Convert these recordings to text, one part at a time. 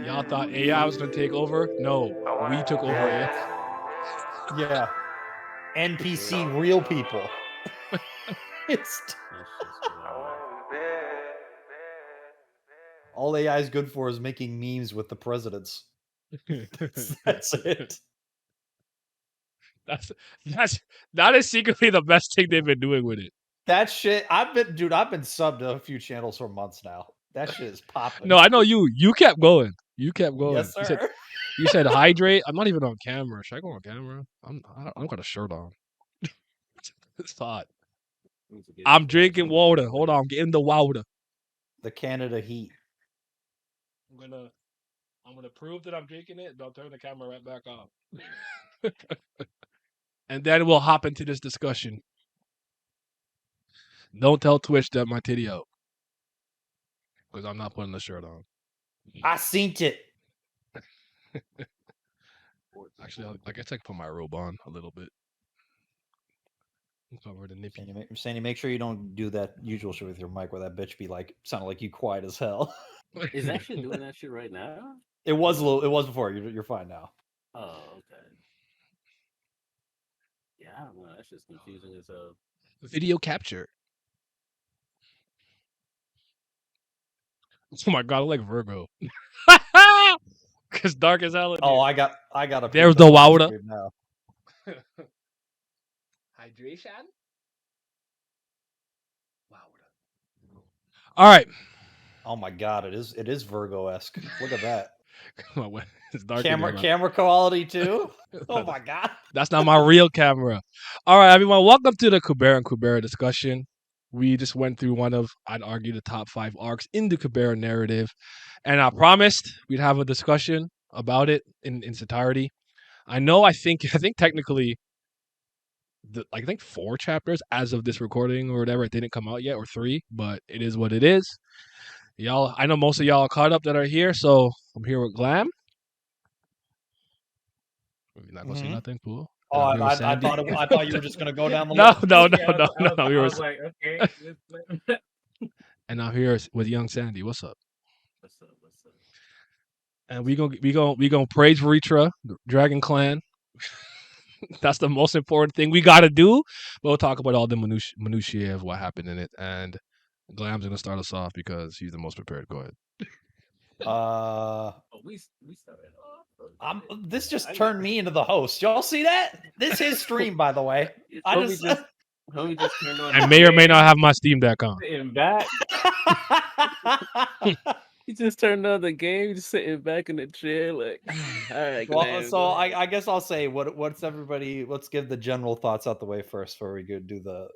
Y'all thought AI was gonna take over? No, we took over AI. Yeah. NPC real people. It's all AI is good for is making memes with the presidents. That's it. That is secretly the best thing they've been doing with it. That shit, I've been subbed to a few channels for months now. That shit is popping. No, I know you. You kept going. You kept going. Yes, sir. You said hydrate. I'm not even on camera. Should I go on camera? I'm got a shirt on. It's hot. I'm drinking water. Hold on, I'm getting the water. The Canada heat. I'm gonna prove that I'm drinking it, but I'll turn the camera right back off. And then we'll hop into this discussion. Don't tell Twitch that my titty out. Because I'm not putting the shirt on. I seen it. Actually, I guess I can put my robe on a little bit. Cover the nippy. Sandy, make sure you don't do that usual shit with your mic where that bitch be like, sounding like you quiet as hell. Is that shit doing that shit right now? It was before. You're fine now. Oh, okay. Yeah, I don't know. That's just confusing as hell. Video capture. Oh my god, I like Virgo. Cause dark as hell. Oh, I got a. There's the water. Now. Hydration. All right. Oh my god, it is Virgo-esque. Look at that. It's dark. Camera quality too. Oh my god. That's not my real camera. All right, everyone. Welcome to the Kubera and Kubera discussion. We just went through one of, I'd argue, the top 5 arcs in the Kubera narrative. And I promised we'd have a discussion about it in its entirety. I think technically, I think 4 chapters as of this recording or whatever, it didn't come out yet, or 3, but it is what it is. Y'all, I know most of y'all are caught up that are here, so I'm here with Glam. You're not gonna say nothing, Pool? Oh, I thought you were just gonna go down the list. No. I was like, okay. And I'm here with young Sandy. What's up? What's up? And we gonna praise Veritra, Dragon Clan. That's the most important thing we gotta do. But we'll talk about all the minutiae of what happened in it. And Glam's gonna start us off because he's the most prepared. Go ahead. We started off. This just turned me into the host. Y'all see that? This is his stream, by the way. Homie just turned on. I may or may not have my Steam Deck on. Sitting back. He just turned on the game, just sitting back in the chair, like, all right. Well, so I guess I'll say what's everybody. Let's give the general thoughts out the way first before we go do the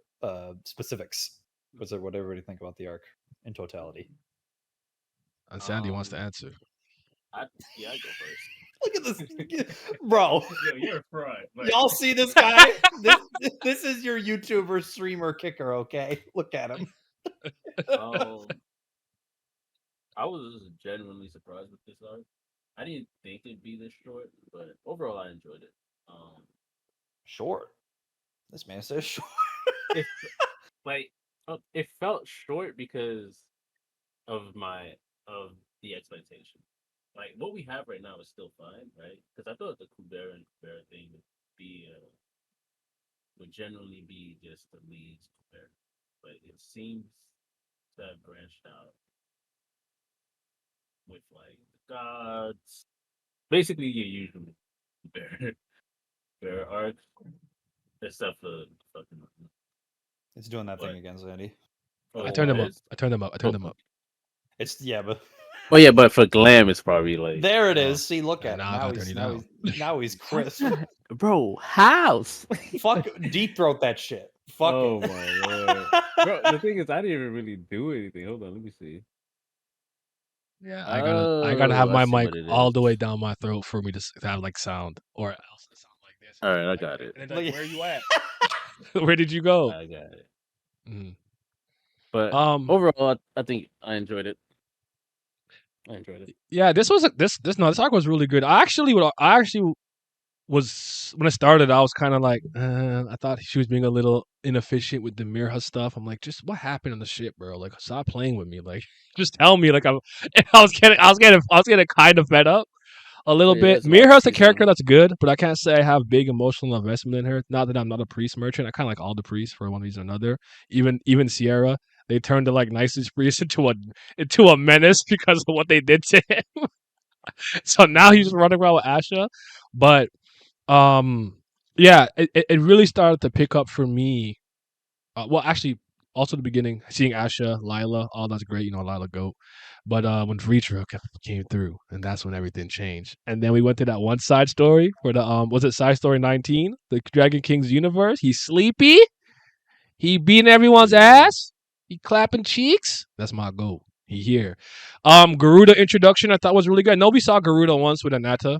specifics. What everybody think about the arc in totality? And Sandy wants to answer. I go first. Look at this, bro. Yo, you're a fraud. Y'all see this guy? This is your YouTuber streamer kicker. Okay, look at him. I was genuinely surprised with this arc. I didn't think it'd be this short, but overall I enjoyed it. Short. This man says short. It felt short because of the expectation. Like what we have right now is still fine, right? Because I thought the Kubera and Kubera thing would generally be just the Leez Kubera, but it seems to have branched out with like the gods, basically your usual Kubera arc, except for fucking. It's doing that thing again, Sandy. I turned them up. It's but. Oh yeah, but for Glam, it's probably like there it is. See, look at him. Now he's crisp. Bro, house. Fuck, deep throat that shit. Fuck. Oh my lord. Bro, the thing is, I didn't even really do anything. Hold on, let me see. Yeah, I gotta have my mic all the way down my throat for me to have like sound, or else it sound like this. All right, I got it. And like, where are you at? Where did you go? I got it. Mm-hmm. But overall, I think I enjoyed it. Yeah, this arc was really good. I actually was when it started, I was kind of like, I thought she was being a little inefficient with the Mirha stuff. I'm like, just what happened on the ship, bro? Like, stop playing with me. Like, just tell me. Like, I was getting kind of fed up a little Yeah, bit. it's last Mirha's a character season. that's good, but I can't say I have big emotional investment in her. Not that I'm not a priest merchant. I kind of like all the priests for one reason or another. Even Sierra, they turned the like nicest priest into a menace because of what they did to him. So now he's just running around with Asha, but yeah, it really started to pick up for me. Well, actually, also the beginning, seeing Asha, Lila, all that's great, Lila goat. But when Vritra came through, and that's when everything changed. And then we went to that one side story for the was it side story 19, the Dragon King's universe. He's sleepy. He beating everyone's Yeah. ass. He clapping cheeks. That's my goat. He here. Garuda introduction I thought was really good. Nobody saw Garuda once with Anata.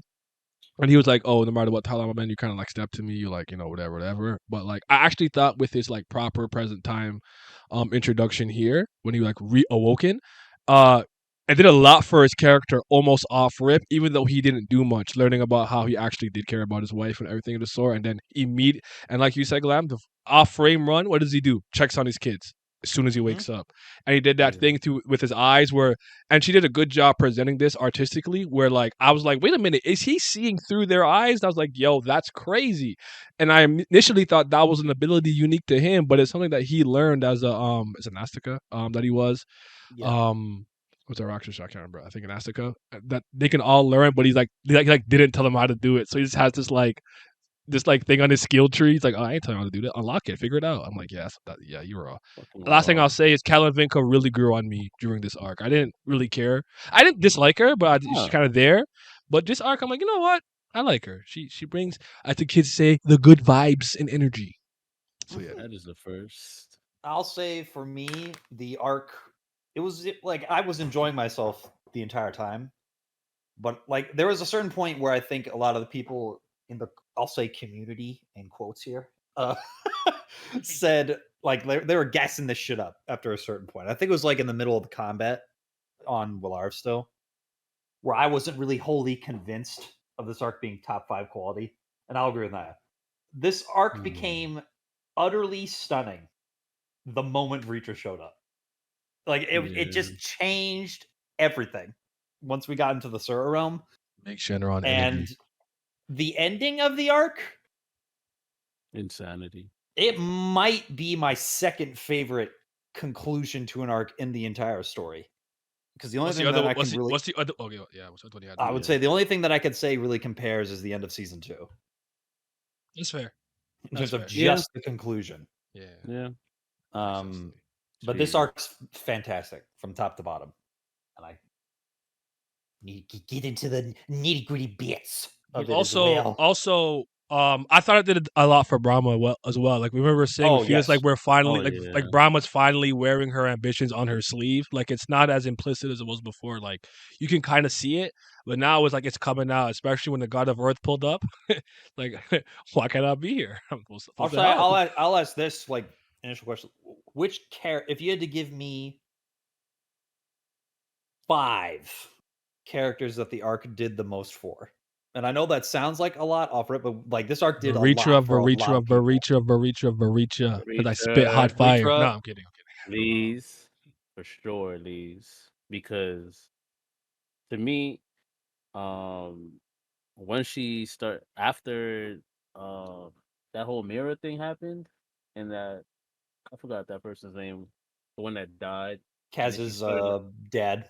And he was like, "Oh, no matter what time I'm in, you kind of like step to me, you like, whatever." But like, I actually thought with his like proper present time, introduction here when he like reawoken, uh, it did a lot for his character almost off rip, even though he didn't do much. Learning about how he actually did care about his wife and everything of the sort, and then and like you said, Glam, the off frame run. What does he do? Checks on his kids as soon as he wakes up, and he did that Yeah. thing with his eyes where and she did a good job presenting this artistically where like I was like, wait a minute, is he seeing through their eyes? And I was like, yo, that's crazy. And I initially thought that was an ability unique to him, but it's something that he learned as an Astica, that he was. Yeah. What's our Rakshasa? I can't remember. I think an Astica. That they can all learn, but he's like he didn't tell him how to do it. So he just has this thing on his skill tree. He's like, oh, I ain't telling you how to do that. Unlock it, figure it out. I'm like, yeah, you're wrong. Fucking The last thing raw. I'll say is Catelyn Vinco really grew on me during this arc. I didn't really care. I didn't dislike her, but she's Huh. kind of there. But this arc, I'm like, you know what? I like her. She brings, I think kids say, the good vibes and energy. So yeah, That is the first. I'll say for me, the arc, it was like I was enjoying myself the entire time, but like there was a certain point where I think a lot of the people in the, I'll say community in quotes here, said like they were gassing this shit up after a certain point. I think it was like in the middle of the combat on Willarv still, where I wasn't really wholly convinced of this arc being top 5 quality, and I'll agree with that. This arc became utterly stunning the moment Reacher showed up. Like it just changed everything once we got into the Sura realm. make Shenron And energy. the ending of the arc, Insanity. it might be my second favorite conclusion to an arc in the entire story. Because the only thing that I can really, What's the other? Okay, yeah, what's the one you had? I would say the only thing that I could say really compares is the end of season 2. That's fair. In That's terms of fair. just the conclusion. Yeah. Yeah. But this Jeez. arc's fantastic from top to bottom. And I need to get into the nitty gritty bits of But it as well. also, I thought it did a lot for Brahma as well. Like we remember saying, Oh, it feels like yes. we're finally yeah. like Brahma's finally wearing her ambitions on her sleeve. Like it's not as implicit as it was before. Like you can kind of see it, but now it's like it's coming out. Especially when the God of Earth pulled up. Like, why can't I be here? I'm supposed to help. I'll ask this like initial question: which if you had to give me 5 characters that the arc did the most for, and I know that sounds like a lot off rip, but like this arc did a lot for a lot of people. Varitra. Because I spit hot fire. Vritra. No, I'm kidding. Leez. For sure, Leez. Because to me, once she start after that whole mirror thing happened, and that I forgot that person's name, the one that died. and then she Kaz's started- dad,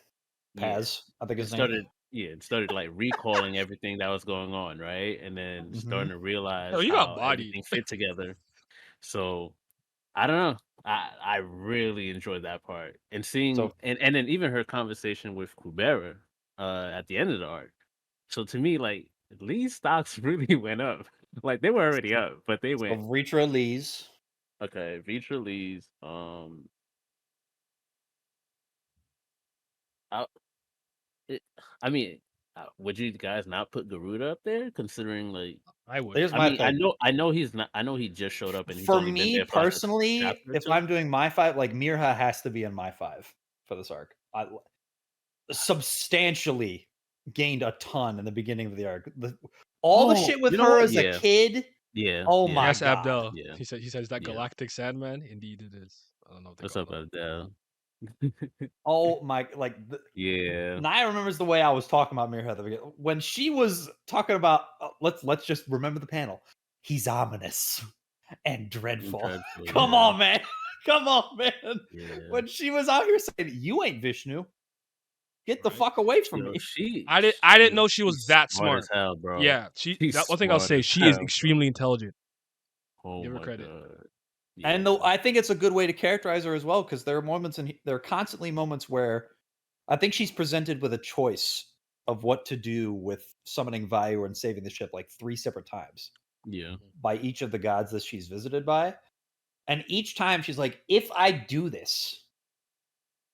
yeah, Paz, I think it his name. started it started like recalling everything that was going on, right? And then starting to realize Oh, you got how bodied. everything fit together. So I don't know. I really enjoyed that part. And seeing So- and then even her conversation with Kubera at the end of the arc. So to me, like Lee's stocks really went up. Like they were already up, but they So went Vritra Lees. okay. Vitra Lee's I, I mean, would you guys not put Garuda up there, considering like I would. Here's I my mean, thing. I know he's not. I know he just showed up and he's For only been me there for like a personally, chapter or if two. I'm doing my 5, like Mirha has to be in my 5 for this arc. Substantially gained a ton in the beginning of the arc. All the Oh, shit with you know her what? as a Yeah. kid. Yeah. Oh yeah, my Yes, god. Abdel. Yeah. He says that Yeah. Galactic Sandman. Indeed, it is. I don't know what they What's call up, him. Abdel? Oh my, Yeah. Naya remembers the way I was talking about Mirror at the beginning. When she was talking about, let's just remember the panel. He's ominous and dreadful. Dreadful, Come yeah. on, man. Come on, man. Yeah. When she was out here saying, "You ain't Vishnu. Get the Right. fuck away from Yo, me." I didn't know she's she was that smart as smart. hell, bro. Yeah, She's that one thing I'll smart say, as she is hell, extremely intelligent. bro. Oh Give her my credit. god. And Yeah. I think it's a good way to characterize her as well, because there are moments there are constantly moments where I think she's presented with a choice of what to do with summoning Vayu and saving the ship like 3 separate times Yeah. by each of the gods that she's visited by. And each time she's like, if I do this,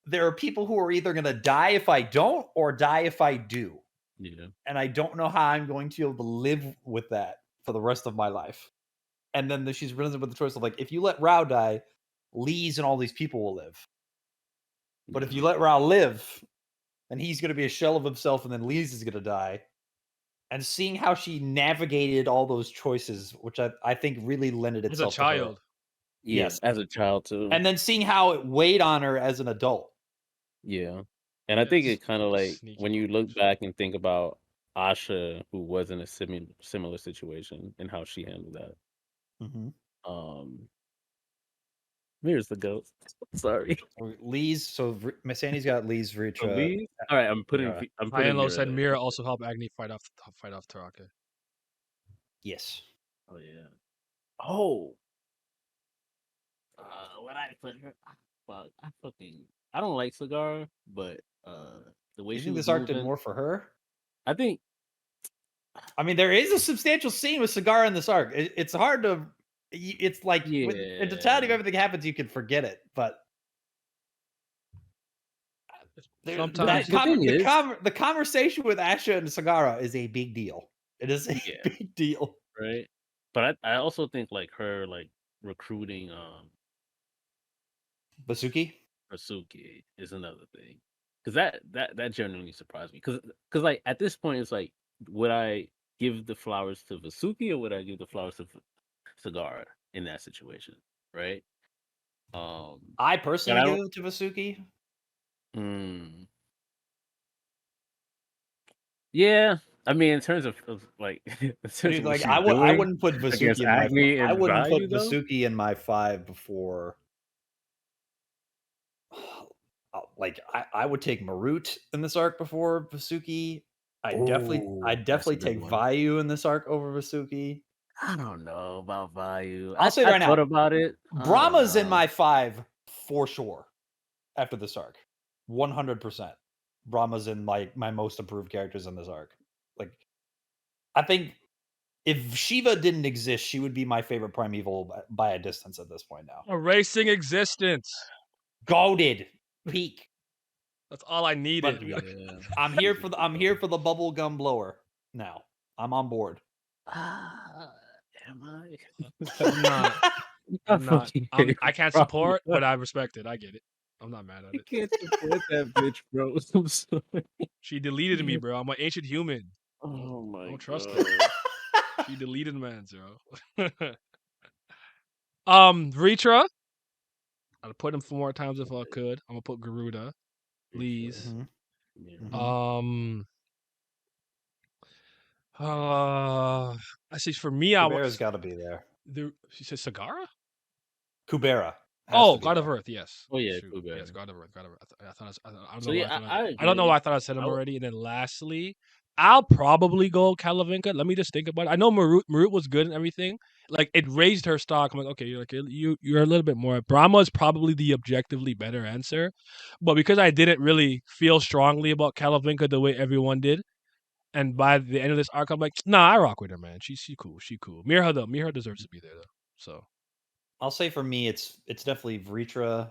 there are people who are either going to die if I don't or die if I do. Yeah. And I don't know how I'm going to be able to live with that for the rest of my life. And then she's presented with the choice of like, if you let Rao die, Leez and all these people will live. But if you let Rao live, then he's going to be a shell of himself, and then Leez is going to die. And seeing how she navigated all those choices, which I think really lended As a itself to her. child. Yeah, Yes. as a child too. And then seeing how it weighed on her as an adult. Yeah. And I think Yes. it kind of like Sneaky when you look bitch. back and think about Asha, who was in a similar situation, and how she handled that. Here's the goat. Sorry. Leez, so Miss Annie's got Leez, Vritra. Leez? All right, I'm putting Mira. Hyanlo Mira said there. Mira also helped Agni fight off Taraka. Yes. Oh yeah. Oh. What I put her? Fuck, I don't like Cigar, but the way You she think was this arc did moving, more for her? I think. I mean, there is a substantial scene with Cigar in this arc. It's hard to. It's like in totality of Yeah. everything happens, you can forget it. But Sometimes The thing is, the conversation with Asha and Sagara is a big deal. It is a Yeah. big deal. right? But I also think like her like recruiting Basuki? Rasuki is another thing. Because that genuinely surprised me. Because like at this point it's like, would I give the flowers to Vasuki or would I give the flowers to Sagara in that situation? Right? I But personally I give don't it to Vasuki. Yeah. I mean in terms of like in terms Dude, of what like she's I doing wouldn't put against Vasuki in my Agni and Vayu though. Vasuki in my 5 before. Like I would take Marut in this arc before Vasuki. I'd Oh, that's a definitely good take one. Vayu in this arc over Vasuki. I don't know about Vayu. I'll say I right thought now, about it. I don't Brahma's in know. my 5 for sure after this arc. 100%. Brahma's in my most improved characters in this arc. Like I think if Shiva didn't exist, she would be my favorite primeval by a distance at this point now. erasing existence. Goated peak. That's all I needed. But Yeah. I'm here for the bubble gum blower now. I'm on board. Am I? I'm not. I'm not. I can't support, but I respect it. I get it. I'm not mad at I it. can't support that bitch, bro. I'm sorry. She deleted me, bro. I'm an ancient human. Oh I my don't trust god. her. She deleted man, bro. Ritra. I'd put him 4 more times if I could. I'm gonna put Garuda, Leez. Yeah. I see. For me, I Kubera's was got to be there. She said Sagara. Kubera. Oh, God of Earth. Yes. Oh yeah, Shoot. Kubera. Yes, God of Earth. God of Earth. I thought I don't So know. yeah, I don't know agree. why I thought I said him already. And then lastly, I'll probably go Calavinka. Let me just think about it. I know Marut was good and everything. Like it raised her stock. I'm like, okay, you're a little bit more. Brahma is probably the objectively better answer, but because I didn't really feel strongly about Calavinka the way everyone did, and by the end of this arc, I'm like, nah, I rock with her, man. She cool. She cool. Mirha though. Mirha deserves to be there though. So I'll say for me, it's definitely Vritra,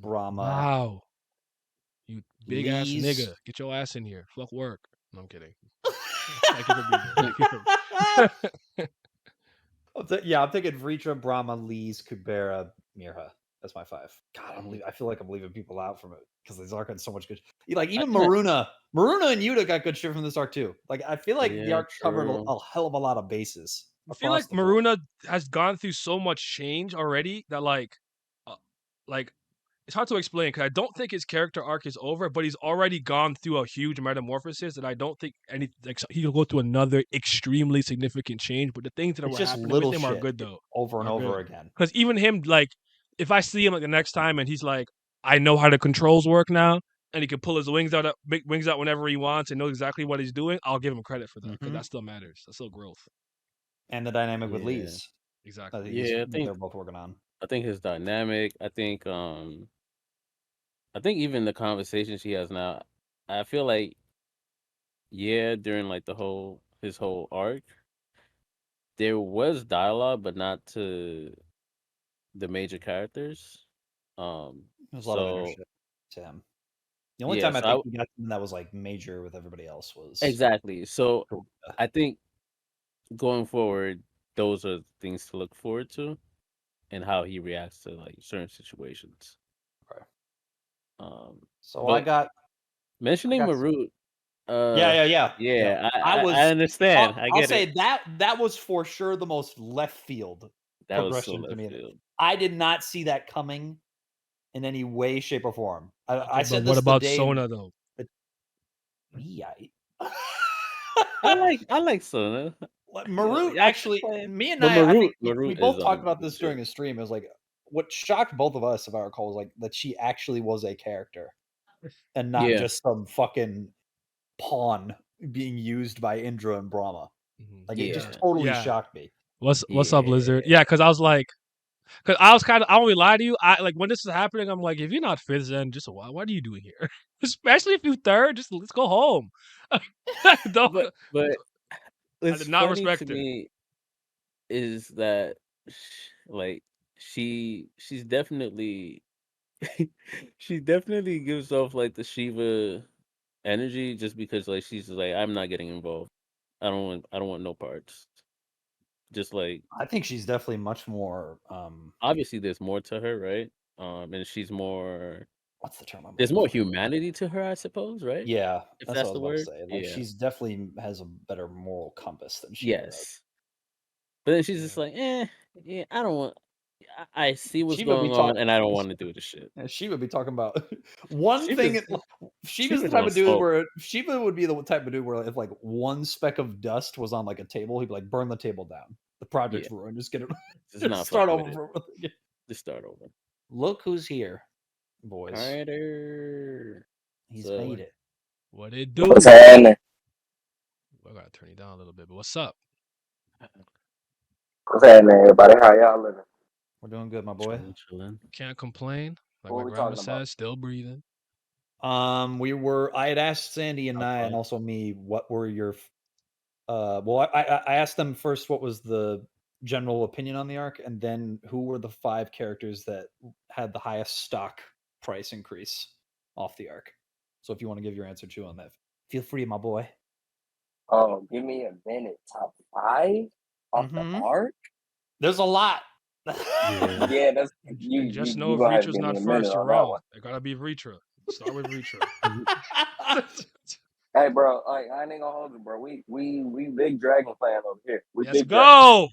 Brahma, wow. You big ass Leez. nigga, get your ass in here. Fuck work. No, I'm kidding. Thank you for being here. Thank you for... Yeah, I'm thinking Vritra, Brahma, Leez, Kubera, Mirha. as my 5. God, I feel like I'm leaving people out from it because this arc had so much good. Like even Yeah. Maruna and Yuta got good shit from this arc too. Like I feel like the Yeah, arc covered true. a hell of a lot of bases. I feel like across the board. Maruna has gone through so much change already that like it's hard to explain because I don't think his character arc is over, but he's already gone through a huge metamorphosis, and I don't think he'll go through another extremely significant change. But the things that It's were just happening little with him are shit good though, over and over again. Because even him, like, if I see him like the next time and he's like, I know how the controls work now, and he can pull his wings out whenever he wants and knows exactly what he's doing, I'll give him credit for that because that still matters. That's still growth. And the dynamic with Yeah. Leez. Exactly. Yeah, I think they're both working on. I think his dynamic. I think even the conversation she has now. I feel like during like his whole arc, there was dialogue, but not to the major characters. There's a lot of inner shit to him. The only Yeah, time I so think he got something that was like major with everybody else was exactly. So Kubera. I think going forward, those are things to look forward to, and how he reacts to like certain situations. Okay. So but I got mentioning Marut. Yeah. Yeah, I was. I understand. I I'll get say it. that was for sure the most left field That was so progression to left me. field. I did not see that coming in any way, shape, or form. I said but this what about the day Sona though? I like Sona. Marut Y'all keep actually, playing. me and But I think Marut we is both talked about good this shit. during a stream. It was like what shocked both of us, if I recall, was like that she actually was a character and not just some fucking pawn being used by Indra and Brahma. Like it just totally shocked me. What's up, Lizard? Yeah, because I was like, I won't really lie to you. I like when this is happening, I'm like, if you're not fifth, then just what are you doing here? Especially if you third, just let's go home. Don't, but I it's did not funny respect to her. me is that like she's definitely she definitely gives off like the Shiva energy just because like she's like I'm not getting involved. I don't want no parts. Just like I think she's definitely much more obviously there's more to her, right? And she's more what's the term I'm there's looking more for? humanity to her, I suppose, right? Yeah, If that's what that's I was the about word. to say. Like Yeah. she's definitely has a better moral compass than she does. Yes. But then she's just like, yeah, I don't want I see what's She would be going on and I don't want to do the shit. She would be talking about one Shiva's- thing. She was the Shiva's type on of dude smoke. where Shiva would be the type of dude where if like one speck of dust was on like a table, he'd be like, burn the table down. The project's ruined. Just get it. Just start fucking over. Just start over. Look who's here, boys. Carter. He's So- made it. What it do? What's happening? I gotta turn you down a little bit, but what's up? What's happening, everybody? How y'all living? We're doing good, my boy. Chilling. Can't complain. Like What my we grandma talking about? says, still breathing. I had asked Sandy and I, and also me, what were your well, I asked them first what was the general opinion on the arc, and then who were the 5 characters that had the highest stock price increase off the arc. So if you want to give your answer too on that, feel free, my boy. Oh, give me a minute. Top 5 off the arc? There's a lot. Yeah, that's you. Just You know if gonna have to Reacher's give me not a first, minute you're on that wrong. one. It gotta be Reacher. Start with Reacher. Hey, bro, I ain't gonna hold you, bro. We big Dragon fan over here. We Let's big go.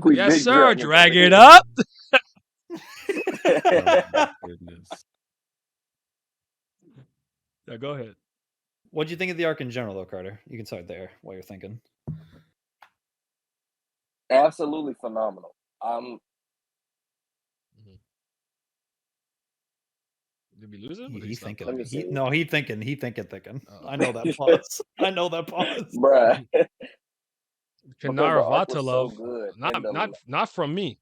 we Yes, big sir. Dragons Drag over it here. up. Oh my goodness. Yeah, go ahead. What'd you think of the arc in general, though, Carter? You can start there while you're thinking. Absolutely phenomenal. Did we lose him? He thinking. Let me see. He thinking. He thinking. Oh. I know that pause. I know that pause, bruh. Kanara arc was so Vatalov. good. Not from me.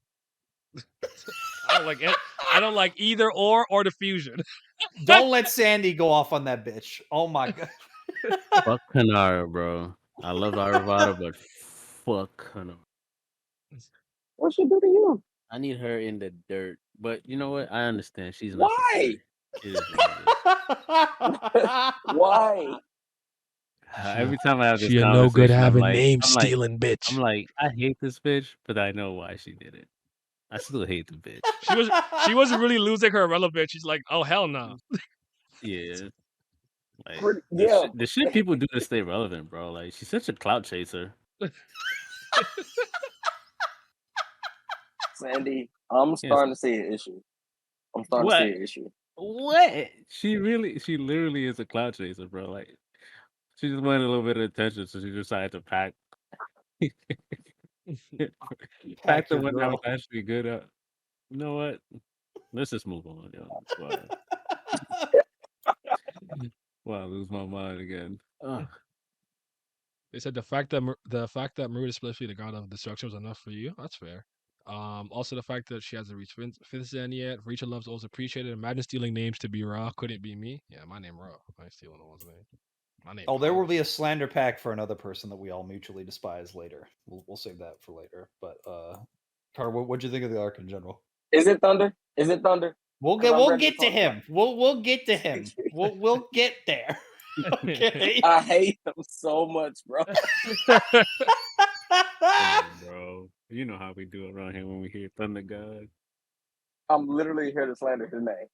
I don't like it. I don't like either or the fusion. Don't let Sandy go off on that bitch. Oh my god. Fuck Kanara, bro. I love Aravata, but fuck Kanara. What she do to you? I need her in the dirt. But you know what? I understand. She's Why? Why? Every time I have this She a conversation, no good I'm having like, name stealing bitch. I'm like, I hate this bitch, but I know why she did it. I still hate the bitch. She wasn't really losing her relevance. She's like, oh hell no. Yeah. Like Yeah. the shit people do to stay relevant, bro. Like she's such a clout chaser. Sandy, I'm Yes. starting to see an issue. I'm starting What? to see an issue. What? She literally is a clout chaser, bro. Like she just wanted a little bit of attention, so she decided to pack pack the your one that was girl. actually good. You know what? Let's just move on, yo. Wow, I lose my mind again. Ugh. They said the fact that Maruda is supposed to be the god of destruction was enough for you. That's fair. Also the fact that she hasn't reached fifth zen yet. Reach love's also appreciated. Imagine stealing names to be Raw. Couldn't be me. Yeah, my name Raw. I ain't stealing no one's name. My name. Oh, there will Promise. be a slander pack for another person that we all mutually despise later. We'll save that for later. But Carter, what'd you think of the arc in general? Is it Thunder? Is it Thunder? We'll 'Cause I'm get ready to to talk about him. We'll get to him. We'll get there. Okay. I hate him so much, bro. Come on, bro. You know how we do around here when we hear Thunder God. I'm literally here to slander his name.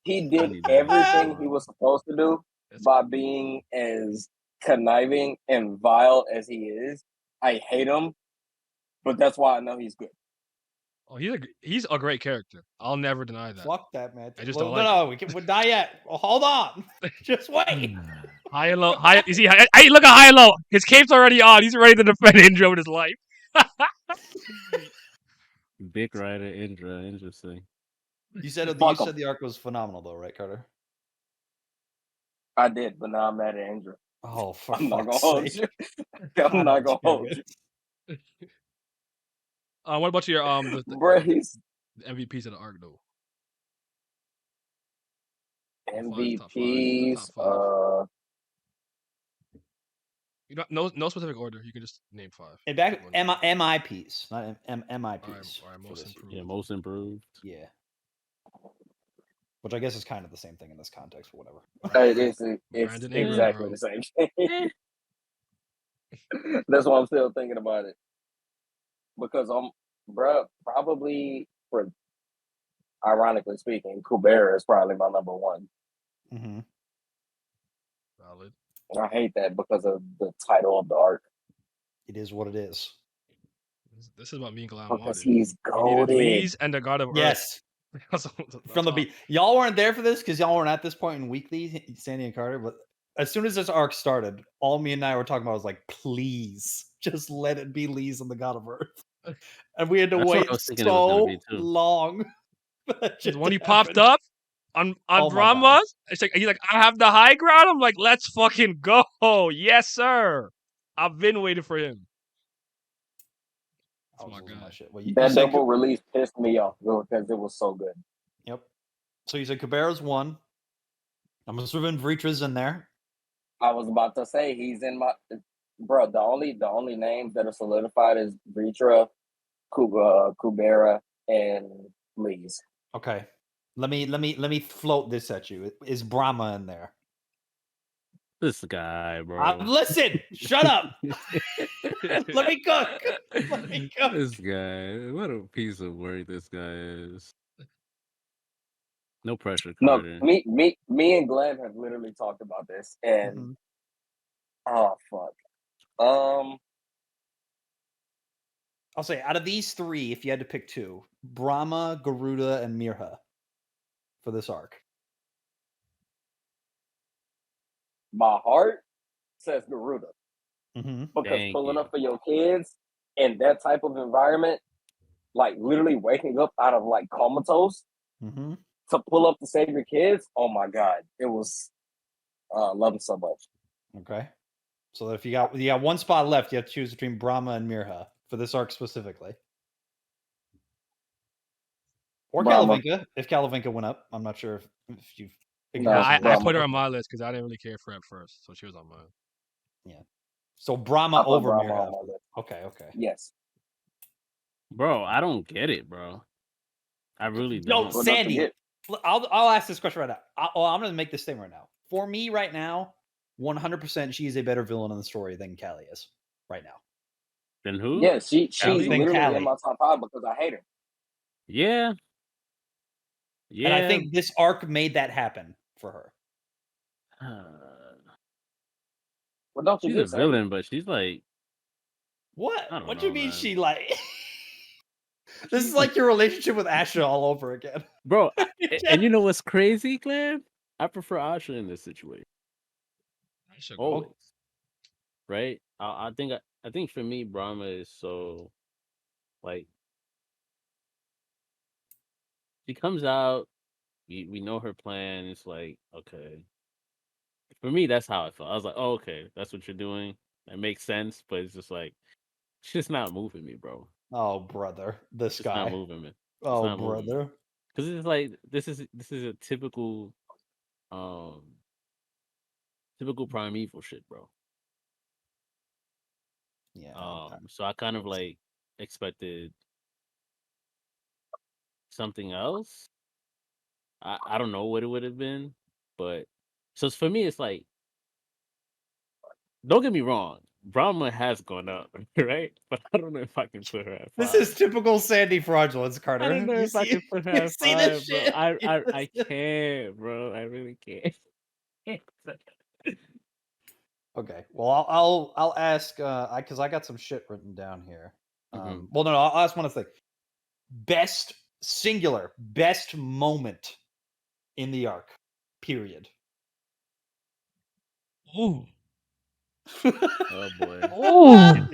He I did need that everything video. he was supposed to do That's by being as conniving and vile as he is. I hate him, but that's why I know he's good. Oh, he's a great character. I'll never deny that. Fuck that, man. I just Well, don't like no, we'll die yet. Well, hold on. Just wait. High and low. High. You see, hey, look at high and low. His cape's already on. He's ready to defend Indra with his life. Big Rider Indra, interesting. You said Fuck him. the arc was phenomenal, though, right, Carter? I did, but now I'm mad at Indra. Oh, for I'm not gonna fuck's hold sake. you. I'm not gonna damn hold it. you. What about your Bruh, he's the MVPs of the arc though? Top five, top five, MVPs. top five. You know, no specific order. You can just name five. And back One. MIPs, not MIPs. All right, for most this year. improved. Yeah, most improved. Yeah. Which I guess is kind of the same thing in this context, but whatever. It's Brandon Ingram, exactly bro. the same thing. That's why I'm still thinking about it. Because bruh, probably for, ironically speaking, Kubera is probably my number one. Mm-hmm. Valid. I hate that because of the title of the arc. It is what it is. This is what me and Glam Because wanted. he's We needed goated. Leez and the God of Earth. Yes. From the beat. Y'all weren't there for this because y'all weren't at this point in weekly, Sandy and Carter. But as soon as this arc started, all me and I were talking about was like, please just let it be Leez and the God of Earth. And we had to That's what wait I was thinking it was gonna so be, too. long. for that shit When to he popped happen. up on Oh my God. Brahma's, it's like he's like, I have the high ground. I'm like, let's fucking go. Yes, sir. I've been waiting for him. I That's was my losing guy. my shit. Well, That said double release pissed me off because it was so good. Yep. So you said Kubera's one. I'm assuming Vritra's in there. I was about to say he's in my bro. The only names that are solidified is Vitra, Kubera, and Leez. Okay. Let me float this at you. Is Brahma in there? This guy, bro. Listen, shut up. Let me cook. Let me cook. This guy, what a piece of work this guy is. No pressure, No, Carter. me and Glam have literally talked about this, and oh fuck. I'll say out of these three, if you had to pick two, Brahma, Garuda, and Mirha for this arc. My heart says Garuda Mhm. because Thank pulling you. up for your kids in that type of environment, like literally waking up out of like comatose Mhm. to pull up to save your kids. Oh my god, it was love him so much. Okay. So if you got one spot left, you have to choose between Brahma and Mirha for this arc specifically. Or Brahma. Kalavinka, if Kalavinka went up. I'm not sure if you've No, Nah, I Brahma. put her on my list because I didn't really care for her at first, so she was on mine. Yeah. So Brahma I put over Brahma Mirha. on my list. Okay. Yes. Bro, I don't get it, bro. I really Yo, don't. Well, don't Sandy, forget. I'll ask this question right now. I'm going to make this statement right now. For me, right now, 100%, she is a better villain in the story than Callie is right now. Then who? Yeah, she's Callie? Then literally Callie. in my top 5 because I hate her. Yeah. And I Yeah. think this arc made that happen for her. Well, don't you She's a get Sadie? villain, but she's like, What? I don't What know, do you mean man. she like? This is like your relationship with Asha all over again. Bro, and you know what's crazy, Glam? I prefer Asha in this situation. I should go. Always. Right? I think for me, Brahma is so like she comes out, we know her plan. It's like, okay. For me, that's how I felt. I was like, oh, okay, that's what you're doing. That makes sense, but it's just like it's just not moving me, bro. Oh, brother, this It's not guy. moving me. It's Oh, not moving me. brother. Because it's like this is a typical primeval shit, bro. Yeah. So I kind of like expected something else. I don't know what it would have been, but so for me it's like, don't get me wrong, Brahma has gone up, right? But I don't know if I can put her at 5. This is typical Sandy fraudulence, Carter. I don't know You if I see, can put her you at see this 5, bro. shit? I can't, bro. I really can't. Okay. Well, I'll ask because I got some shit written down here. Mhm. Well, no, I'll ask one other thing. Best moment in the arc. Period. Ooh. Oh boy. Ooh.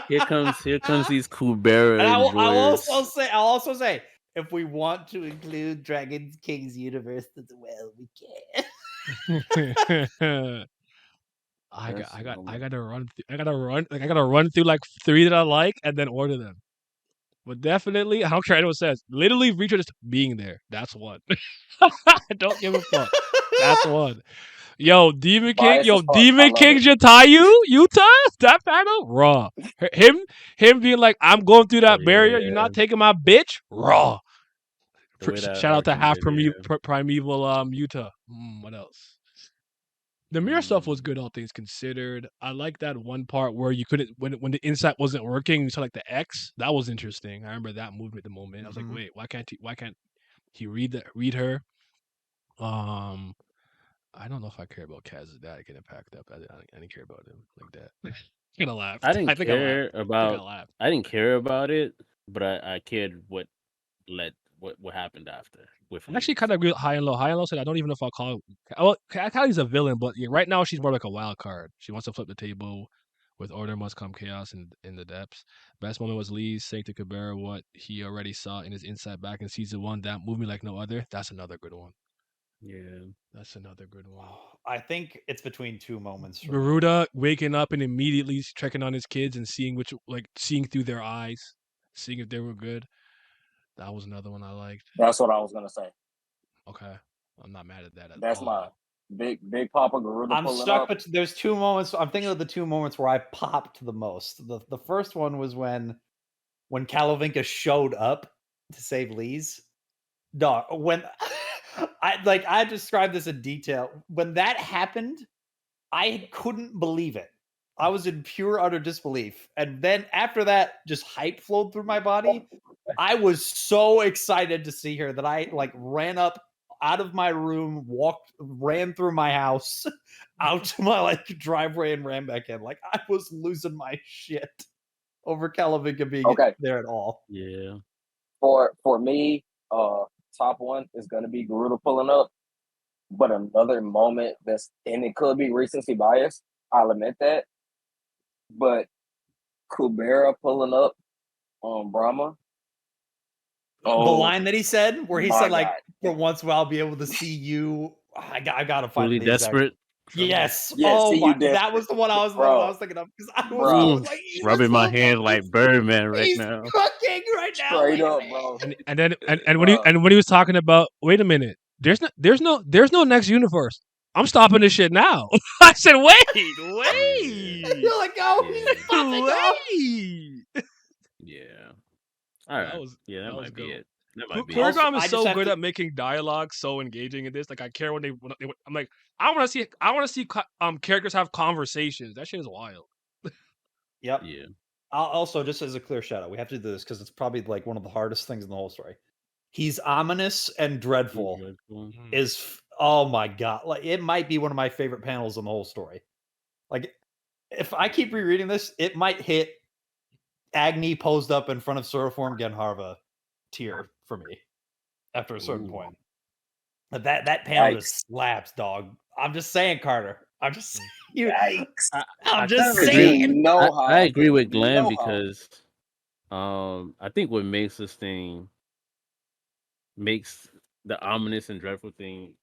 Here comes these Kubera And I'll enjoyers. also say, if we want to include Dragon King's universe as well, we can. I gotta run through like 3 that I like and then order them. But definitely, I don't care what anyone says. Literally, Reacher just being there. That's one. I don't give a fuck. That's one. Yo, Demon King. Bias Yo, as fuck. I Demon love King it. Jatayu, Utah. That panel, raw. Him being like, I'm going through that barrier. You're not taking my bitch. Raw. The way that Shout out to arc half ended, primeval Utah. What else? The mirror stuff was good, all things considered. I like that one part where you couldn't when the insight wasn't working. You saw like the X. That was interesting. I remember that movement at the moment. I was like, wait, why can't he read her? I don't know if I care about Kaz's dad getting packed up. I didn't care about him like that. I'm gonna laugh. I didn't I think I care laughed. I didn't care about it, but I cared what happened after with I'm actually Leez. kind of agree with High and Low. High and Low said I don't even know if I'll call. Well, Kylie's a villain, but yeah, right now she's more like a wild card. She wants to flip the table. With order must come chaos in the depths. Best moment was Lee's saying to Kubera what he already saw in his insight back in season 1. That moved me like no other. That's another good one. Yeah. That's another good one. I think it's between 2 moments. For me. Garuda waking up and immediately checking on his kids and seeing seeing through their eyes, seeing if they were good. That was another one I liked. That's what I was gonna say. Okay, I'm not mad at that at That's all. my big Papa Garuda I'm pulling stuck, up. but there's 2 moments. I'm thinking of the 2 moments where I popped the most. The first one was when Kalavinka showed up to save Leez. Dog, when I described this in detail. When that happened, I couldn't believe it. I was in pure utter disbelief. And then after that, just hype flowed through my body. I was so excited to see her that I like ran up out of my room, ran through my house, out to my like driveway and ran back in. Like I was losing my shit over Kalavinka being there at all. Yeah. For me, top one is gonna be Garuda pulling up. But another moment and it could be recency bias. I'll admit that. But Kubera pulling up on Brahma. The line that he said, where he said, like, for once I'll be able to see you. I gotta find Truly the exact. desperate. Yes. Yes, oh see my, you desperate. that was the one I was thinking of because I was Bro. like, he's rubbing my so hand fucking- like Birdman right he's now. cooking right now. Straight wait a up, minute. bro. And then when he was talking about, wait a minute, there's no next universe. I'm stopping this shit now. I said, wait. You're like, oh, he's popping off. Wait. Yeah. All right. That might be it. That might be it. Kurigam I is just so have good to- at making dialogue so engaging in this. Like I care when they I'm like, I want to see characters have conversations. That shit is wild. Yep. Yeah. Also, just as a clear shout out, we have to do this because it's probably like one of the hardest things in the whole story. He's ominous and dreadful. Dreadful. Oh my god, like it might be one of my favorite panels in the whole story. Like, if I keep rereading this, it might hit Agni posed up in front of Soroform Genharva tier for me after a certain Ooh. point. But that panel Yikes. just slaps, dog. I'm just saying, Carter. I'm just saying. Yikes. I'm I just kinda saying. You know how I agree with you Glam know how. because I think what makes this thing makes the ominous and dreadful thing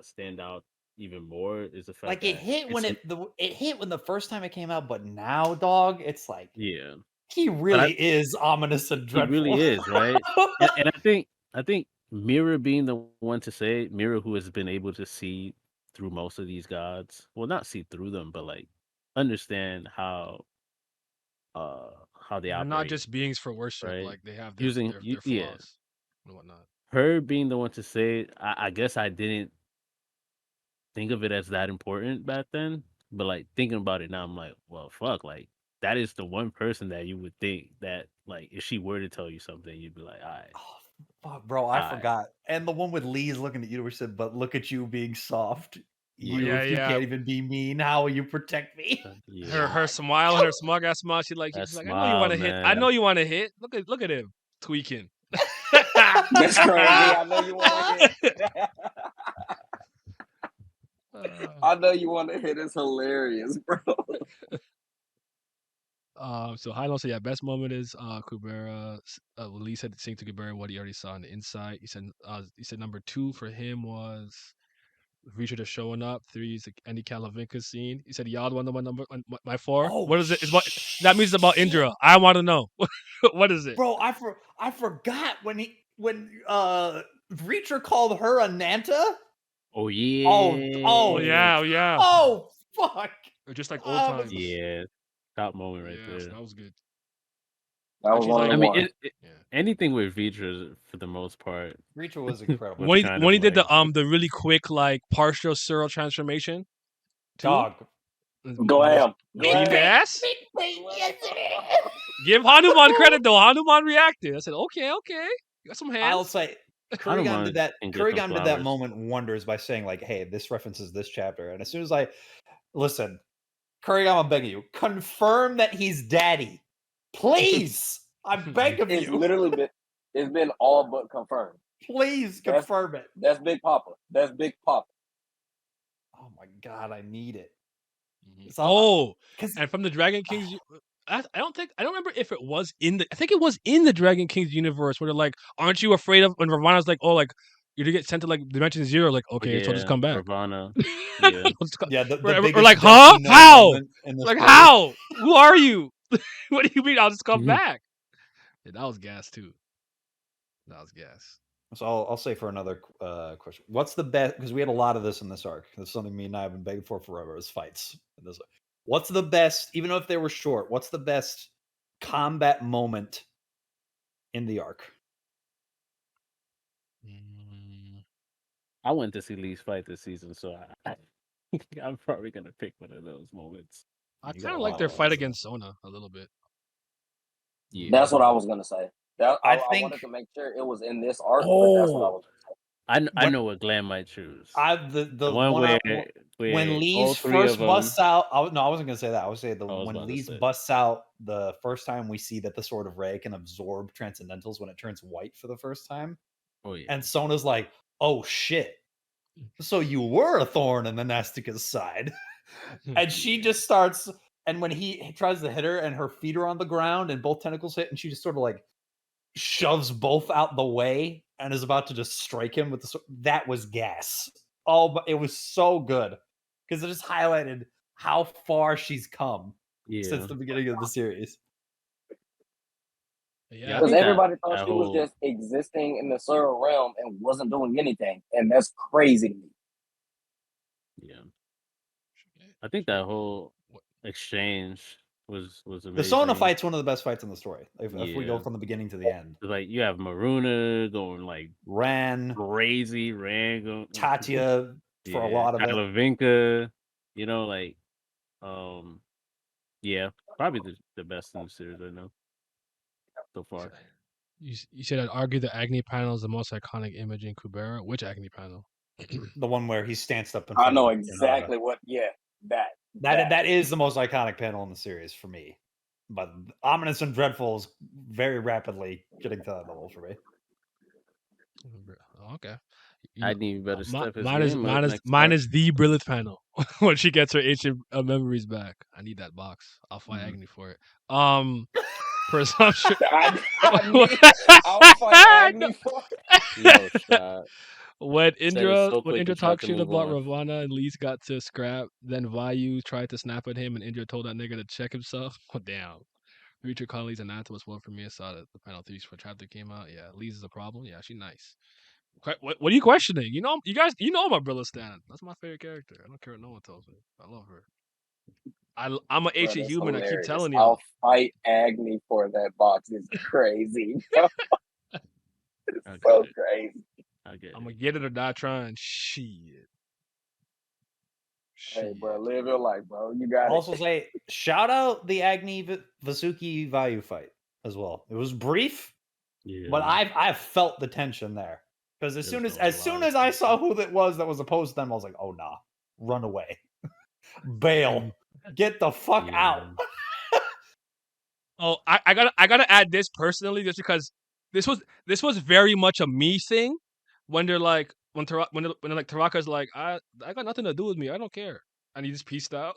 stand out even more is the fact Like that it hit when it's it hit when the first time it came out, but now, dog, it's like yeah. he really is ominous and He dreadful. really is, right? and I think Mirror being the one to say it, Mirror who has been able to see through most of these gods. Well, not see through them, but like understand how they They're operate. not just beings for worship. right? Like they have Using their yeah. flaws and whatnot. Her being the one to say it, I guess I didn't think of it as that important back then. But like thinking about it now, I'm like, well, fuck, like that is the one person that you would think that like if she were to tell you something, you'd be like, all right. Oh, fuck, bro, I forgot. And the one with Leez looking at you where said, "But look at you being soft. Yeah. You, Yeah, if you yeah. can't even be mean, how will you protect me?" Yeah. Her smile and her smug ass smile. She's like, That I know you want to smile, hit. I man. know you want to hit. Look at him tweaking. That's crazy. I know you want to hit. I know you want to hit. It's hilarious, bro. So Hilo said, yeah, best moment is Kubera. Leez said saying to Kubera what he already saw in the insight. He said number 2 for him was Reacher just showing up. 3 is the Andy Calavinka scene. He said y'all want my 4. Oh, What is it? That means it's about Indra. I want to know. What is it? Bro, I forgot when Reacher called her a Nanta. Oh yeah. Oh yeah. Oh fuck. Just like old times. Yeah. Top moment right Yes, there. that was good. That was she's one like- of I the mean, ones. anything with Reacher for the most part. Reacher was incredible. when he did like- the really quick like partial Cyril transformation. too. Dog. Glam. Beam ass. Give Hanuman credit though. Hanuman reacted. I said, okay. You got some hands. I'll say Kurgan Hanuman did that. can get some Kurgan did that flowers. moment wonders by saying like, "Hey, this references this chapter." And as soon as I listen, Kurgan, I'm begging you, confirm that he's daddy, please. I beg of It's you. literally been all but confirmed. Please confirm it. That's Big Papa. That's Big Papa. Oh my god, I need it. And from the Dragon Kings, I don't remember if it was I think it was in the Dragon Kings universe where they're like, aren't you afraid of when Ravana's like, oh, like you're to get sent to like Dimension 0, like, okay, so just come back. Ravana. Yeah. Yeah, the We're biggest like, Death huh? Note How? moment in this Like, story. how? Who are you? What do you mean? I'll just come back. Yeah, that was gas too. That was gas. So I'll say for another question, what's the best? Because we had a lot of this in this arc. That's something me and I have been begging for forever. Is fights. In this, what's the best? Even if they were short, what's the best combat moment in the arc? I went to see Leez fight this season, so I'm probably gonna pick one of those moments. I kind of like their fight against Sona a little bit. Yeah, That's what I was gonna say. I think- wanted to make sure it was in this arc, but that's what I was gonna say. I know what Glam might choose. The one where when all Leez three first of them- busts out. I wasn't gonna say that. I would say was when about to Leez say. busts out the first time we see that the Sword of Ray can absorb transcendentals when it turns white for the first time. Oh yeah. And Sona's like, "Oh shit! So you were a thorn in the Nastika's side." And she just starts. And when he tries to hit her, and her feet are on the ground, and both tentacles hit, and she just sort of like shoves both out the way and is about to just strike him with the sword. That was gas. Oh, but it was so good because it just highlighted how far she's come since the beginning of the series. Yeah, Because everybody thought that she was whole- just existing in the Surreal realm and wasn't doing anything, and that's crazy to me. Yeah. I think that whole exchange was amazing. The Sona fight's one of the best fights in the story. If we go Yeah. from the beginning to the end, Like you have Maruna going like Ran, crazy, Ran going Tatya for a lot of it. Kalavinka, you know, like Yeah, probably the best in the series right now so far. You said I'd argue the Agni panel is the most iconic image in Kubera. Which Agni panel? The one where he stands up in I front know of exactly what. Yeah, that. That is the most iconic panel in the series for me. But Ominous and Dreadful is very rapidly getting to that level for me. Okay. I need better step his Mine is game up next mine arc. is the Brilith panel when she gets her ancient memories back. I need that box. I'll fight Agni for it. Presumption. I'll fight Agni for it. No shot. When Said it so Indra quick and tried talked to shit move about on. Ravana and Leez got to scrap, then Vayu tried to snap at him and Indra told that nigga to check himself. Oh, damn. Future colleagues and Nata was one for me. I saw that the penalties for chapter came out. Yeah, Leez is a problem. Yeah, she nice. What are you questioning? You know, you guys, you know my Brilla stand. That's my favorite character. I don't care what no one tells me. I love her. I'm an Bro, ancient that's human. I keep hilarious. telling I'll y'all. fight Agni for that box. It's crazy. It's I so get it. crazy. I get I'm it. gonna get it or die trying. Shit. Hey, bro, Shit. live your life, bro. You got Also it. say shout out the Agni Vasuki Vayu fight as well. It was brief, Yeah. but I've felt the tension there. Because as soon as I saw who that was opposed to them, I was like, oh nah, run away. Bail. Get the fuck out. Oh, I gotta add this personally, just because this was very much a me thing. When they're like when they're like Taraka's like I got nothing to do with me. I don't care, and he just pieced out.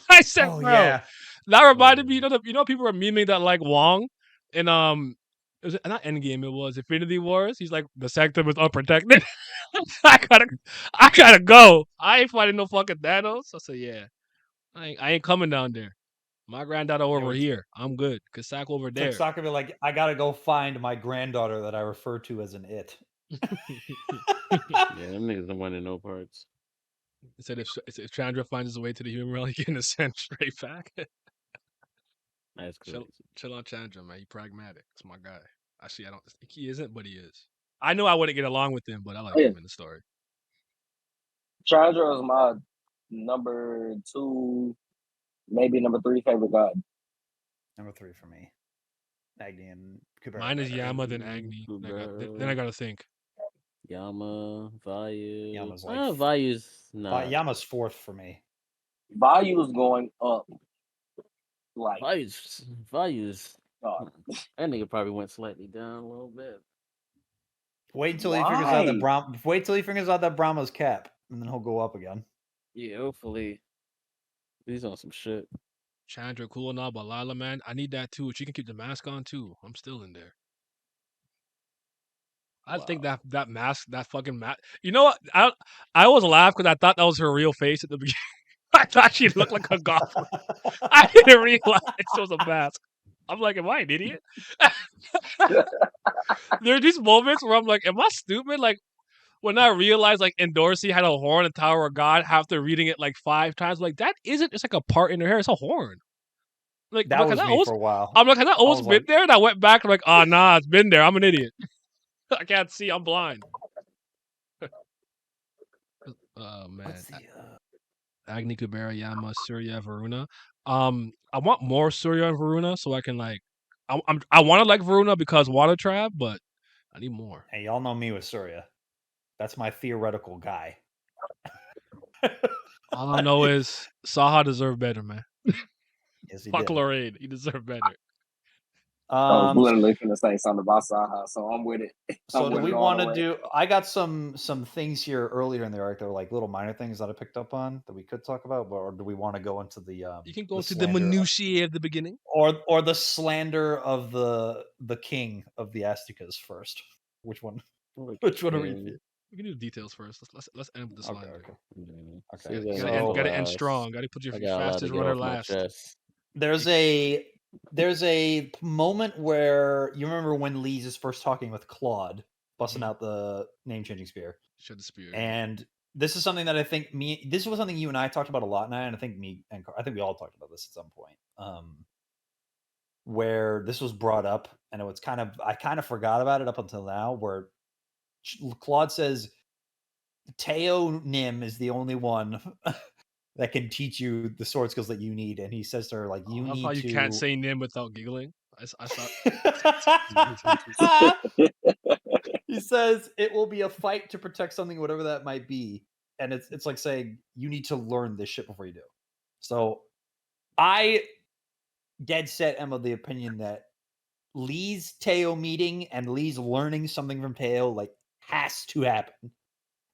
I said, Oh, bro, yeah. that reminded me. You know, people are memeing that like Wong in it was not Endgame. It was Infinity Wars. He's like the sector was unprotected. I gotta go. I ain't fighting no fucking Thanos. I said, yeah, I ain't coming down there. My granddaughter over here. I'm good. Kasak over It's like there. Sokka be like, I gotta go find my granddaughter that I refer to as an it. Yeah, them niggas don't want no parts. He said if Chandra finds his way to the human realm, he can ascend straight back. That's crazy. Chill on Chandra, man. He pragmatic. It's my guy. Actually, I don't think he isn't, but he is. I know I wouldn't get along with him, but I like him in the story. Chandra is my number 2, maybe number 3 favorite god. Number 3 for me. Agni and Kubera. Mine is Yama, then Agni. Then I gotta think. Yama, Vayu. Yama's like Vayu's not. Yama's 4th for me. Vayu is going up. Like Vayu's. God. That nigga probably went slightly down a little bit. Wait until he figures out that Wait till he figures out that Brahma's cap, and then he'll go up again. Yeah, hopefully. He's on some shit. Chandra, cool now, but Lila, man, I need that too. She can keep the mask on too. I'm still in there. I think that mask, that fucking mask. You know what? I always laugh because I thought that was her real face at the beginning. I thought she looked like a goblin. I didn't realize it was a mask. I'm like, am I an idiot? There are these moments where I'm like, am I stupid? Like when I realized like Endorsi had a horn in Tower of God after reading it like 5 times, like that isn't just like a part in her hair, it's a horn. Like that was me for a while. I'm like, has that always been there? And I went back and like, oh nah, it's been there. I'm an idiot. I can't see, I'm blind. Oh man. Agni, Kubera, Yama, Surya, Varuna. I want more Surya and Varuna so I can like I want to like Varuna because Water Trap, but I need more. Hey, y'all know me with Surya. That's my theoretical guy. All I know is Saha deserved better, man. Yes, he Fuck did. Lorraine. He deserved better. I was literally finna say something about Saha, so I'm with it. So do we want to do? I got some things here earlier in the arc that were like little minor things that I picked up on that we could talk about, or do we want to go into the? You can go into the minutiae of the beginning, or the slander of the king of the Aztecas first. Which one? Which one are we? We can do the details first. Let's end with the slander. Okay. Gotta end strong. Gotta put your fastest runner last. There's a moment where you remember when Leez is first talking with Claude, busting out the name-changing spear. Shed the spear. And this is something that I think this was something you and I talked about a lot, and I think I think we all talked about this at some point. Where this was brought up, and I kind of forgot about it up until now, where Claude says Teo Nim is the only one that can teach you the sword skills that you need. And he says to her, like, I you love need how you to. can't say Nim without giggling. I saw. He says it will be a fight to protect something, whatever that might be. And it's like saying you need to learn this shit before you do. So I dead set am of the opinion that Lee's Teo meeting and Lee's learning something from Teo like has to happen.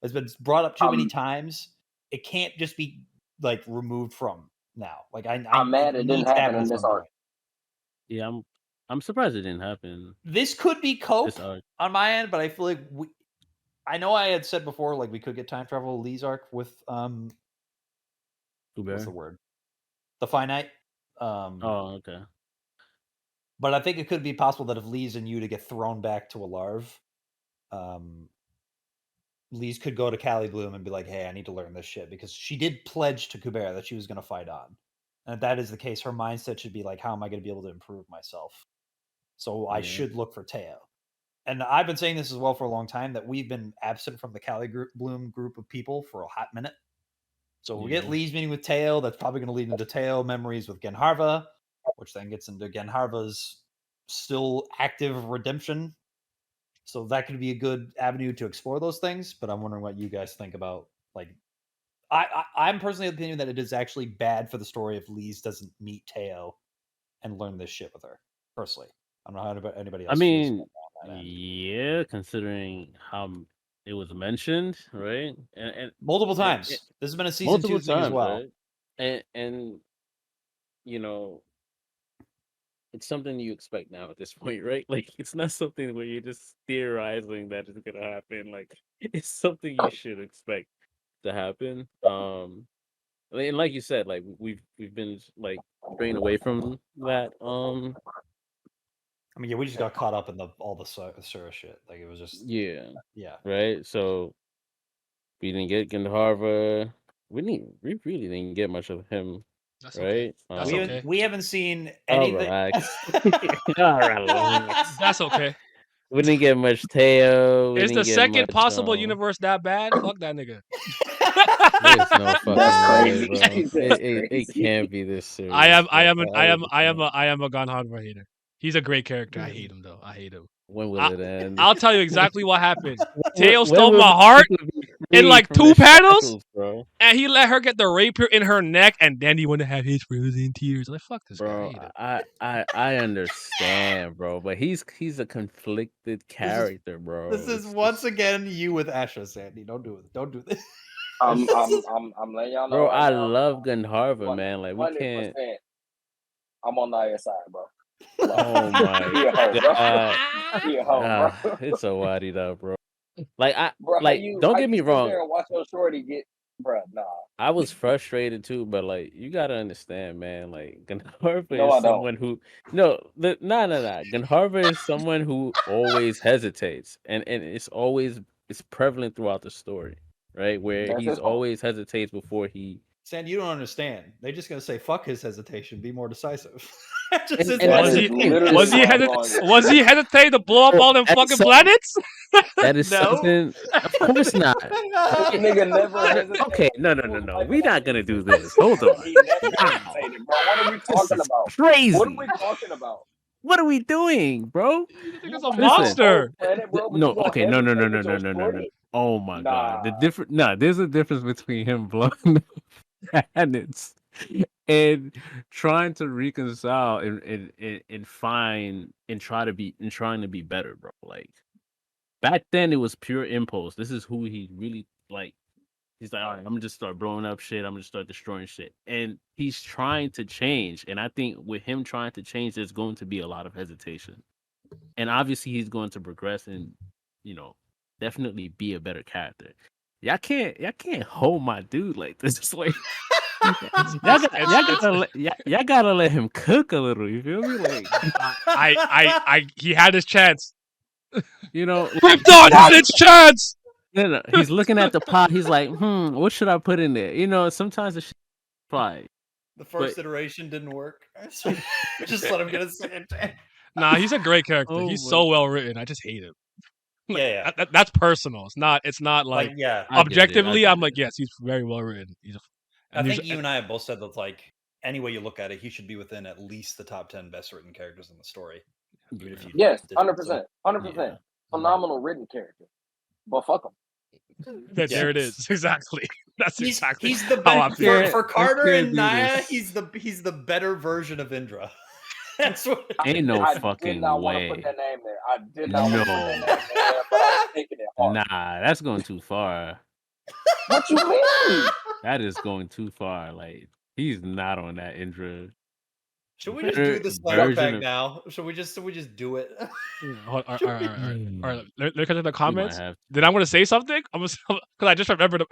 It's been brought up too many times. It can't just be like removed from now. Like I'm mad it didn't needs to happen in at this some arc. point. Yeah, I'm surprised it didn't happen. This could be cope This arc. on my end, but I feel like I know I had said before, like we could get time travel Lee's arc with what's the Kubera. word? The finite. Oh, okay. But I think it could be possible that if Lee's and you to get thrown back to a larve, Lee's could go to Callie Bloom and be like, hey, I need to learn this shit, because she did pledge to Kubera that she was going to fight on. And if that is the case, her mindset should be like, how am I going to be able to improve myself? So I should look for Teo. And I've been saying this as well for a long time, that we've been absent from the Callie Bloom group of people for a hot minute. So we get Lee's meeting with Teo. That's probably going to lead into Teo memories with Genharva, which then gets into Genharva's still active redemption. So that could be a good avenue to explore those things. But I'm wondering what you guys think about. Like, I'm personally of the opinion that it is actually bad for the story if Lee's doesn't meet Teo and learn this shit with her. Personally, I don't know how anybody else. I mean, feels about that end. yeah, considering how it was mentioned, right? And multiple times. This has been a season 2 thing as well. Right? And you know, it's something you expect now at this point, right? Like, it's not something where you're just theorizing that it's gonna happen. Like, it's something you should expect to happen. And like you said, like we've been like straying away from that. I mean, yeah, we just got caught up in all the Sura shit. Like, it was just yeah, yeah. Right. So we didn't get Gandharva. We really didn't get much of him. That's right. Okay. That's okay. We haven't seen anything. Relax. Relax. That's okay. We didn't get much Teo. Is the second possible universe that bad? Fuck that nigga. There's no fucking That's way, crazy. bro. That's It crazy. can't be this serious. I am bro. a Gandharva hater. He's a great character. I hate him though. I hate him. When will it end? I'll tell you exactly what happened. When Teo will stole my we heart be in free like from 2 the panels, shackles, bro. and he let her get the rapier in her neck, and then he wanted to have his frozen tears. Like, fuck this Bro, guy. I understand, bro, but he's a conflicted character, bro. This is once again you with Asha, Sandy. Don't do it. Don't do this. I'm letting y'all know. Bro, right I now, love Gandharva, man. Like, we 100%. can't. I'm on Naya's side, bro. Oh my He a hoe, bro. god. He a hoe, bro. It's a wadi though, bro. Like, Bro, like, don't get me wrong. There and watch your shorty get, bro. Nah. I was frustrated too, but like, you gotta understand, man. Like, Gandharva No, I is someone who Gandharva is someone who always hesitates, and it's prevalent throughout the story, right? Where That's he's his fault. always hesitates before he. Sandy, you don't understand. They're just gonna say fuck his hesitation. Be more decisive. Was he hesitating to blow up all them fucking planets? That is something. Of course not. Nigga never hesitated. Okay, no. We're not gonna do this. Hold on. He never hesitated, bro. What are we talking about? Crazy. What are we talking about? What are we doing, bro? It's a monster. Planet, bro, No, okay, no. shorty? Oh my god. There's a difference between him blowing up planets and trying to reconcile and find and trying to be better, bro. Like, back then it was pure impulse. This is who he really like. He's like, all right, I'm gonna just start blowing up shit. I'm gonna start destroying shit. And he's trying to change. And I think with him trying to change, there's going to be a lot of hesitation. And obviously he's going to progress and, definitely be a better character. Y'all can't hold my dude like this. It's like, y'all gotta let him cook a little. You feel me? Like, he had his chance. Krypton had its chance. No, he's looking at the pot. He's like, what should I put in there? Sometimes the shit fly. The first iteration didn't work. So just let him get a second chance. Nah, he's a great character. He's so well written. I just hate him. Yeah. That's personal. It's not like yeah. Objectively, I'm like, yes, he's very well written. I think you and I have both said that, like, any way you look at it, he should be within at least the top 10 best written characters in the story. Even if you Yes, didn't, 100%. 100%. Phenomenal written character. But fuck him. There it is. Exactly. That's exactly he's the how I best feel. for Carter and do Naya. this. He's the better version of Indra. That's what. Ain't no I fucking did not want to way. put that name there. I did not want to put that name there, but I was thinking it hard. Nah, that's going too far. What you mean? That is going too far. Like, he's not on that Indra. Should we just do the slap version bag of- now? Should we just do it? All right. Look at the We comments. might have. Did I want to say something? Because I just remembered it.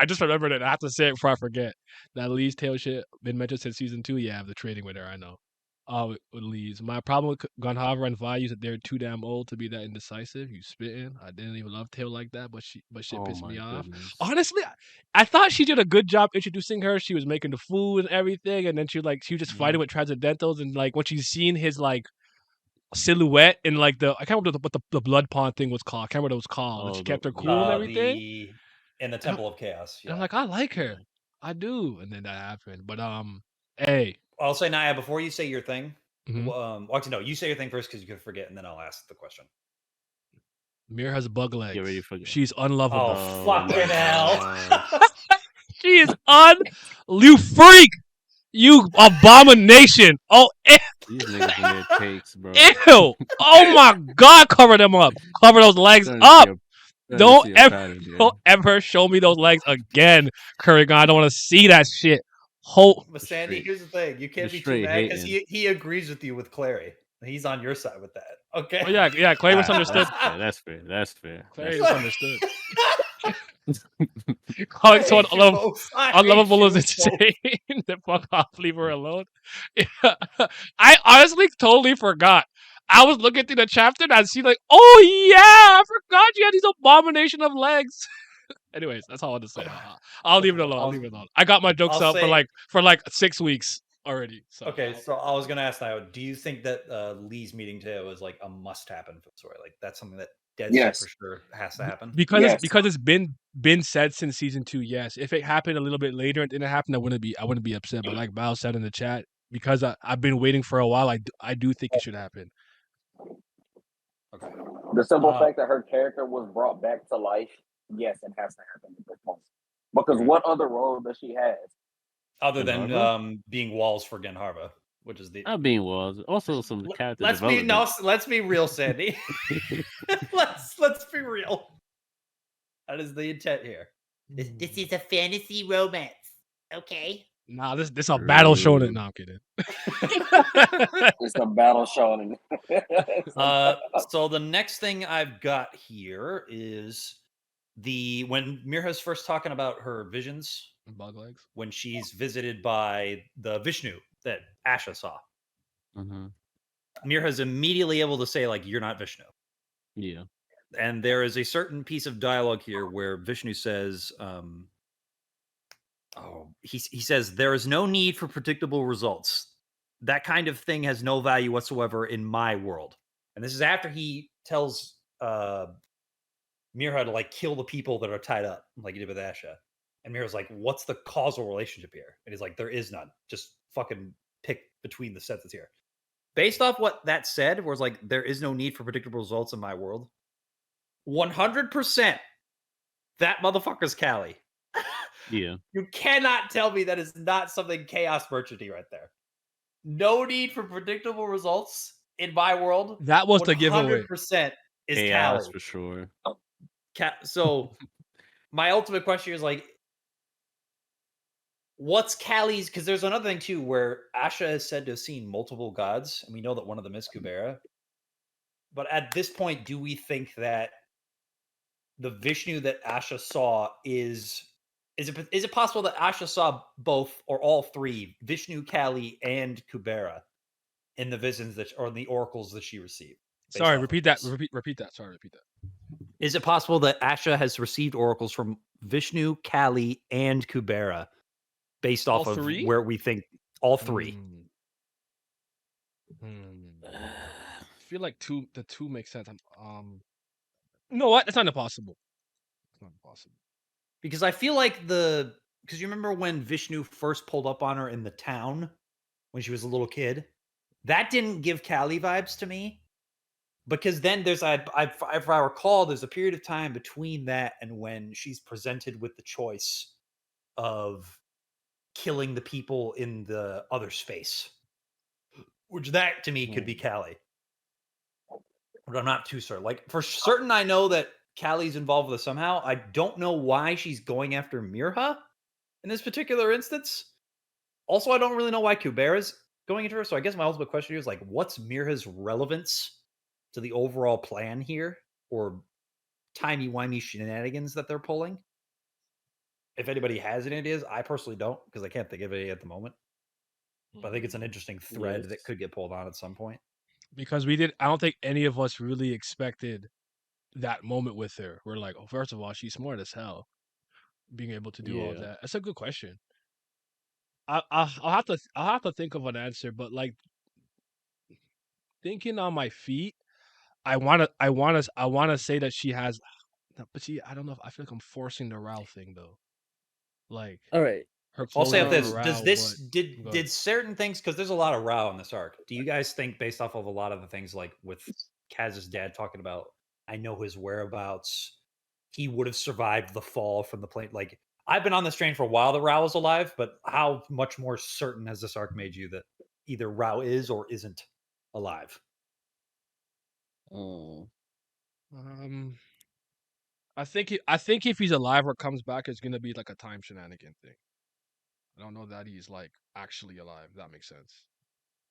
I have to say it before I forget. That Lee's tail shit been mentioned since season 2. Yeah, the trading with her. I know. With Leez. My problem with Gunhaver and Vi is that they're too damn old to be that indecisive. You spitting. I didn't even love Tail like that, but shit pissed me off. Honestly, I thought she did a good job introducing her. She was making the food and everything, and then she was just fighting with transcendentals, and like when she's seen his like silhouette and like I can't remember what the blood pond thing was called. I can't remember what it was called. And she kept her cool and everything. In the Temple of Chaos. And I'm like, I like her. I do. And then that happened. But hey. I'll say, Naya, before you say your thing, Mhm. actually, no, you say your thing first because you could forget, and then I'll ask the question. Mir has bug legs. Get ready for She's unlovable. Oh, fucking hell. She is you freak! You abomination! Oh, These niggas in their takes, bro. ew! Oh my god, cover them up. Cover those legs up. Don't ever show me those legs again, Curry. I don't want to see that shit. But Sandy, here's the thing: you can't be too straight mad because hating. he agrees with you with Clary. He's on your side with that. Okay. Oh yeah, Clary misunderstood. That's fair. Clary misunderstood. Calling someone unlovable is insane. The fuck off, leave her alone. Yeah. I honestly totally forgot. I was looking through the chapter and I see like, oh yeah, I forgot you had these abomination of legs. Anyways, that's all I want to say. I'll leave it alone. I got my jokes up for like 6 weeks already. So okay, so I was gonna ask now, do you think that Lee's meeting Teo is like a must happen for the story? Like that's something that dead set for sure has to happen? Because it's been said since season 2, yes. If it happened a little bit later and didn't happen, I wouldn't be upset. But like Bao said in the chat, because I've been waiting for a while, I do think it should happen. Okay. The simple fact that her character was brought back to life, yes, it has to happen at this point. Because what other role does she have? Other than being walls for Genharva, which is the not being walls. Also some character let's be real, Sandy. let's be real. That is the intent here. This is a fantasy romance. Okay. Nah, this is a battle shonen. No, I'm kidding. It's a battle shonen. So the next thing I've got here is when Mirha's first talking about her visions, bug legs, when she's visited by the Vishnu that Asha saw. Mm-hmm. Mirha's immediately able to say, like, you're not Vishnu. Yeah. And there is a certain piece of dialogue here where Vishnu says, he says, there is no need for predictable results. That kind of thing has no value whatsoever in my world. And this is after he tells Mirha to like kill the people that are tied up, like he did with Asha. And Mirha's like, what's the causal relationship here? And he's like, there is none. Just fucking pick between the sentences here. Based off what that said, where it's like, there is no need for predictable results in my world. 100% that motherfucker's Callie. Yeah. You cannot tell me that is not something chaos merchanty right there. No need for predictable results in my world. That was the giveaway. 100% is chaos Callie. For sure. So my ultimate question is like, what's Callie's? Because there's another thing too, where Asha is said to have seen multiple gods, and we know that one of them is Kubera. But at this point, do we think that the Vishnu that Asha saw is it possible that Asha saw both or all three, Vishnu, Kali, and Kubera, in the visions or in the oracles that she received? Sorry, repeat that. Repeat that. Sorry, repeat that. Is it possible that Asha has received oracles from Vishnu, Kali, and Kubera based off of where we think all three? I feel like the two makes sense. You know what? It's not impossible. It's not impossible. Because I feel like the because you remember when Vishnu first pulled up on her in the town when she was a little kid? That didn't give Kali vibes to me. Because then there's if I recall, there's a period of time between that and when she's presented with the choice of killing the people in the other space, which that to me could be Kali. But I'm not too certain. Like for certain, I know that Kali's involved with it somehow. I don't know why she's going after Mirha in this particular instance. Also, I don't really know why Kubera's going into her. So I guess my ultimate question here is like, what's Mirha's relevance to the overall plan here, or timey-wimey shenanigans that they're pulling? If anybody has any ideas, I personally don't, because I can't think of any at the moment. But I think it's an interesting thread that could get pulled on at some point. Because I don't think any of us really expected that moment with her. We're like, oh, first of all, she's smart as hell, being able to do all that. That's a good question. I'll have to think of an answer, but like thinking on my feet, I wanna say that she has, but see, I don't know. I feel like I'm forcing the Rao thing though. Like, all right. her I'll say clothing this: Rao, does this but did certain things, because there's a lot of Rao in this arc? Do you guys think, based off of a lot of the things, like with Kaz's dad talking about, I know his whereabouts, he would have survived the fall from the plane? Like, I've been on this train for a while that Rao is alive, but how much more certain has this arc made you that either Rao is or isn't alive? I think if he's alive or comes back, it's gonna be like a time shenanigan thing. I don't know that he's like actually alive. If that makes sense.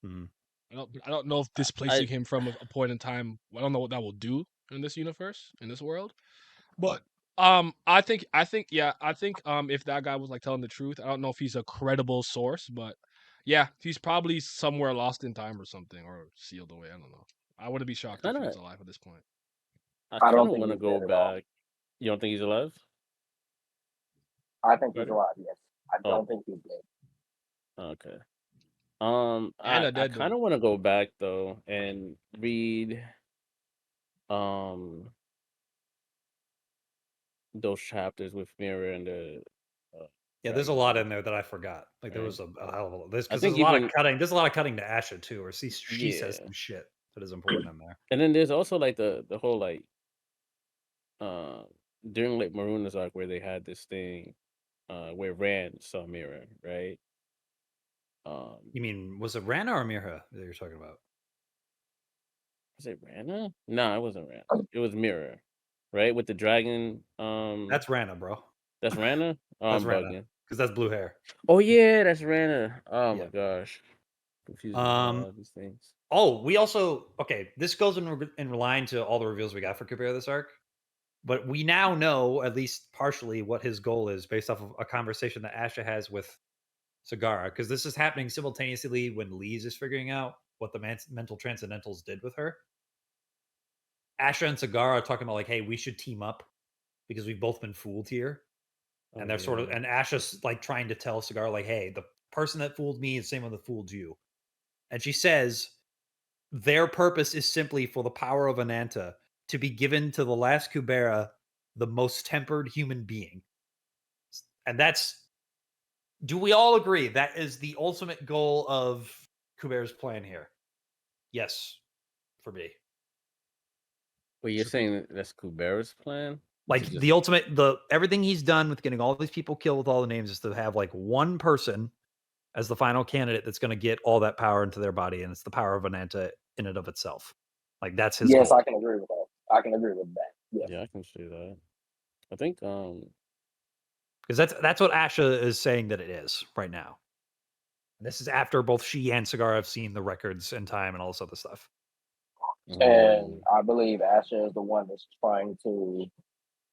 Mhm. I don't know if displacing him from a point in time. I don't know what that will do in this universe, in this world. But I think if that guy was like telling the truth, I don't know if he's a credible source, but yeah, he's probably somewhere lost in time or something, or sealed away. I don't know. I wouldn't be shocked if he was alive at this point. I I kind don't of think want to he's go dead at all. back. You don't think he's alive? I think he's Ready? alive. Yes, I Oh, don't think he's dead. okay. And I a dead kind of dude. want to go back though and read those chapters with Mirror and the Yeah, there's a Dragon lot Lord. in there that I forgot. Like there Right. was a hell of a lot. Because I there's think a lot of even cutting. There's a lot of cutting to Asha too, or she says yeah, some shit that is important in there. and then there's also like the whole like uh during like Maroon's arc where they had this thing where Rand saw Mirror, right? You mean, was it Rana or Mirha that you're talking about? Was it Rana? No, it wasn't Rana. It was Mirror, right? With the dragon. That's Rana, bro. That's Rana. Oh, That's I'm Rana, bugging. because that's blue hair. Oh yeah, that's Rana. Oh my Yeah. gosh, confusing me with a Um. lot of these things. Oh, we also this goes in line to all the reveals we got for Kubera this arc, but we now know at least partially what his goal is based off of a conversation that Asha has with Sagara, because this is happening simultaneously when Leez is figuring out what the mental transcendentals did with her. Asha and Sagara are talking about like, hey, we should team up because we've both been fooled here. And they're sort of, and Asha's like trying to tell Sagara, like, hey, the person that fooled me is the same one that fooled you. And she says their purpose is simply for the power of Ananta to be given to the last Kubera, the most tempered human being. And that's, do we all agree that is the ultimate goal of Kubera's plan here? Yes, for me. Well, you're saying that's Kubera's plan? Like the ultimate, everything he's done with getting all these people killed with all the names is to have like one person as the final candidate that's going to get all that power into their body, and it's the power of Ananta in and of itself. Like that's his Yes, goal. I can agree with that. I can agree with that. Yes. Yeah, I can see that. I think because that's what Asha is saying that it is right now. And this is after both she and Sagara have seen the records and time and all this other stuff. And I believe Asha is the one that's trying to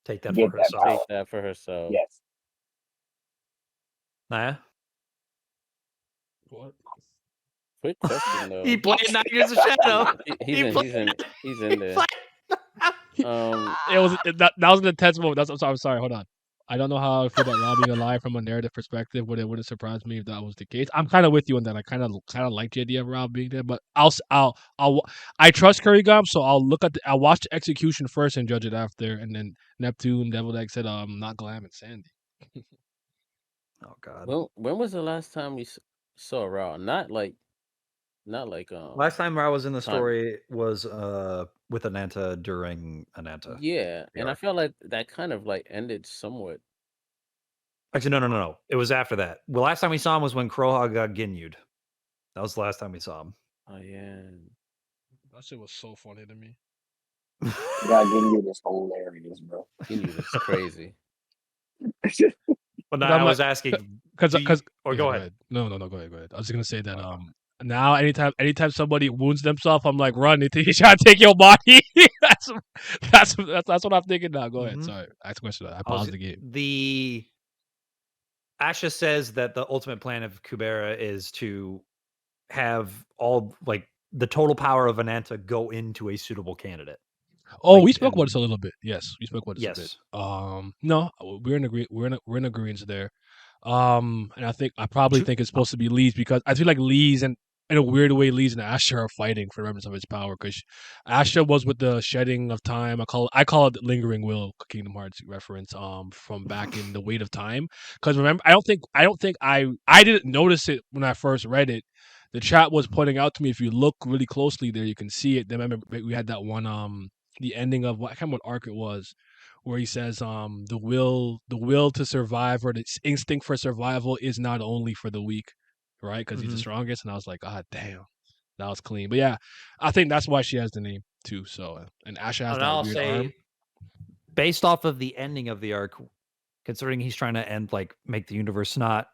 take that for herself. Take that for herself. Yes. Naya? What? Quick question though. He played 9 Years of Shadow. He's in there. That was an intense moment. I'm sorry. Hold on. I don't know how I feel about Rob being alive from a narrative perspective. It wouldn't surprise me if that was the case. I'm kind of with you on that. I kind of like the idea of Rob being there, but I trust Kurigam, so I'll watch the execution first and judge it after, and then Neptune, Devil Egg said not Glam and Sandy. Oh God. Well, when was the last time we saw Ra? Not like Last time I was in the time. story was with Ananta during Ananta. Yeah, the and I arc. felt like that kind of like ended somewhat. Actually, no. It was after that. The last time we saw him was when Kroha got Ginyu'd. That was the last time we saw him. Oh yeah. That shit was so funny to me. God getting you this hilarious, bro. Ginyu is crazy. But But now I'm I like- was asking, Because do you- yeah, go ahead. No, go ahead. I was just gonna say that now anytime somebody wounds themselves, I'm like, run! They think he's trying to take your body. that's what I'm thinking now. Go ahead. Mhm. Sorry, ask a question. I paused the game. The Asha says that the ultimate plan of Kubera is to have all like the total power of Ananta go into a suitable candidate. Oh, Like, we spoke about and- this a little bit. Yes, we spoke about this a bit. Yes. No, we're in agreement there. And I probably think it's supposed to be Leez because I feel like Leez and in a weird way, Leez and Asha are fighting for remnants of his power because Asha was with the shedding of time. I call it lingering will, Kingdom Hearts reference. From back in the Weight of Time. Because remember, I don't think I didn't notice it when I first read it. The chat was pointing out to me. If you look really closely there, you can see it. Then remember we had that one the ending of I can't remember what arc it was, where he says the will to survive or the instinct for survival is not only for the weak, right? Because he's the strongest. And I was like, God damn, that was clean. But yeah, I think that's why she has the name too. So and Asha has And that I'll weird say, arm. based off of the ending of the arc, considering he's trying to end like make the universe not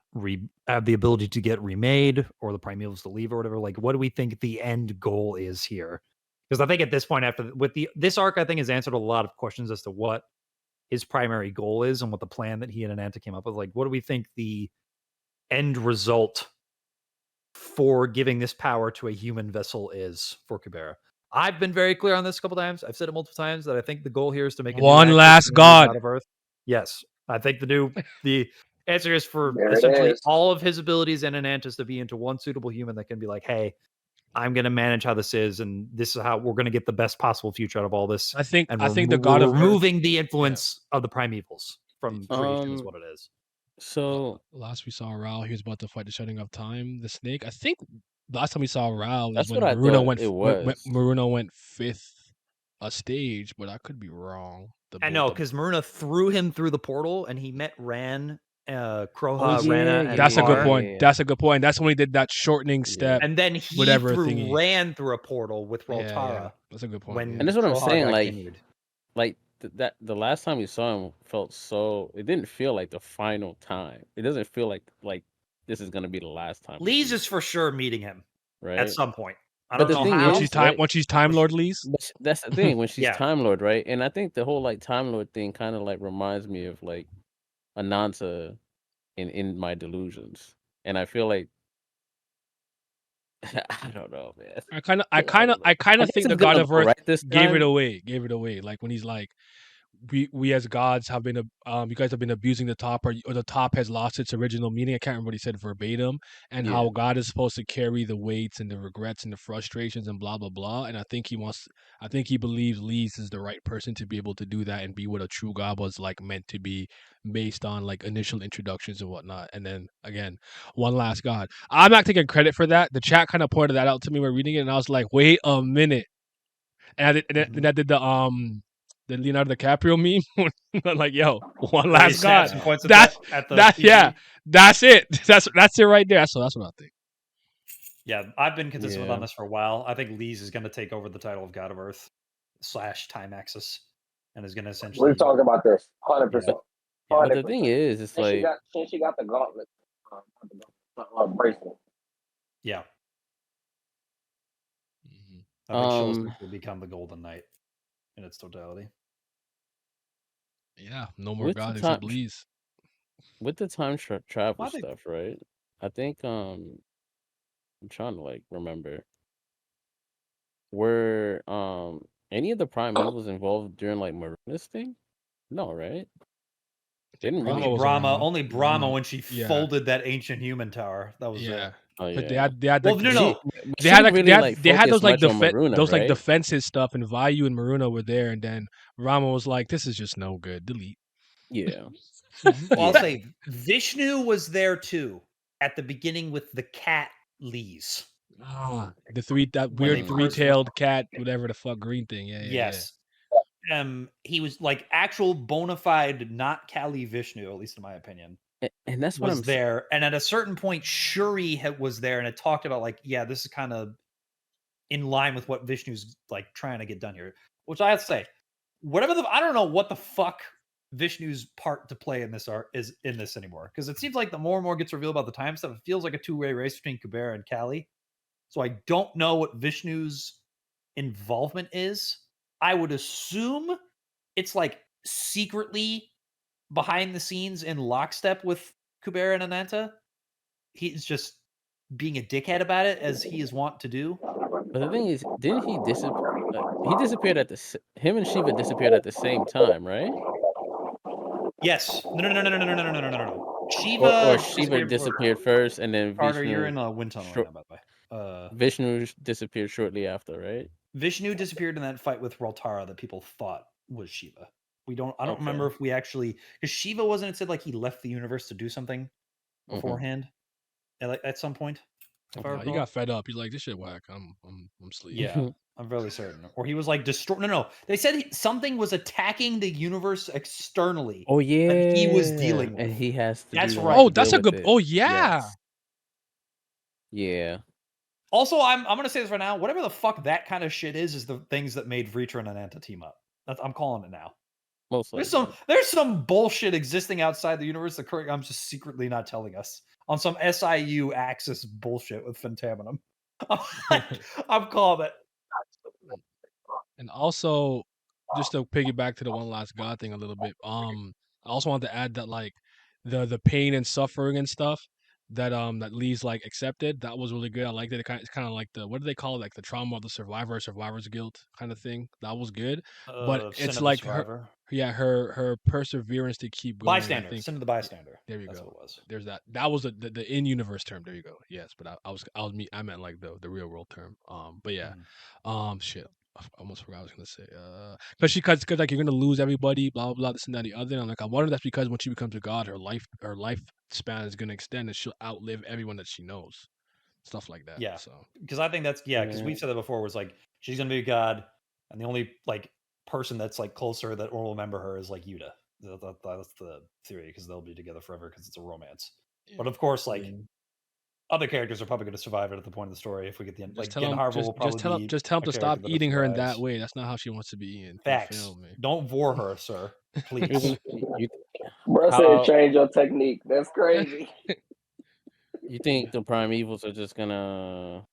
have the ability to get remade or the primevals to leave or whatever, like what do we think the end goal is here? Because I think at this point, after with this arc, I think has answered a lot of questions as to what his primary goal is and what the plan that he and Ananta came up with. Like, what do we think the end result for giving this power to a human vessel is for Kubera? I've been very clear on this a couple times. I've said it multiple times that I think the goal here is to make a One new last god. of Earth. Yes, I think the answer is for There it essentially is. all of his abilities and Ananta's to be into one suitable human that can be like, hey, I'm going to manage how this is, and this is how we're going to get the best possible future out of all this. I think And the God we're of Earth. removing the influence of the primevals from creation is what it is. So last we saw Rao, he was about to fight the shedding of time, the snake. I think last time we saw Rao is that's when what I Maruna thought went it was. Maruna went fifth a stage, but I could be wrong. I know, because Maruna threw him through the portal and he met Ran, Kroha, yeah, Rana, and That's a good Tar. point. That's a good point. That's when he did that shortening step. And then he whatever threw thingy. Ran through a portal with Roltara. Yeah. That's a good point. When And that's what I'm Kroha saying, got like- Ginyu'd. Like that the last time we saw him felt so. It didn't feel like the final time. It doesn't feel like this is gonna be the last time. we Leez see is for sure meeting him him, right at some point. I But don't the know thing how. is, right? When she's Time Lord Leez. But that's the thing when she's Yeah. Time Lord, right? And I think the whole like Time Lord thing kind of like reminds me of like Ananta in my delusions, and I feel like I don't know, man. I kind of guess think the it's God gonna of go Earth right this gave it time. away. Like when he's like, we as gods have been you guys have been abusing the top, or the top has lost its original meaning. I can't remember what he said verbatim, and how Yeah. God is supposed to carry the weights and the regrets and the frustrations and blah blah blah. And I think he believes Leez is the right person to be able to do that and be what a true God was like meant to be, based on like initial introductions and whatnot. And then again, one last God. I'm not taking credit for that. The chat kind of pointed that out to me when reading it, and I was like, wait a minute. And I did the Leonardo DiCaprio meme. Like, yo, one Where he last God. snaps and points That's at the that's TV. yeah. That's it. That's it right there. So that's what I think. Yeah, I've been consistent Yeah. on this for a while. I think Leez is going to take over the title of God of Earth / Time Axis, and is going to essentially. We've talked about this 100%. Yeah. But the thing is, it's like Since she got the gauntlet, bracelet. Yeah, Mhm. I think she'll essentially become the Golden Knight in its totality. Yeah, no more With the God except time- Leez. with the time travel Well, I think- stuff, right? I think I'm trying to like remember. Were any of the primevals involved during like Maruna's thing? No, right? They didn't Brahma really. was Brahma, around. only Brahma Mm, when she yeah. folded that ancient human tower. That was Yeah. it. Oh But yeah. they had Well, like, no. they had like really, they had those like focused much on Maruna, those like right? defensive stuff, and Vayu and Maruna were there, and then Rama was like, "This is just no good. Delete." Yeah. Well, I'll Yeah. say Vishnu was there too at the beginning with the cat Leez. That When they weird first- three-tailed cat, whatever the fuck green thing. Yeah. Yes. He was like actual bona fide, not Kali Vishnu, at least in my opinion. And that's what Was I'm there, and at a certain point, Shuri was there, and it talked about like, yeah, this is kind of in line with what Vishnu's like trying to get done here. Which I have to say, I don't know what the fuck Vishnu's part to play in this art is in this anymore, because it seems like the more and more gets revealed about the time stuff, it feels like a two-way race between Kubera and Kali. So I don't know what Vishnu's involvement is. I would assume it's like secretly behind the scenes in lockstep with Kubera and Ananta. He's just being a dickhead about it, as he is wont to do. But the thing is, didn't he disappear? He disappeared at him and Shiva disappeared at the same time, right? Yes. No. Shiva Or Shiva disappeared first, and then Carter, Vishnu. you're in a wind tunnel right now, by the way. Vishnu disappeared shortly after, right? Vishnu disappeared in that fight with Raltara that people thought was Shiva. I don't remember if we actually, because Shiva wasn't, it said like he left the universe to do something beforehand at some point. If I He recall. got fed up. He's like, this shit whack. I'm sleeping. Yeah, I'm fairly certain. Or he was like destroy. No. They said something was attacking the universe externally. Oh yeah, that he was dealing with. and he has to. That's be the right. one Oh, to that's deal a good. with it. Oh yeah. Yes. Yeah. Also, I'm gonna say this right now. Whatever the fuck that kind of shit is the things that made Vritra and Ananta team up. I'm calling it now. Most There's some bullshit existing outside the universe that I'm just secretly not telling us on some SIU Axis bullshit with Fentaminum. I'm calling it. And also, just to piggyback to the one last god thing a little bit, I also wanted to add that like the pain and suffering and stuff that that Lee's like accepted, that was really good. I liked it. It's kind of like the, what do they call it, like the trauma of the survivor's guilt kind of thing. That was good. But Sin it's of like the survivor. her perseverance to keep going. Bystander. I think Sin of the bystander. there you That's go. what it was. There's that. That was the in-universe term. There you go. Yes, but I meant like the real world term. But yeah. Shit. I almost forgot what I was gonna say. Because like you're gonna lose everybody, blah blah blah, this and that and the other. And I'm like, I wonder if that's because when she becomes a god, her lifespan is gonna extend and she'll outlive everyone that she knows. Stuff like that. Yeah. So because I think that's because we've said that before. Was like she's gonna be a god, and the only like person that's like closer that will remember her is like Yuta. That's the theory, because they'll be together forever because it's a romance. yeah. But of course, like other characters are probably going to survive it at the point of the story. If we get the end, Just like tell Gen him, Harvard will probably just tell him a to stop character that eating her in that survives. way. That's not how she wants to be eaten. Facts. You feel me? Don't vor her, sir. Please. Bro said change your technique. That's crazy. You think the primevals are just gonna?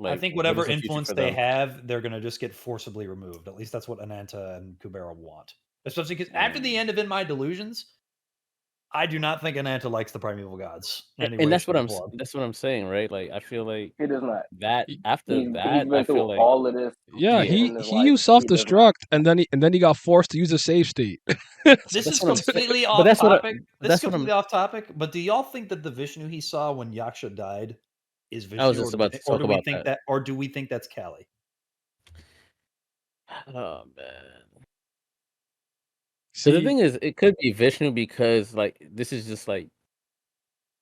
I think what is whatever the future influence for they them? have, they're going to just get forcibly removed. At least that's what Ananta and Kubera want. Especially because after the end of In My Delusions, I do not think Ananta likes the primeval gods. And that's what I'm saying, right? Like I feel like He does not. that after He's that, been I through feel like all of this. Yeah, in his he life. used self destruct and then he got forced to use a save state. This is completely off topic. This is completely off topic. But do y'all think that the Vishnu he saw when Yaksha died is Vishnu? I was just about to talk about that. Or do we think that's Kali? Oh man. So the thing is, it could be Vishnu because like this is just like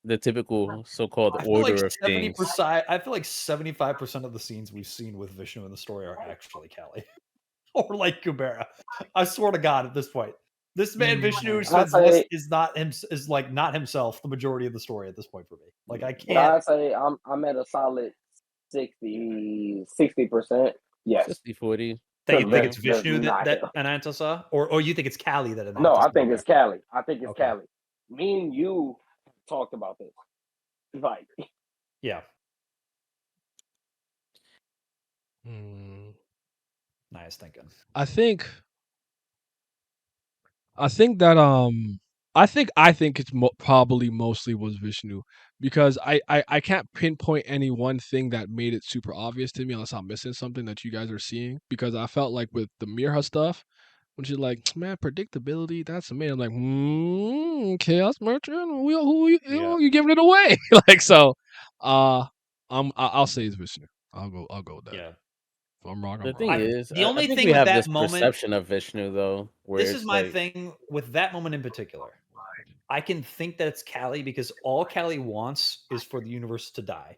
the typical so-called order of things. I feel like 75% of the scenes we've seen with Vishnu in the story are actually Kali. Or like Kubera. I swear to God, at this point. This man Vishnu is not himself the majority of the story at this point for me. Like I can't. I'd say I'm at a solid 60%. Yes. 60-40. That you think it's Vishnu that Ananta saw? Or you think it's Kali that Ananta No, saw? I think it's Kali. I think it's Kali. Me and you talked about this. Like, yeah. Nice thinking. I think that I think it's probably mostly was Vishnu, because I can't pinpoint any one thing that made it super obvious to me unless I'm missing something that you guys are seeing, because I felt like with the Mirha stuff, when she's like, man, predictability, that's amazing. I'm like, Chaos Merchant, who you giving it away? Like, so I'll say it's Vishnu. I'll go with that. Yeah. If I'm wrong, The I'm thing wrong. is, the only I think thing we with have that this moment, perception of Vishnu though, where this it's is my like, thing with that moment in particular. I can think that it's Callie because all Callie wants is for the universe to die.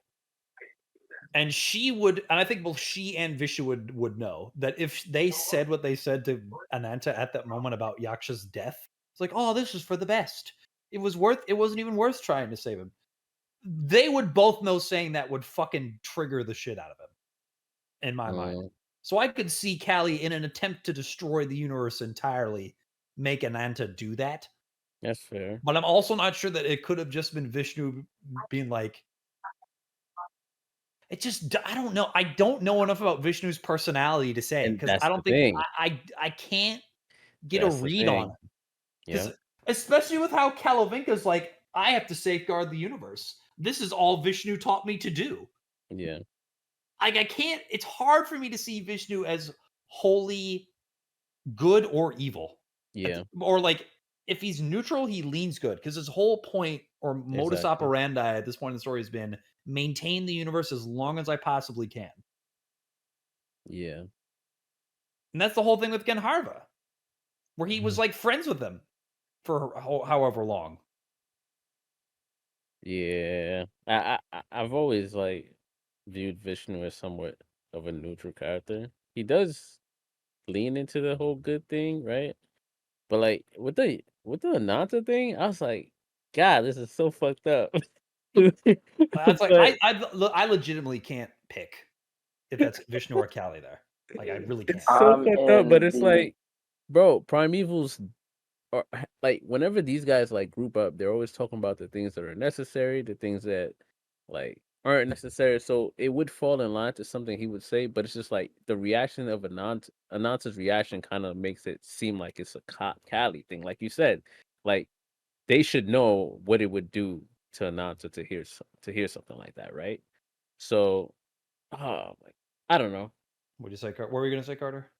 And she would, and I think both she and Vishnu would know that if they said what they said to Ananta at that moment about Yaksha's death, it's like, oh, this is for the best. It wasn't even worth trying to save him. They would both know saying that would fucking trigger the shit out of him, in my mind. So I could see Callie, in an attempt to destroy the universe entirely, make Ananta do that. That's fair. But I'm also not sure that it could have just been Vishnu being like, it just, I don't know. I don't know enough about Vishnu's personality to say And because that's I the don't think thing. I can't get That's a the read on thing. him. Yeah. Because especially with how Kalavinka's like, I have to safeguard the universe. This is all Vishnu taught me to do. Yeah. Like I can't. It's hard for me to see Vishnu as wholly good or evil. Yeah. Or like if he's neutral, he leans good because his whole point or modus Exactly. operandi at this point in the story has been maintain the universe as long as I possibly can. Yeah. And that's the whole thing with Genharva, where he was like friends with them for however long. Yeah. I've always like viewed Vishnu as somewhat of a neutral character. He does lean into the whole good thing, right? But like with the Ananta thing, I was like, God, this is so fucked up. That's like But I legitimately can't pick if that's Vishnu or Kali there. Like I really can't. it's so I'm fucked up. But in it's the like, bro, Primevals are like whenever these guys like group up, they're always talking about the things that are necessary, the things that like aren't necessary. So it would fall in line to something he would say, but it's just like the reaction of Ananta's reaction kind of makes it seem like it's a Cali thing. Like you said, like they should know what it would do to Ananta to hear something like that, right? So, oh, like I don't know. What do you say? What were you gonna say, Carter?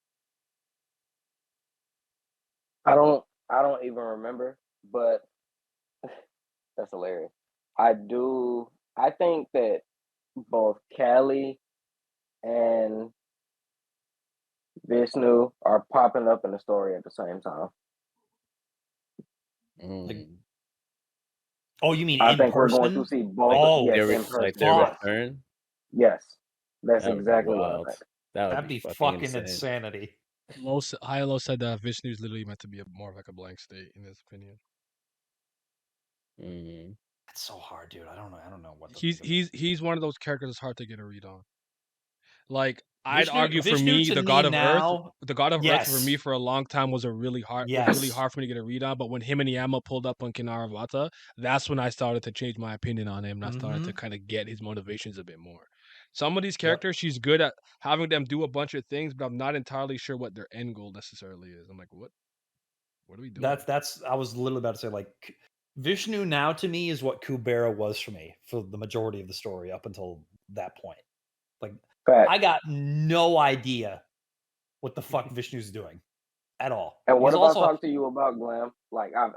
I don't even remember, but that's hilarious. I think that both Callie and Vishnu are popping up in the story at the same time. Like, oh, you mean I in think we're going to person? see both. Oh, Yes, Their in like person. their fuck. return. Yes, that's That would be exactly what I wild. think. That would That'd be be fucking fucking insane. insanity. High and Low said that Vishnu is literally meant to be more of like a blank state in his opinion. That's so hard, dude. I don't know what. He's one of those characters that's hard to get a read on. Like I'd Vishnu, argue for Vishnu me, to the me God of Earth, now. the God of Earth Yes. for me for a long time was really hard for me to get a read on. But when him and Yama pulled up on Kinaravata, that's when I started to change my opinion on him, and I started to kind of get his motivations a bit more. Some of these characters, she's good at having them do a bunch of things, but I'm not entirely sure what their end goal necessarily is. I'm like, what are we doing? That's I was literally about to say, like, Vishnu now to me is what Kubera was for me for the majority of the story up until that point. Like, Fact. I got no idea what the fuck Vishnu's doing at all. And what He's if also I talk to you about Glam? Like I've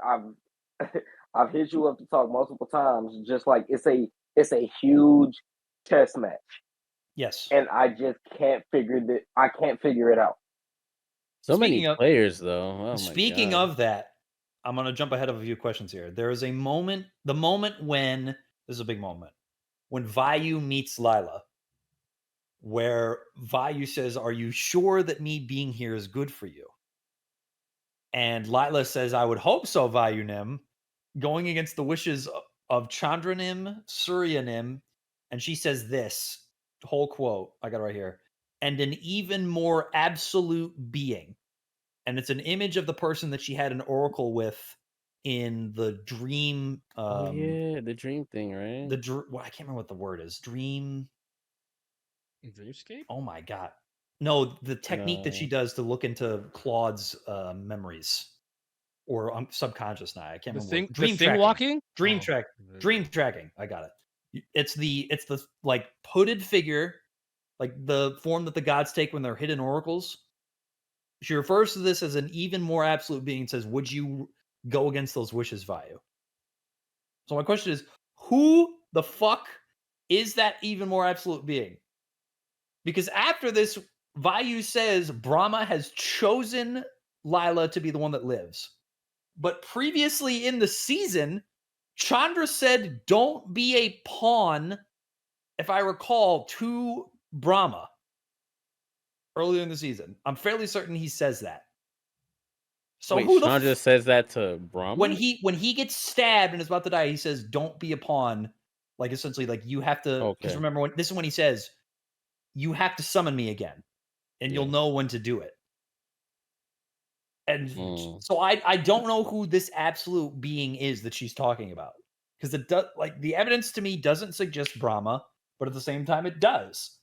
I've hit you up to talk multiple times. Just like it's a huge chess match, yes. and I just can't figure it out. So many players, though. Oh my Speaking God. of that, I'm going to jump ahead of a few questions here. There is a moment, the moment when, this is a big moment, when Vayu meets Lila, where Vayu says, "Are you sure that me being here is good for you?" And Lila says, "I would hope so, Vayunim," going against the wishes of Chandranim, Suryanim. And she says this whole quote, I got it right here, "and an even more absolute being." And it's an image of the person that she had an oracle with in the dream. Oh yeah, the dream thing, right? Well, I can't remember what the word is. Dreamscape. Dreamscape? Oh my god! No, the technique that she does to look into Claude's memories or subconscious now. I can't remember. Dream walking. Dream tracking. I got it. It's the like hooded figure, like the form that the gods take when they're hidden oracles. She refers to this as an even more absolute being and says, "Would you go against those wishes, Vayu?" So my question is, who the fuck is that even more absolute being? Because after this, Vayu says Brahma has chosen Lila to be the one that lives. But previously in the season, Chandra said, "Don't be a pawn," if I recall, to Brahma earlier in the season. I'm fairly certain he says that. So Wait, who the Chandra says that to Brahma? when he gets stabbed and is about to die, he says, "Don't be a pawn." Like essentially, like you have to. Because Okay. remember, this is when he says, "You have to summon me again, and you'll Yeah. know when to do it." And Mm. so I don't know who this absolute being is that she's talking about, because it does, like, the evidence to me doesn't suggest Brahma, but at the same time it does.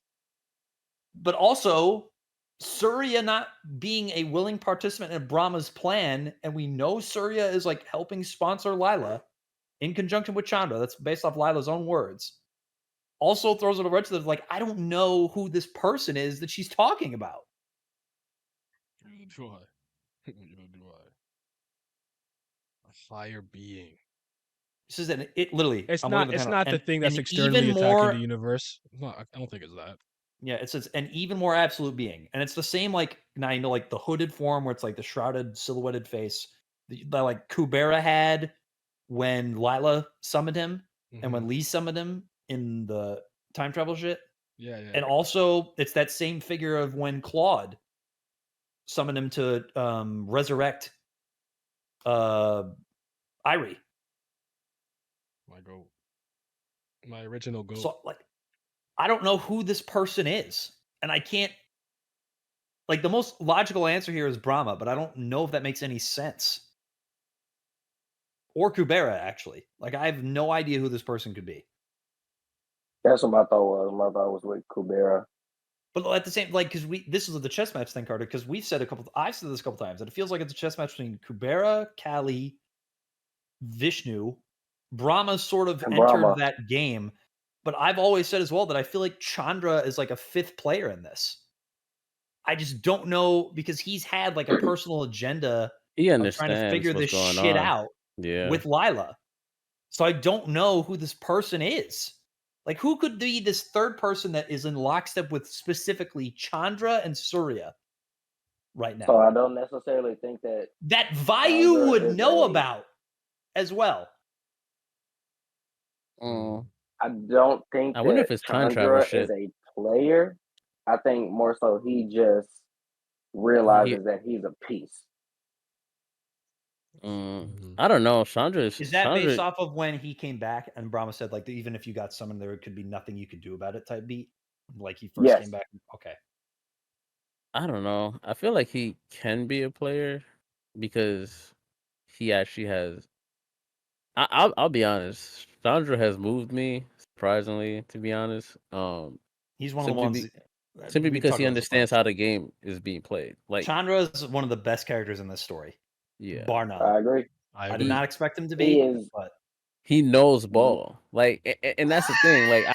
But also, Surya not being a willing participant in Brahma's plan, and we know Surya is like helping sponsor Lila in conjunction with Chandra. That's based off Lila's own words. Also throws it over to them, like, I don't know who this person is that she's talking about. Do I? Do I? A fire being. This is it literally. It's I'm not. looking at the It's panel, not the and thing that's an externally even attacking more the universe. It's not, I don't think it's that. Yeah, it says an even more absolute being. And it's the same, like, now you know, like the hooded form where it's like the shrouded, silhouetted face that like Kubera had when Lila summoned him and when Leez summoned him in the time travel shit. Yeah, yeah. And also, it's that same figure of when Claude summoned him to resurrect Irie. My goat. My original goat. So, like, I don't know who this person is. And I can't, like, the most logical answer here is Brahma, but I don't know if that makes any sense. Or Kubera, actually. Like, I have no idea who this person could be. That's what my thought was. My thought was with Kubera. But at the same, like, because this is the chess match thing, Carter. Because I've said this a couple times, and it feels like it's a chess match between Kubera, Kali, Vishnu. Brahma sort of And entered Brahma. that game, but I've always said as well that I feel like Chandra is like a fifth player in this. I just don't know, because he's had like a personal agenda He of trying to understands figure what's this going shit on. out Yeah. with Lila. So I don't know who this person is. Like, who could be this third person that is in lockstep with specifically Chandra and Surya right now? So I don't necessarily think that That Vayu Chandra would is know a- about as well. Mm. I don't think I wonder that if it's time travel Chandra shit. is a player. I think more so he just realizes that he's a piece. I don't know. Chandra Is that based off of when he came back and Brahma said, like, even if you got summoned, there could be nothing you could do about it type beat? Like, he first Yes. came back? Okay. I don't know. I feel like he can be a player because he actually has. I'll be honest. Chandra has moved me surprisingly, to be honest. He's one of the simply ones. simply we because talked he about this understands before. how the game is being played. Like, Chandra is one of the best characters in this story. yeah, Bar none. I agree. I did not expect him to He be, is. but he knows ball. Like, and that's the thing. Like,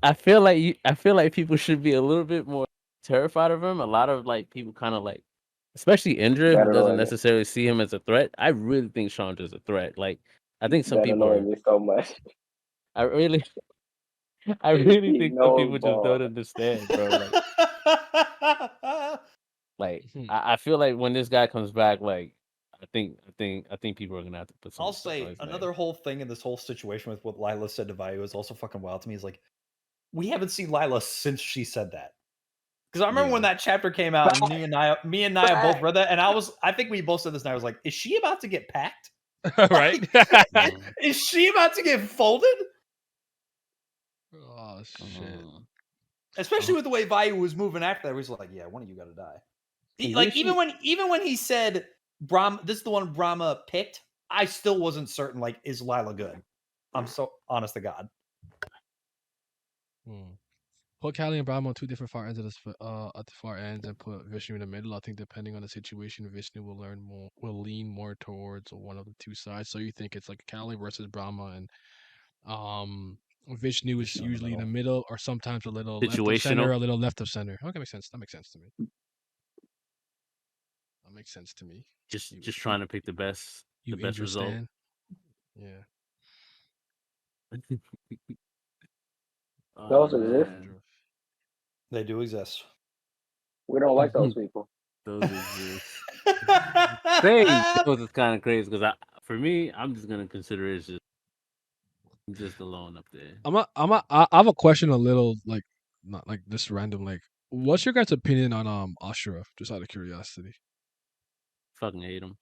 I feel like people should be a little bit more terrified of him. A lot of like people kind of like, especially Indra, who That doesn't annoys me. necessarily see him as a threat. I really think Chandra's a threat. Like, I think some That people annoys are. me so much. I really He think some knows people just ball. don't understand, bro. Like I feel like when this guy comes back, like I think people are gonna have to put some I'll respect on say his another name. whole thing in this whole situation with what Lila said to Vayu is also fucking wild to me. Is like, we haven't seen Lila since she said that. Because I remember when Yeah. that chapter came out, and me and Naya both read that, and I think we both said this, and I was like, is she about to get packed? Right? Is she about to get folded? Oh shit! Especially with the way Vayu was moving after that, he was like, yeah, one of you got to die. And Like, didn't even when he said Brahma, this is the one Brahma picked, I still wasn't certain. Like, is Lila good? I'm so honest to God. Put Kali and Brahma on two different far ends of at the far ends, and put Vishnu in the middle. I think depending on the situation, Vishnu will lean more towards one of the two sides. So you think it's like Kali versus Brahma, and Vishnu is usually in the middle, or sometimes a little left of center, situational. a little left of center. Okay, makes sense. That makes sense to me. That makes sense to me. Just trying to pick the best Indra result. stan. Yeah. Those exist. They do exist. We don't like those people. Those exist. Saying those is kind of crazy because for me, I'm just gonna consider it just alone up there. I have a question. A little like not like this random. Like, what's your guys' opinion on Ashura? Just out of curiosity. Fucking hate him.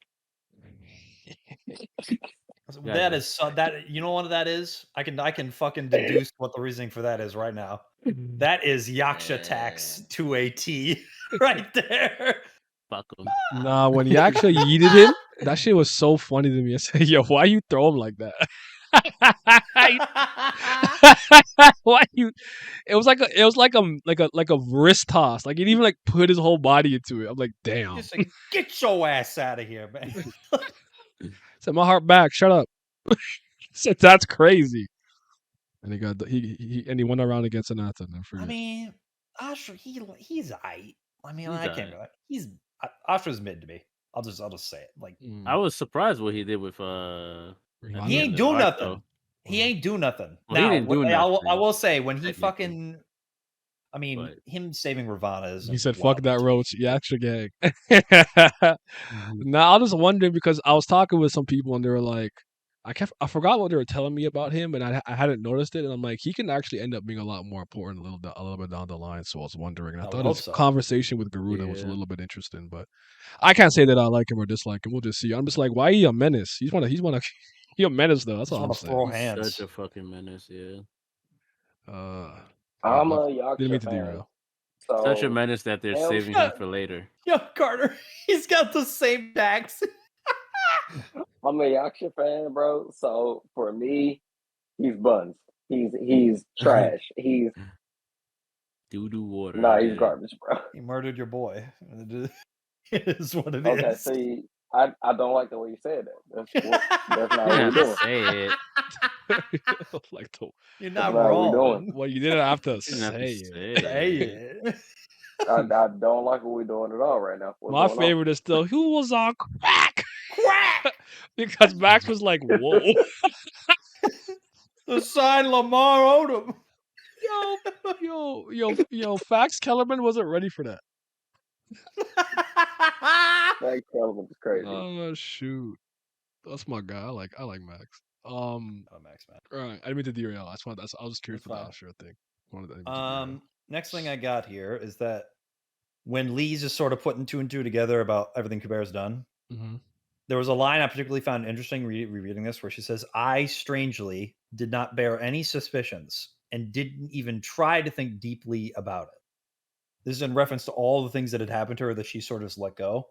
That is that you know what that is? I can fucking deduce what the reasoning for that is right now. That is Yaksha tax to a T right there. Fuck him. Nah, when Yaksha yeeted him, that shit was so funny to me. I said, "Yo, why you throw him like that? Why you?" It was like a wrist toss. Like he didn't even like put his whole body into it. I'm like, damn. Just like, get your ass out of here, man. Said my heart back. Shut up. Said that's crazy. And he got he went around against Anata. I mean, Ashra, he's aight. I mean, He's I can't go. Ashra's mid to me. I'll just say it. Like I was surprised what he did with he ain't do nothing. He ain't do nothing. Well, now, he didn't do nothing, I will say when he technically. fucking, I mean, him saving Ravana is. He said, "Fuck that roach, Yaksha gang." Now I was wondering because I was talking with some people and they were like, I forgot what they were telling me about him, and I hadn't noticed it, and I'm like, he can actually end up being a lot more important a little bit down the line. So I was wondering, and I thought his conversation with Garuda was a little bit interesting, but I can't say that I like him or dislike him. We'll just see. I'm just like, why he a menace? He's a menace though. That's all I'm saying. Throw hands. Such a fucking menace, yeah. I'm a Yaksha fan. So, such a menace that they're saving him for later. Yo, Carter, he's got the same tax. I'm a Yaksha fan, bro. So for me, he's buns. He's trash. He's doo-doo water. Nah, he's garbage, bro. He murdered your boy. It is what it is. Okay, see, I don't like the way you said that. That's not what we're doing. Say it. You're not wrong. Well, you didn't have to say it. Say it. I don't like what we're doing at all right now. My favorite is still who was on crack, because Max was like, "Whoa." The sign Lamar Odom. Yo, Fax Kellerman wasn't ready for that. Fax Kellerman is crazy. Oh shoot, that's my guy. I like Max. Max, man. All right, I didn't mean to derail. I was curious for that sure thing. Next thing I got here is that when Leez is sort of putting 2 and 2 together about everything Kubera's done, there was a line I particularly found interesting rereading this where she says, "I strangely did not bear any suspicions and didn't even try to think deeply about it." This is in reference to all the things that had happened to her that she sort of let go.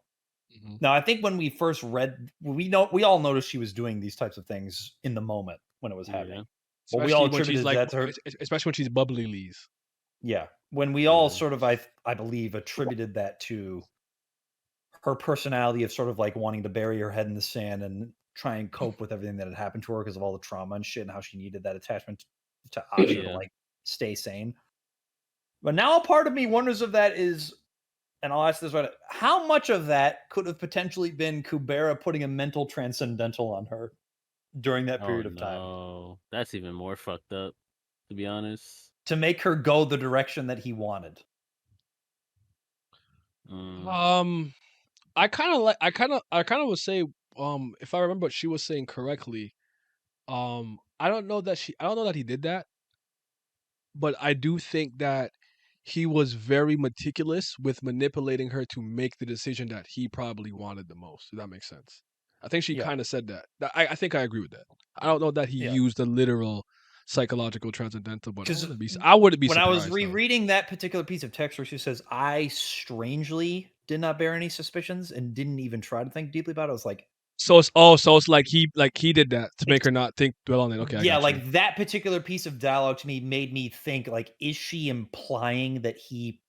Now, I think when we first read, we all noticed she was doing these types of things in the moment when it was happening. But we all attributed that to her, especially when she's bubbly Leez. Yeah, when we all sort of, I believe, attributed that to her personality of sort of like wanting to bury her head in the sand and try and cope with everything that had happened to her because of all the trauma and shit and how she needed that attachment to Asha to like stay sane. But now a part of me wonders if that is, and I'll ask this right, how much of that could have potentially been Kubera putting a mental transcendental on her during that period of time? Oh, that's even more fucked up, to be honest. To make her go the direction that he wanted. I kind of would say, if I remember what she was saying correctly, I don't know that he did that, but I do think that he was very meticulous with manipulating her to make the decision that he probably wanted the most. Does that make sense? I think she kind of said that. I think I agree with that. I don't know that he used the literal psychological transcendental, but I wouldn't be surprised. When I was rereading that particular piece of text where she says, "I strangely did not bear any suspicions and didn't even try to think deeply about it," I was like, so it's like he did that to make her not dwell on it. Okay, yeah, like that particular piece of dialogue to me made me think, like, is she implying that he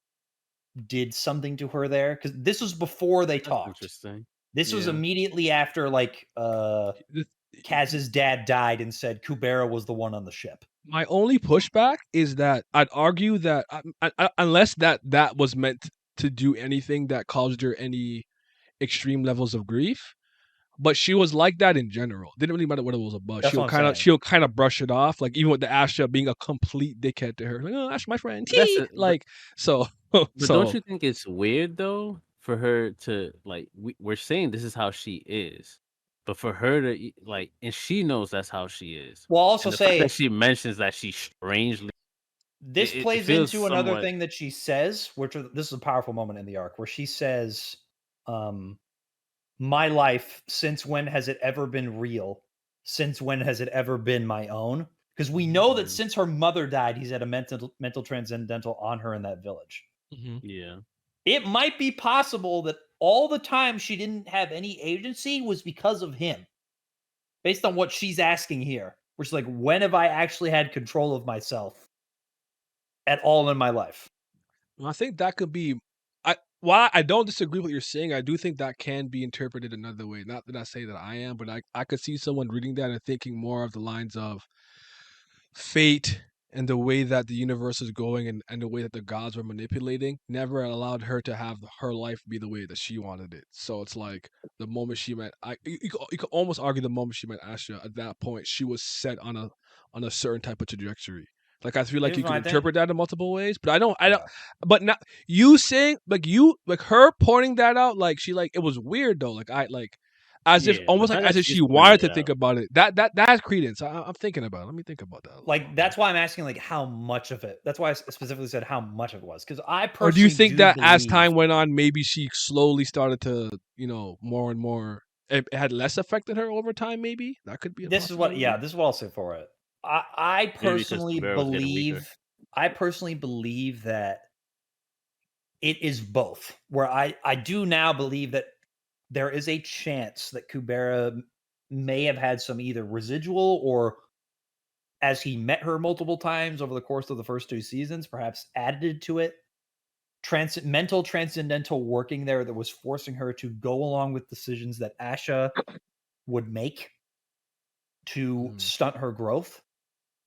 did something to her there? Because this was before they talked. Interesting. This was immediately after, like, Kaz's dad died and said Kubera was the one on the ship. My only pushback is that I'd argue that unless that was meant to do anything that caused her any extreme levels of grief, but she was like that in general. Didn't really matter what it was about. She'll kind of brush it off, like even with the Asha being a complete dickhead to her, like, "Oh, Asha, my friend." But don't you think it's weird though for her to like, we're saying this is how she is, but for her to like, and she knows that's how she is. Well, I'll also And the fact say that she mentions that she's strangely, this it plays feels into another somewhat. thing that she says, this is a powerful moment in the arc where she says, my life, since when has it ever been real? Since when has it ever been my own? Because we know that since her mother died, he's had a mental transcendental on her in that village. Yeah. It might be possible that all the time she didn't have any agency was because of him. Based on what she's asking here. Which is like, when have I actually had control of myself at all in my life? Well, I think that could be. While I don't disagree with what you're saying, I do think that can be interpreted another way. Not that I say that I am, but I could see someone reading that and thinking more of the lines of fate and the way that the universe is going and the way that the gods were manipulating never allowed her to have her life be the way that she wanted it. So it's like the moment she met, you could almost argue the moment she met Asha, at that point she was set on a certain type of trajectory. Like I feel like Here's you what can I think. interpret that in multiple ways, but I don't. But not you saying like her pointing that out, like she like it was weird though. Like as if Yeah, almost the like fact as that if she's she pointing wanted to it think out. about it. That has credence. I'm thinking about it. Let me think about that. Like, that's why I'm asking, like, how much of it. That's why I specifically said how much of it was. Because I Or do you personally think that as believe time went on, maybe she slowly started to, more and more, it had less affected her over time? Maybe that could be a this is what, possibility. this is what I'll say for it. I Maybe because personally Kubera was getting weaker. believe that it is both. Where I do now believe that there is a chance that Kubera may have had some either residual or, as he met her multiple times over the course of the first 2 seasons, perhaps added to it mental transcendental working there that was forcing her to go along with decisions that Asha would make to stunt her growth.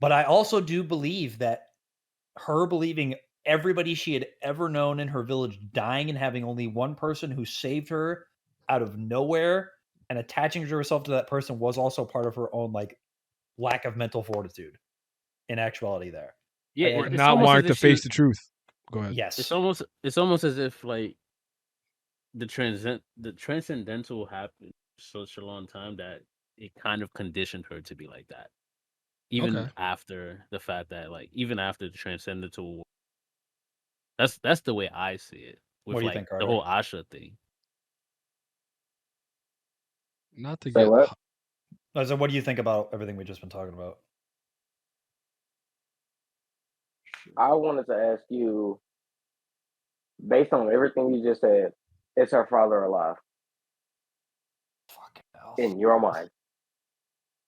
But I also do believe that her believing everybody she had ever known in her village dying and having only one person who saved her out of nowhere and attaching herself to that person was also part of her own like lack of mental fortitude in actuality there. Yeah, Or it's not almost as wanting to if she face was. the truth. Go ahead. Yes. It's almost as if like the transcendental happened for such a long time that it kind of conditioned her to be like that. Even Okay. after the fact that like even after the transcendental, that's the way I see it with What do you like think, the Carter? whole Asha thing. Not to Say get. what? So what do you think about everything we've just been talking about? I wanted to ask you, based on everything you just said, is her father alive Fucking hell. in your mind?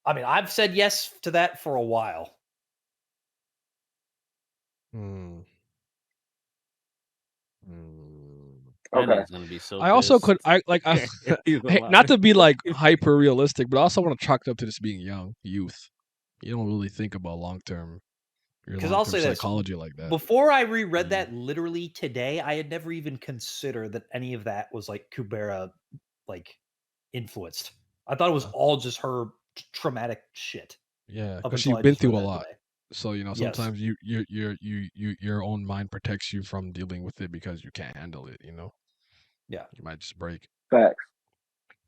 I mean, I've said yes to that for a while. That Okay. nigga's gonna be so I also pissed. could. He's Not to alive. be like hyper realistic, but I also want to chalk it up to this being youth. You don't really think about your Because long I'll term say this. psychology like that. Before I reread that literally today, I had never even considered that any of that was like Kubera like influenced. I thought it was all just her traumatic shit. Yeah, Up because until she's I been just read through a that lot. today. So Yes. sometimes your own mind protects you from dealing with it because you can't handle it. Yeah. You might just break. Facts.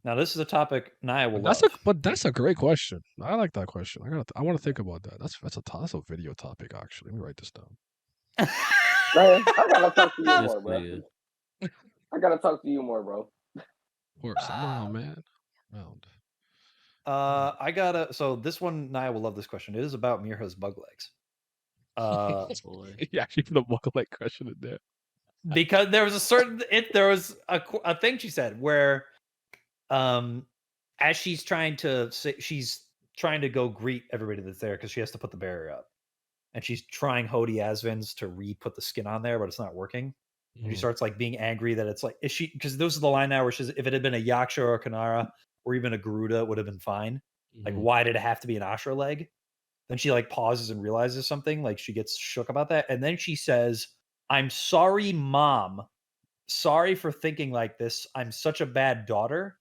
Now this is a topic Naya will love. But that's a great question. I like that question. I want to think about that. That's a video topic actually. Let me write this down. Man, I gotta talk to you This more, bro. nigga. I gotta talk to you more, bro. Horse, I'm around, man. Around. So this one Naya will love this question. It is about Mirha's bug legs. Boy. You actually put a buckle like question in there. Because there was a thing she said where as she's trying to go greet everybody that's there because she has to put the barrier up, and she's trying Hody Asvin's to re-put the skin on there, but it's not working. And she starts like being angry that it's like, is she, because this is the line now where she's, if it had been a Yaksha or a Kanara or even a Garuda, it would have been fine. Like, why did it have to be an Ashra leg? Then she like pauses and realizes something, like she gets shook about that, and then she says, "I'm sorry, Mom. Sorry for thinking like this. I'm such a bad daughter."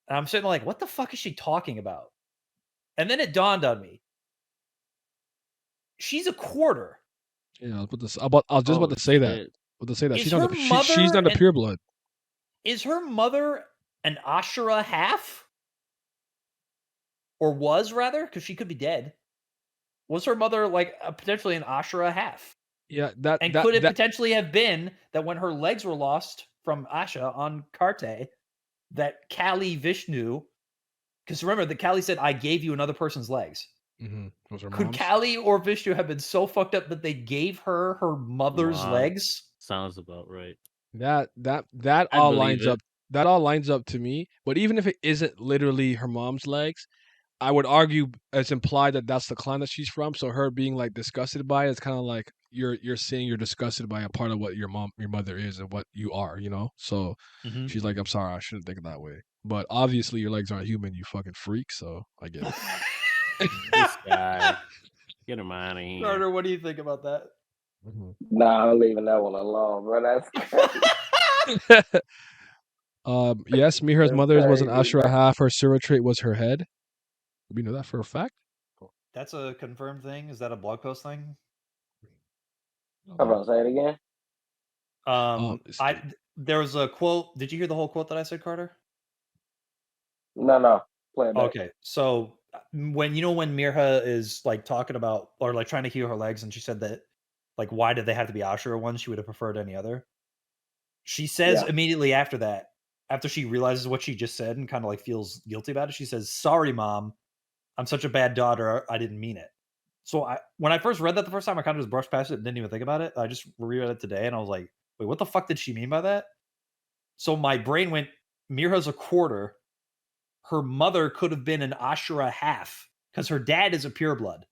And I'm sitting like, what the fuck is she talking about? And then it dawned on me. She's a quarter. Yeah, I was just about to say that. Shit. About to say that Is she's her not a mother she's not a and- pureblood. Is her mother an Ashura half? Or was, rather? Because she could be dead. Was her mother, like, potentially an Ashura half? Yeah, And could it potentially have been that when her legs were lost from Asha on Karte, that Kali Vishnu, because remember that Kali said, I gave you another person's legs. Was her Could mom's? Kali or Vishnu have been so fucked up that they gave her her mother's Wow. legs? Sounds about right. That I all believe lines it. up. That all lines up to me. But even if it isn't literally her mom's legs, I would argue it's implied that that's the clan that she's from. So her being like disgusted by it, it's kind of like you're saying you're disgusted by a part of what your mother is and what you are, you know. So Mhm. she's like, I'm sorry, I shouldn't think that way. But obviously your legs aren't human, you fucking freak. So I get it. This guy. Get him out of here. Carter, what do you think about that? Nah, I'm leaving that one alone, bro. That's crazy. Yes, Mihir's That's mother was an crazy, Ashura bro. half. Her Surah trait was her head. We know that for a fact. That's a confirmed thing? Is that a blog post thing? I'm about to say it again. There was a quote. Did you hear the whole quote that I said, Carter? No. Play it back. Okay, so when Mirha is like talking about or like trying to heal her legs, and she said that like why did they have to be Ashura ones? She would have preferred any other. She says Yeah. immediately after that, after she realizes what she just said and kind of like feels guilty about it, she says, "Sorry, Mom, I'm such a bad daughter. I didn't mean it." So when I first read that the first time, I kind of just brushed past it and didn't even think about it. I just reread it today, and I was like, "Wait, what the fuck did she mean by that?" So my brain went, Mirha's a quarter. Her mother could have been an Ashura half because her dad is a pureblood.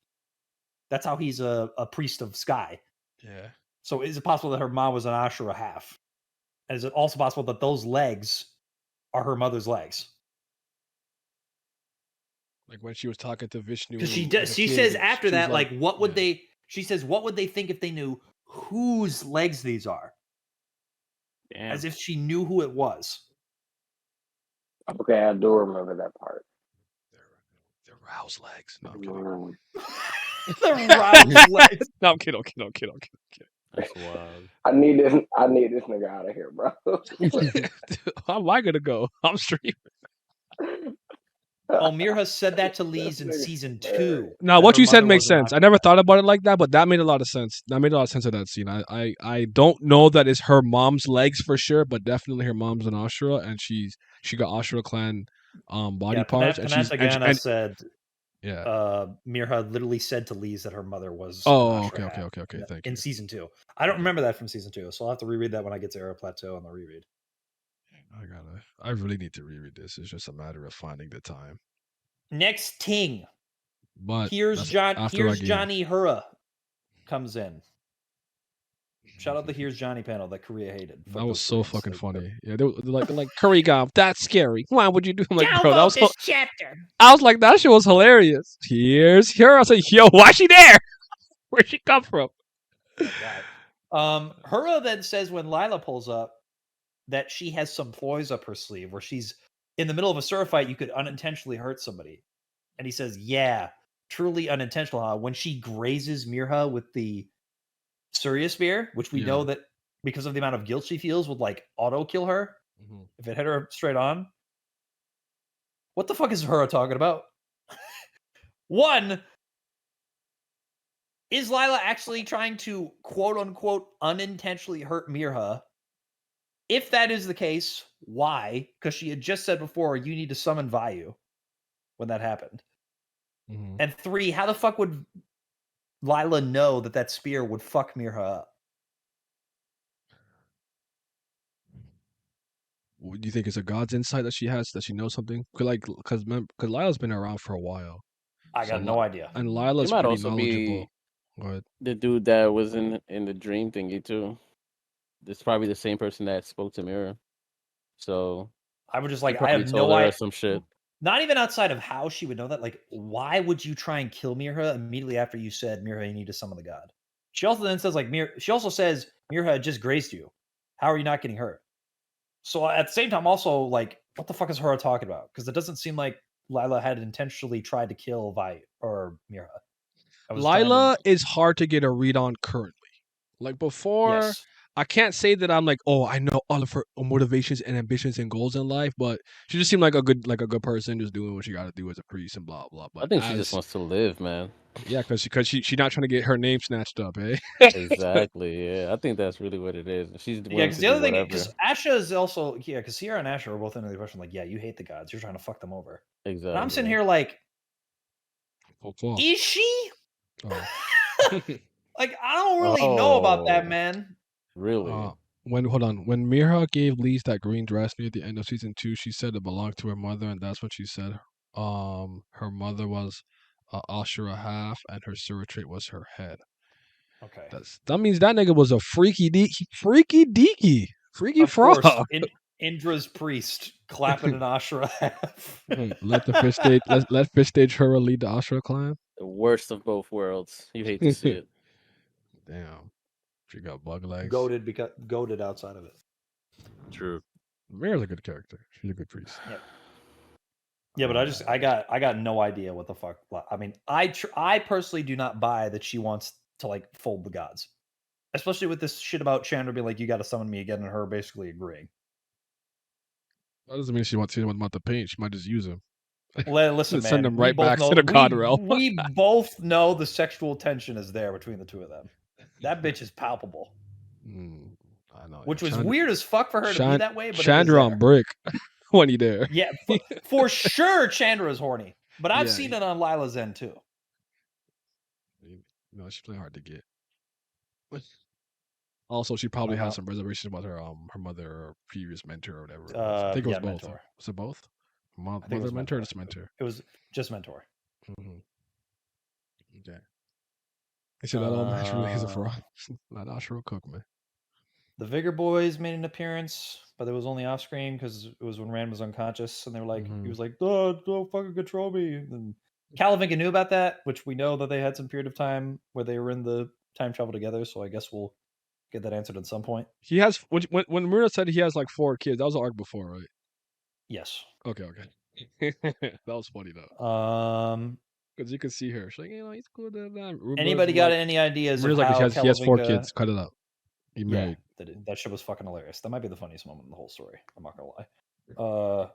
That's how he's a priest of Sky. Yeah. So is it possible that her mom was an Ashura half? And is it also possible that those legs are her mother's legs? Like when she was talking to Vishnu. Because she as does. a She kid, says and after she was that, like, what would yeah. they? She says, what would they think if they knew whose legs these are? Damn. As if she knew who it was. Okay, I do remember that part. They're Rao's legs. No, I'm kidding. The Rao's legs. No, I'm kidding. I'm kidding. That's wild. I need this nigga out of here, bro. How am I gonna go? I'm streaming. Oh, Mirha said that to Leez in season 2. Now, that what her you said mother makes was an sense. I Ashura never half. thought about it like that, but that made a lot of sense. That made a lot of sense of that scene. I don't know that it's her mom's legs for sure, but definitely her mom's an Ashura, and she got Ashura clan body parts, and she's Panatagana said yeah. Mirha literally said to Leez that her mother was Oh, an Ashura okay. half Thank in you. season 2. I don't remember that from season 2, so I'll have to reread that when I get to Era Plateau on the reread. I really need to reread this. It's just a matter of finding the time. Next Ting. But Here's Johnny Johnny Hura comes in. Shout out the Here's Johnny panel that Korea hated. That was so fucking funny. Yeah, they're like Curry Goff, that's scary. Why would you do? I'm like, bro, that Download was this chapter. I was like, that shit was hilarious. Here's her. I was like, yo, why she there? Where'd she come from? Hura then says when Lila pulls up that she has some ploys up her sleeve where she's in the middle of a Surah fight, you could unintentionally hurt somebody. And he says, yeah, truly unintentional. Huh? When she grazes Mirha with the Surya Spear, which we know that because of the amount of guilt she feels would like auto kill her if it hit her straight on. What the fuck is Hura talking about? One, is Lila actually trying to quote unquote unintentionally hurt Mirha? If that is the case, why? Because she had just said before, you need to summon Vayu when that happened. And 3, how the fuck would Lila know that spear would fuck Mirha up? Do you think it's a God's insight that she has, that she knows something? Because Lila's been around for a while. I got no idea. And It Lila's might pretty also knowledgeable. be the dude that was in the dream thingy too. It's probably the same person that spoke to Mirror. So I would just like, I probably have told no her idea. some shit. Not even outside of how she would know that. Like, why would you try and kill Mirha immediately after you said, Mirha, you need to summon the god? She also then says, like, she also says, Mirha just grazed you. How are you not getting hurt? So at the same time, also, like, what the fuck is Hura talking about? Because it doesn't seem like Lila had intentionally tried to kill Vi or Mirha. Lila is hard to get a read on currently. Like before, Yes. I can't say that I'm like, oh, I know all of her motivations and ambitions and goals in life, but she just seemed like a good person, just doing what she got to do as a priest and blah blah. I But think she just wants to live, man. yeah, because she not trying to get her name snatched up, eh? Exactly. Yeah, I think that's really what it is. She's Yeah, willing because to the do other thing, whatever. because Asha is also because Sierra and Asha are both under the impression like, yeah, you hate the gods, you're trying to fuck them over. Exactly. But I'm sitting here like, Oh, is she? oh. Like, I don't really know about that, Oh. man. Really? When Mira gave Leez that green dress near the end of season 2, she said it belonged to her mother, and that's what she said. Her mother was Ashura half, and her Sura trait was her head. Okay. That means that nigga was a freaky deaky, freaky Of frog. course, Indra's priest clapping an Ashura half. Let the fish stage let fish stage her lead the Ashura clan. The worst of both worlds. You hate to see it. Damn, she got bug legs. Goated outside of it. True. Mira's a good character. She's a good priest. Yep. Yeah, but I got no idea what the fuck. I mean, I personally do not buy that she wants to like fold the gods, especially with this shit about Chandra being like, "You got to summon me again," and her basically agreeing. That doesn't mean she wants to about the paint. She might just use him. Listen, Send man, them we right both back know to the god realm. we both know the sexual tension is there between the two of them. That bitch is palpable. I know. Which was weird as fuck for her to be that way, but Chandra on brick when he there. Yeah, for sure Chandra is horny. But I've Yeah, seen it on Lila's end too. No, she's playing hard to get. Also, she probably had some reservations about her mother or previous mentor or whatever. I think it was both. Mentor. Was it both? Mother mentor, mentor or just mentor? It was just mentor. Mm-hmm. Okay. They said that all match really is a fraud. Not Ashura Cook, man. The Vigor Boys made an appearance, but it was only off screen because it was when Rand was unconscious, and they were like, he was like, "Don't fucking control me." And Calavinka knew about that, which we know that they had some period of time where they were in the time travel together. So I guess we'll get that answered at some point. He has when Mira said he has like 4 kids. That was an arc before, right? Yes. Okay. That was funny though. Because you could see her. She's like, he's cool. Anybody got any ideas of how how he has 4 kids? Cut it up. He married. That shit was fucking hilarious. That might be the funniest moment in the whole story. I'm not gonna lie.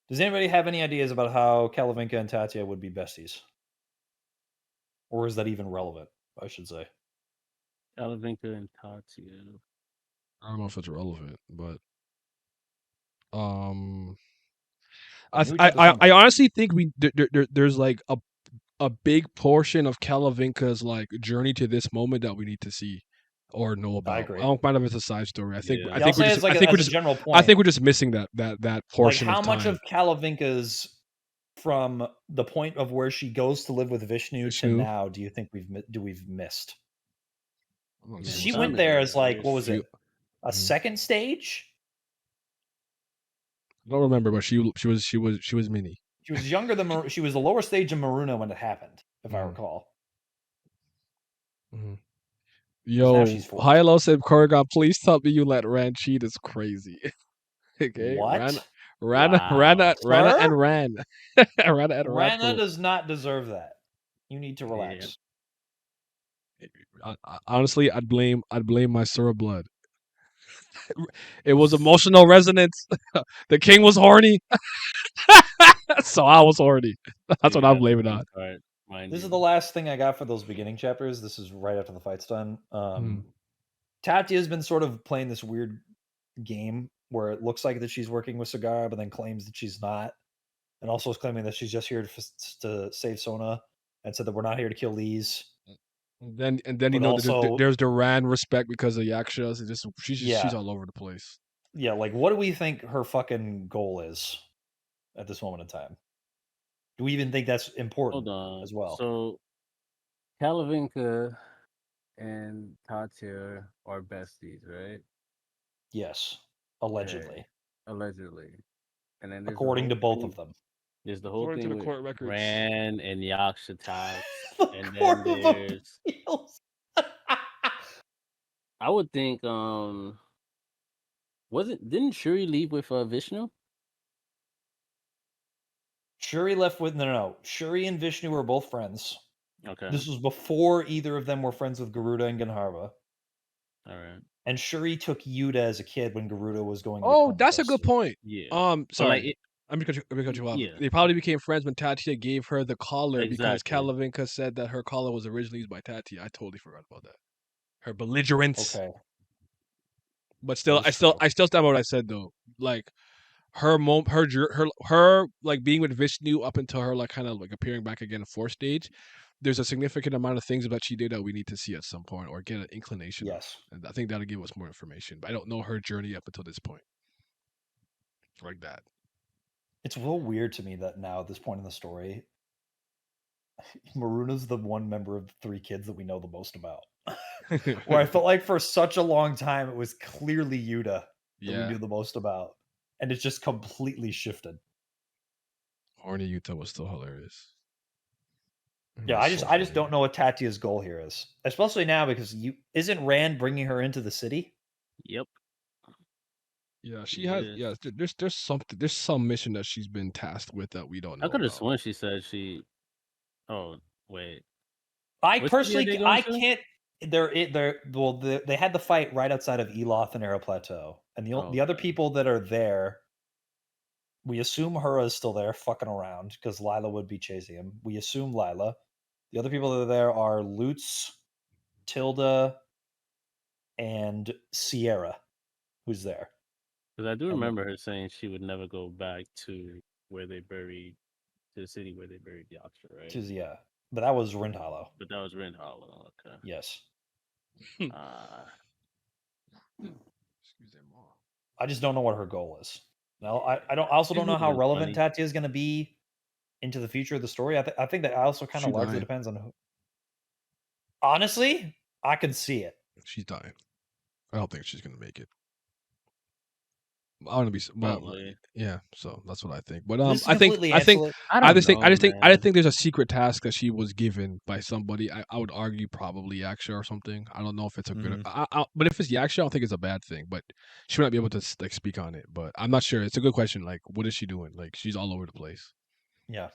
Does anybody have any ideas about how Calavinka and Tatya would be besties? Or is that even relevant, I should say? Calavinka and Tatya. I don't know if it's relevant, but I honestly think there's like a big portion of Calavinka's like journey to this moment that we need to see or know about. I agree. I don't mind if it's a side story. I think Yeah. I think we're just, like I think a we're just general point. I think we're just missing that portion. Like how of time. much of Calavinka's from the point of where she goes to live with Vishnu to now do you think we've missed? She went there as like, what was it? A second stage? I don't remember, but she was mini. She was younger than she was the lower stage of Maruna when it happened, if I recall. Yo, Hilo said, Corrigan, please tell me you let Rand cheat. It's crazy. Okay, what? Rana and Ran. Rana does not deserve that. You need to relax. Honestly, I'd blame my Sura blood. It was emotional resonance. The king was horny. So I was horny. That's what I'm blaming on. This is the last thing I got for those beginning chapters. This is right after the fight's done. Tatya has been sort of playing this weird game where it looks like that she's working with Sagara, but then claims that she's not, and also is claiming that she's just here to save Sona, and said that we're not here to kill Leez. And then also, there's the Rand respect because of Yaksha. She's all over the place. Yeah, like what do we think her fucking goal is at this moment in time? Do we even think that's important as well? So Calavinka and Tatya are besties, right? Yes, allegedly. Okay. Allegedly, and then according to both of them, there's the whole thing with court records. Rand and Yaksha talks, and then there's. I would think, didn't Shuri leave with Vishnu? Shuri left with no. Shuri and Vishnu were both friends. Okay. This was before either of them were friends with Garuda and Gandharva. All right. And Shuri took Yuta as a kid when Garuda was going. Oh, to that's a good point. Yeah. Sorry. like, Let me cut you off. yeah. They probably became friends when Tatia gave her the collar because Exactly. Kalavinka said that her collar was originally used by Tatia. I totally forgot about that. Her belligerence. Okay. But still, That is true. I still stand by what I said though. Like her like being with Vishnu up until her like kind of like appearing back again in 4th stage. There's a significant amount of things that she did that we need to see at some point or get an inclination Yes. of. And I think that'll give us more information. But I don't know her journey up until this point. Like that. It's a little weird to me that now at this point in the story, Maruna's the one member of the 3 kids that we know the most about. Where I felt like for such a long time it was clearly Yuta that we knew the most about. And it's just completely shifted. Horny Yuta was still hilarious. Yeah, I just don't know what Tatia's goal here is. Especially now because isn't Rand bringing her into the city? Yep. Yeah, she has. Yeah, there's some mission that she's been tasked with that we don't know. I could have about. sworn she said she. Oh wait. I Which personally, city are they going I to? can't. They had the fight right outside of Eloth and Arrow Plateau, and the other people that are there, we assume Hura is still there, fucking around because Lila would be chasing him. We assume Lila. The other people that are there are Lutz, Tilda, and Sierra, who's there. Because I do remember her saying she would never go back to where they buried, to the city where they buried Yaksha, right? Yeah, but that was Rind Hollow. But that was Rind Hollow. Okay. Yes. Excuse me. I just don't know what her goal is. Now, I also don't know how relevant Tatia is going to be into the future of the story. I think that also kind of largely depends on who. Honestly, I can see it. She's dying. I don't think she's gonna make it. I want to be, well, yeah. So that's what I think. But I think there's a secret task that she was given by somebody. I would argue probably Yaksha or something. I don't know if it's a good. But if it's Yaksha, I don't think it's a bad thing. But she might not be able to like speak on it. But I'm not sure. It's a good question. Like, what is she doing? Like, she's all over the place. Yeah.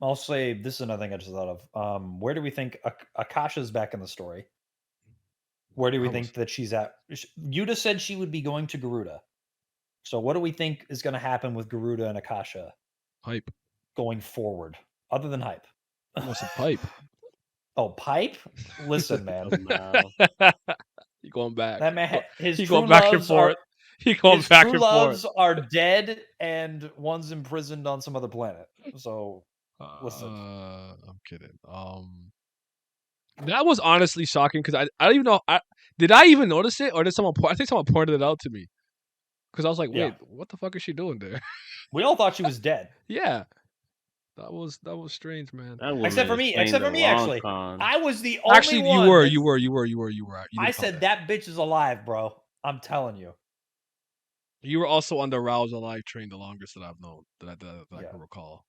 I'll say this is another thing I just thought of. Where do we think Akasha's back in the story? Where do we think that she's at? Yuta said she would be going to Garuda. So what do we think is going to happen with Garuda and Akasha? Hype. Going forward, other than hype. What's a pipe? Oh, pipe? Listen, man. He going back. That man, his he true going back and loves forth. He going back and forth. His true loves are dead, and one's imprisoned on some other planet. So, listen. I'm kidding. That was honestly shocking because I don't even know. Did I even notice it, or did someone? I think someone pointed it out to me because I was like, "Wait, what the fuck is she doing there?" We all thought she was dead. Yeah, that was strange, man. Except for me, actually. I was the only one. You were. I said that bitch is alive, bro. I'm telling you. You were also on the Rouse Alive train the longest that I've known that I can recall.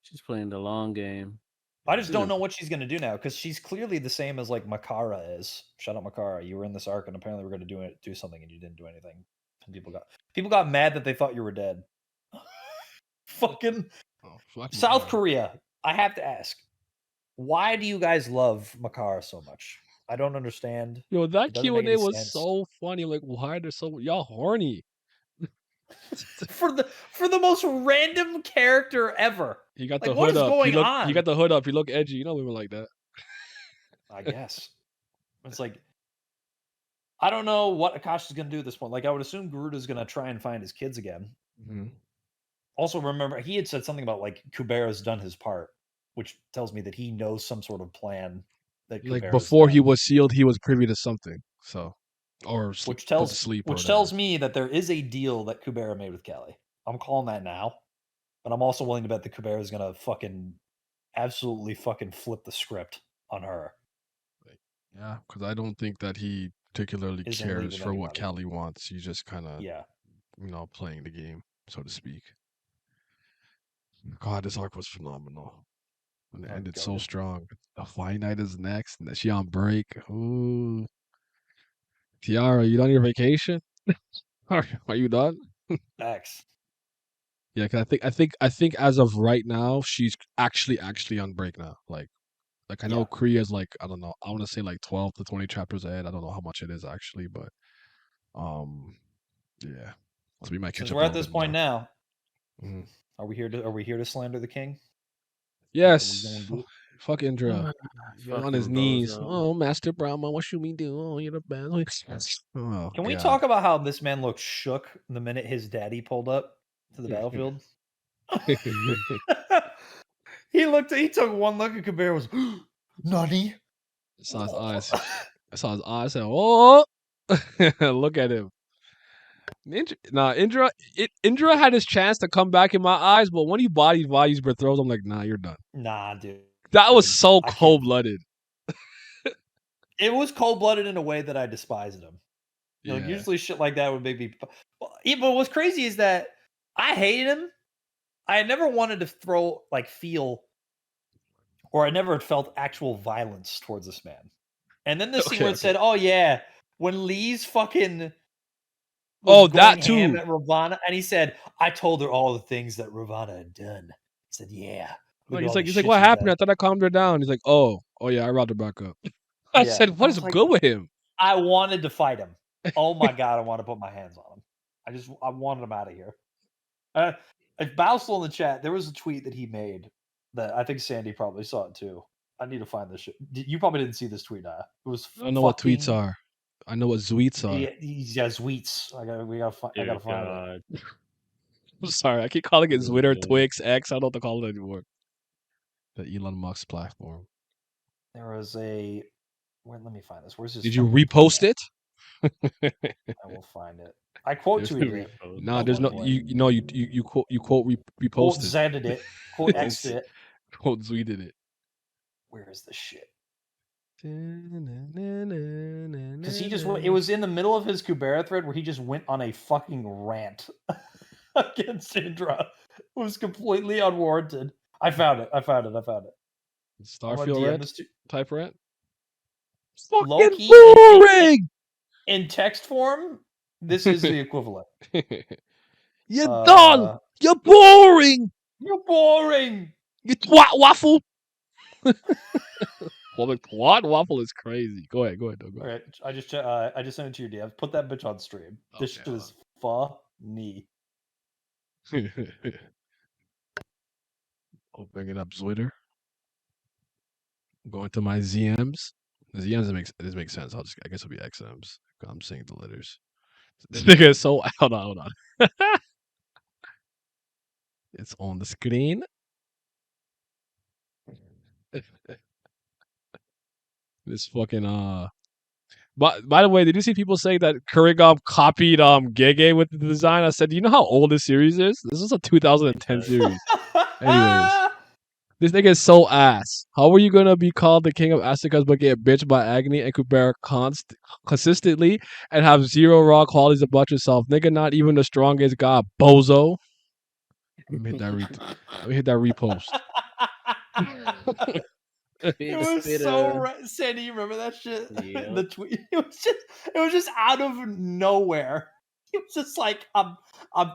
She's playing the long game. I just don't know what she's gonna do now because she's clearly the same as like Makara is. Shout out Makara, you were in this arc and apparently we're gonna do something and you didn't do anything. And people got mad that they thought you were dead. Fucking South Korea. I have to ask, why do you guys love Makara so much? I don't understand. Yo, that Q&A was so funny. Like, why are there so y'all horny? for the most random character ever. He got the hood up. He got the hood up. He looked edgy. You know, women like that. I guess it's like I don't know what Akasha's gonna do at this point. Like I would assume Garuda's gonna try and find his kids again. Mm-hmm. Also, remember he had said something about like Kubera's done his part, which tells me that he knows some sort of plan. That like Kubera's before done. he was sealed, he was privy to something. So, or which tells me that there is a deal that Kubera made with Kelly. I'm calling that now, but I'm also willing to bet that Kubera is gonna fucking absolutely fucking flip the script on her. Yeah, because I don't think that he particularly cares for what Kelly wants. He's just kind of, playing the game, so to speak. God, this arc was phenomenal. And it ended so strong. The finite is next, and she on break. Ooh, Tiara, you done your vacation? Are you done? X. Yeah, cause I think as of right now, she's actually on break now. Like, Like I know Korea is like I don't know. I want to say like 12 to 20 chapters ahead. I don't know how much it is actually, but yeah. So we might catch Since up we're a at little this bit point more. now, Mhm. are we here to slander the king? Yes. do? Fuck Indra. He's on his Fucking knees. bozo. Oh, Master Brahma, what should we do? Oh, you're the best. Oh, Can we God. talk about how this man looked shook the minute his daddy pulled up to the battlefield? He took one look at Kubera, was Nani? I saw his eyes. I saw his eyes. I said, oh, look at him. Indra had his chance to come back in my eyes, but when he bodied Value's throws, I'm like, nah, you're done. Nah, dude. That was so I can't- cold blooded. It was cold blooded in a way that I despised him. Yeah. Like usually shit like that would make me. But what's crazy is that I hated him. I never wanted to feel, or I never felt actual violence towards this man. And then this scene where it said, "Oh yeah, when Leez fucking was that going ham too. at Ravana," and he said, "I told her all the things that Ravana had done." He said, "Yeah." Like, he's like, what happened? I thought I calmed her down. He's like, oh yeah, I routed her back up. I said, what is good with him? I wanted to fight him. Oh my god, I want to put my hands on him. I wanted him out of here. If Bao's still in the chat, there was a tweet that he made that I think Sandy probably saw it too. I need to find this shit. You probably didn't see this tweet, It was. I don't know what tweets are. I know what zweets are. He's got tweets. I gotta find it. I'm sorry, I keep calling it Twitter, Twix, X. I don't know what to call it anymore. The Elon Musk platform. There was a. Let me find this. Where's this? Did you repost it? I will find it. I quote tweeted it. Nah, there's no you quote reposted. Quote Zeded it. Quote X'd it. Quote tweeted it. Where is this shit? Because he just went. It was in the middle of his Kubera thread where he just went on a fucking rant against Indra. It was completely unwarranted. I found it. Starfield rant type rant. Fucking boring. In text form, this is the equivalent. You're dull. You're boring. You're boring. You twat waffle. Well, the twat waffle is crazy. Go ahead. Go. All right, I just sent it to your DM. Put that bitch on stream. This shit is funny. Opening up Twitter. Going to my ZMs. The ZMs makes sense. I guess it'll be XMs. I'm saying the letters. This nigga is so hold on. It's on the screen. This fucking But by the way, did you see people saying that Kurigam copied Gege with the design? I said, do you know how old this series is? This is a 2010 series. Anyways. This nigga is so ass. How are you gonna be called the king of Asukas but get bitched by Agni and Kubera consistently and have zero raw qualities about yourself? Nigga, not even the strongest god, bozo. Let me hit that repost. It was so right. Sandy, you remember that shit? Yeah. The tweet. It was just out of nowhere. He was just like, I'm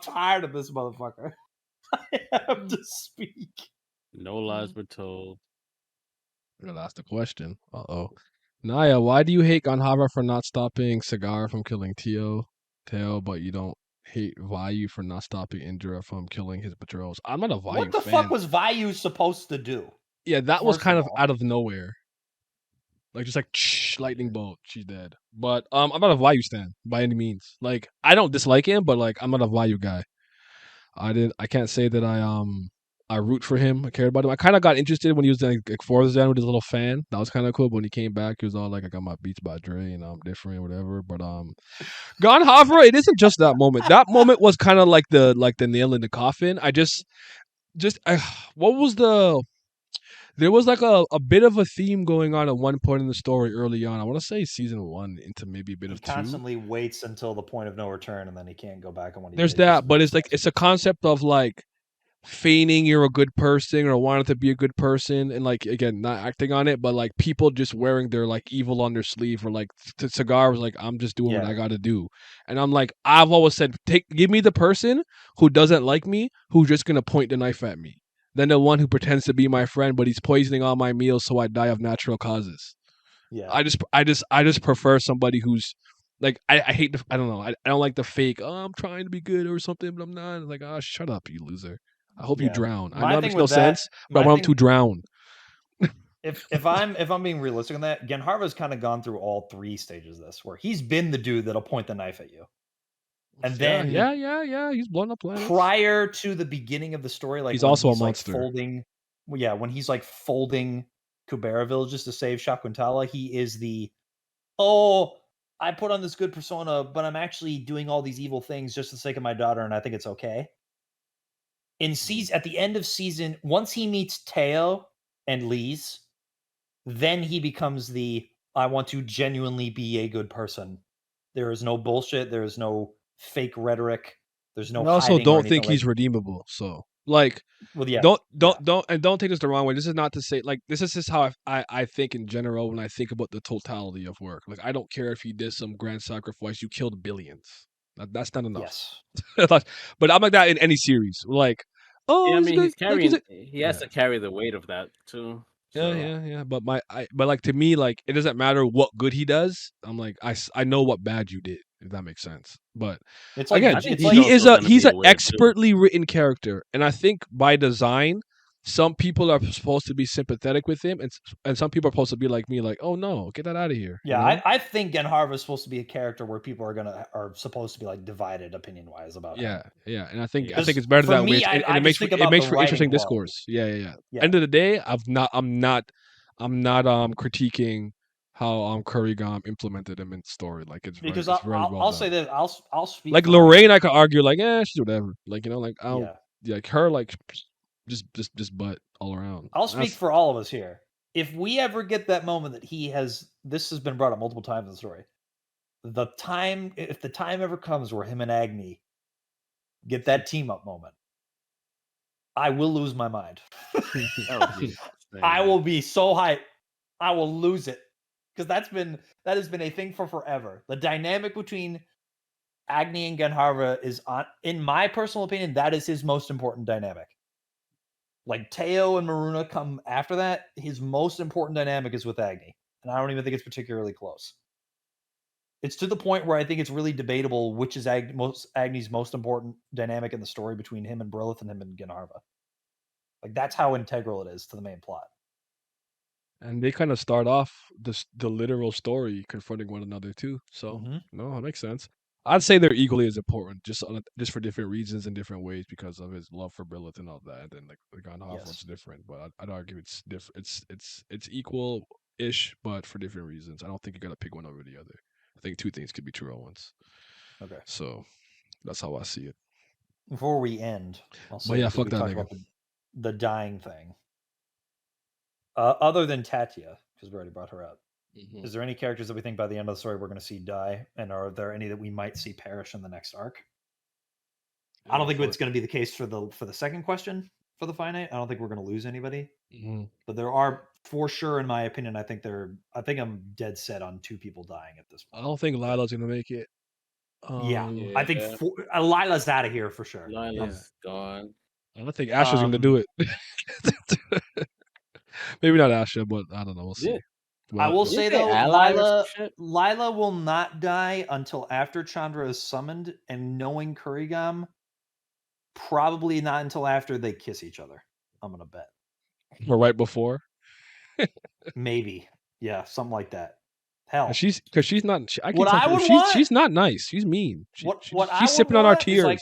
tired of this motherfucker. I have to speak. No lies were told. I'm gonna ask the question. Naya, why do you hate Ganhava for not stopping Cigar from killing Teo, but you don't hate Vayu for not stopping Indra from killing his betrothed? I'm not a Vayu fan. What the fuck was Vayu supposed to do? Yeah, that was kind of out of nowhere. Like just like lightning bolt, she's dead. But I'm not a Vayu stan by any means. Like I don't dislike him, but like I'm not a Vayu guy. I can't say that I root for him. I cared about him. I kind of got interested when he was like Forza Zen with his little fan. That was kind of cool. But when he came back, he was all like, "I got my beats by Dre, and I'm different, whatever." But Ganhava, it isn't just that moment. That moment was kind of like the nail in the coffin. What was the? There was like a bit of a theme going on at one point in the story early on. I want to say season 1 into maybe a bit of 2. He constantly waits until the point of no return, and then he can't go back. And when there's that, but it's a concept of like feigning you're a good person or wanting to be a good person, and like again not acting on it, but like people just wearing their like evil on their sleeve, or like Cigar was like, I'm just doing what I gotta do. And I'm like, I've always said, give me the person who doesn't like me, who's just gonna point the knife at me. than the one who pretends to be my friend, but he's poisoning all my meals so I die of natural causes. Yeah. I just prefer somebody who's like I hate the I don't know I don't like the fake I'm trying to be good or something but I'm not like shut up you loser. I hope you Yeah. drown. I My know it thing makes no with that- sense, but I my want him thing- to drown. If I'm being realistic on that, Genharva's kind of gone through all 3 stages of this, where he's been the dude that'll point the knife at you. And then yeah, he's blown up planets. prior to the beginning of the story, like He's when also a he's like monster. folding, when he's like folding Kubera villages to save Shakuntala, he is the I put on this good persona, but I'm actually doing all these evil things just for the sake of my daughter, and I think it's okay. At the end of season, once he meets Teo and Leez, then he becomes the I want to genuinely be a good person. There is no bullshit. There is no fake rhetoric. There's no. I also hiding or don't anything think he's like, redeemable. So like, well, yeah, don't take this the wrong way. This is not to say like this is just how I think in general when I think about the totality of work. Like I don't care if he did some grand sacrifice. You killed billions. That's not enough. Yes. But I'm like that in any series. Like, Yeah, I he's mean, good. he's Like, carrying. he's He has to carry the weight of that too. So. yeah. But but like to me, like it doesn't matter what good he does. I'm like I know what bad you did. If that makes sense. But It's like again, I think it's he's like also gonna he's be an aware, too. expertly written character, and I think by design, some people are supposed to be sympathetic with him, and some people are supposed to be like me, like, oh no, get that out of here. yeah. You know? I think Genharva is supposed to be a character where people are supposed to be like divided opinion wise about him. Yeah, and I think Yeah. it's better For that me, way, and I it makes just think it about makes the for interesting writing quality. discourse. Yeah. Yeah. End of the day, I'm not critiquing how Kurigam implemented him in story. Like it's Because very well I'll done. say that I'll speak Like for Lorraine, I could argue like, she's whatever. Like like I don't yeah. like her, like just butt all around. I'll speak for all of us here. If we ever get that moment that this has been brought up multiple times in the story. If the time ever comes where him and Agni get that team up moment, I will lose my mind. I will be so hyped. I will lose it. Because that has been a thing for forever. The dynamic between Agni and Genharva is in my personal opinion, that is his most important dynamic. Like Teo and Maruna come after that. His most important dynamic is with Agni. And I don't even think it's particularly close. It's to the point where I think it's really debatable which is Agni's most important dynamic in the story between him and Brilith and him and Genharva. Like that's how integral it is to the main plot. And they kind of start off the literal story confronting one another too. So no, that makes sense. I'd say they're equally as important, just for different reasons and different ways because of his love for Brilith and all that. And then like the Ganharva's different, but I'd argue it's different. It's equal-ish, but for different reasons. I don't think you gotta pick one over the other. I think two things could be true at once. Okay. So that's how I see it. Before we end, I'll say fuck we that talked nigga. about the dying thing. Other than Tatya, because we already brought her up, is there any characters that we think by the end of the story we're going to see die, and are there any that we might see perish in the next arc? I don't think it's going to be the case for the second question for the finite. I don't think we're going to lose anybody, but there are for sure, in my opinion. I think I'm dead set on 2 people dying at this point. I don't think Lila's gonna make it. I think Lila's out of here for sure. Lila's gone. I don't think Asha's gonna do it. Maybe not Asha, but I don't know. We'll see. I will say though, Lila will not die until after Chandra is summoned, and knowing Kurigam, probably not until after they kiss each other. I'm gonna bet. Or right before. Maybe, yeah, something like that. Hell, she's not. She's not nice. She's mean. She's sipping on our tears. Like,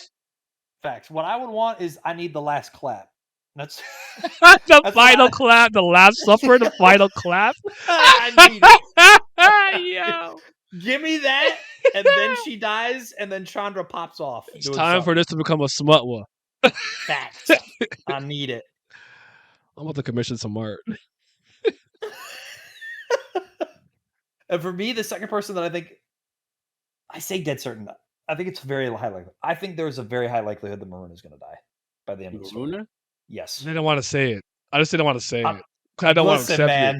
facts. What I would want is I need the last clap. That's the final clap, the last supper, the final clap. I need it. Yo. Give me that, and then she dies, and then Chandra pops off. It's time for this to become a smutwa. Facts. I need it. I'm about to commission some art. And for me, the second person that I say dead certain. I think it's very high likelihood. I think there's a very high likelihood that Maruna is going to die by the end of the story. Yes. I didn't want to say it. I just didn't want to say it. I don't want to accept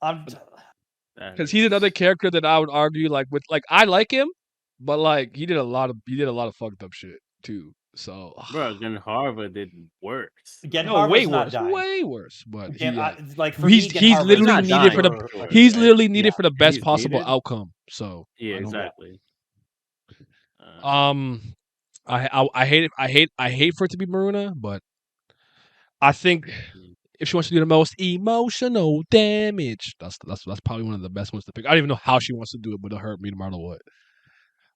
it. Because he's another character that I would argue I like him, but like he did a lot of fucked up shit too. So Bro, Harvard did worse. Again, no, way Harvard's not worse, dying. way worse. But Again, he, like for me, again, he's Harvard's literally not needed for the dying, for sure. he's right? literally needed Yeah. for the best He's possible needed. outcome. So Yeah, I don't know. exactly. I hate for it to be Maruna, but I think if she wants to do the most emotional damage, that's probably one of the best ones to pick. I don't even know how she wants to do it, but it'll hurt me no matter what.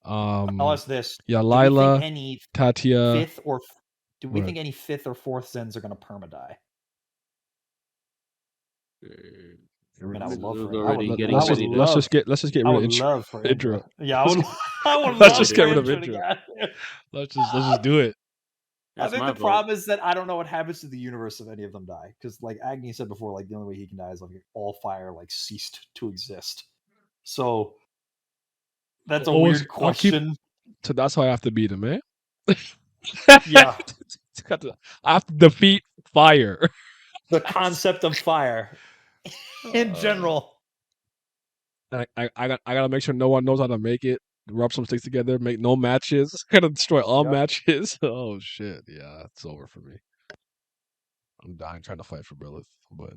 I'll ask this: yeah, do we think Lila, any Tatia. fifth or do we Right. think any fifth or fourth Zens are going to perma-die? I mean, I would love for Let's just get rid of Indra. love for Indra. Yeah, Let's I would let's love just for get rid of Indra to Indra. get- Let's just do it. I think the problem is that I don't know what happens to the universe if any of them die. Because, like Agni said before, like the only way he can die is like all fire like ceased to exist. So that's a weird question. So that's why I have to beat him, man. Yeah, I have to defeat fire. the concept of fire in general. I gotta make sure no one knows how to make it. Rub some sticks together, make no matches. Gotta destroy all matches. Oh shit! Yeah, it's over for me. I'm dying trying to fight for Brilith, but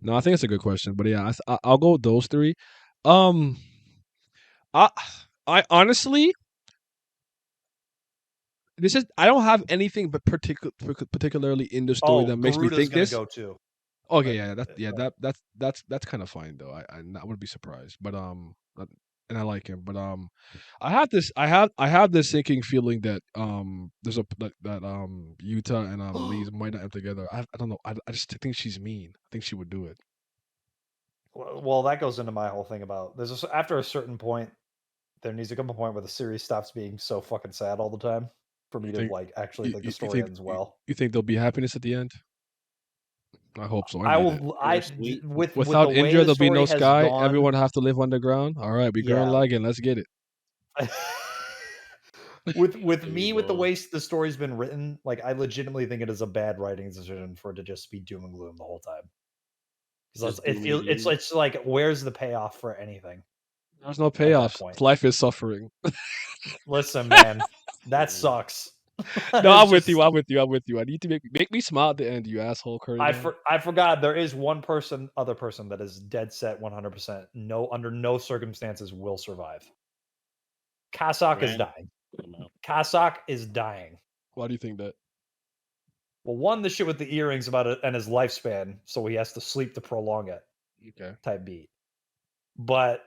no, I think it's a good question. But yeah, I'll go with those three. I honestly, I don't have anything but particularly in the story that makes me Garuda's think gonna this. go too. Okay, that's kind of fine though. I wouldn't be surprised, but and I like him, but I have this sinking feeling that there's that Utah and Leez might not end together. I don't know. I just think she's mean. I think she would do it. Well, that goes into my whole thing about after a certain point, there needs to come a point where the series stops being so fucking sad all the time for me to like actually think the story ends well. You think there'll be happiness at the end? I hope so. With Without the way Indra, the there'll be no story has sky. gone- Everyone have to live underground. All right, we girl lagging. Let's get it. with me, with the way the story's been written, like I legitimately think it is a bad writing decision for it to just be doom and gloom the whole time. Because it's like, where's the payoff for anything? There's no payoff. Life is suffering. Listen, man, that sucks. No, I'm with you. I need to make me smile at the end, you asshole. I forgot there is one other person that is dead set 100%. Under no circumstances will survive. Kasak is dying. Kasak is dying. Why do you think that? Well, one, the shit with the earrings about it and his lifespan, so he has to sleep to prolong it. Okay. Type beat. But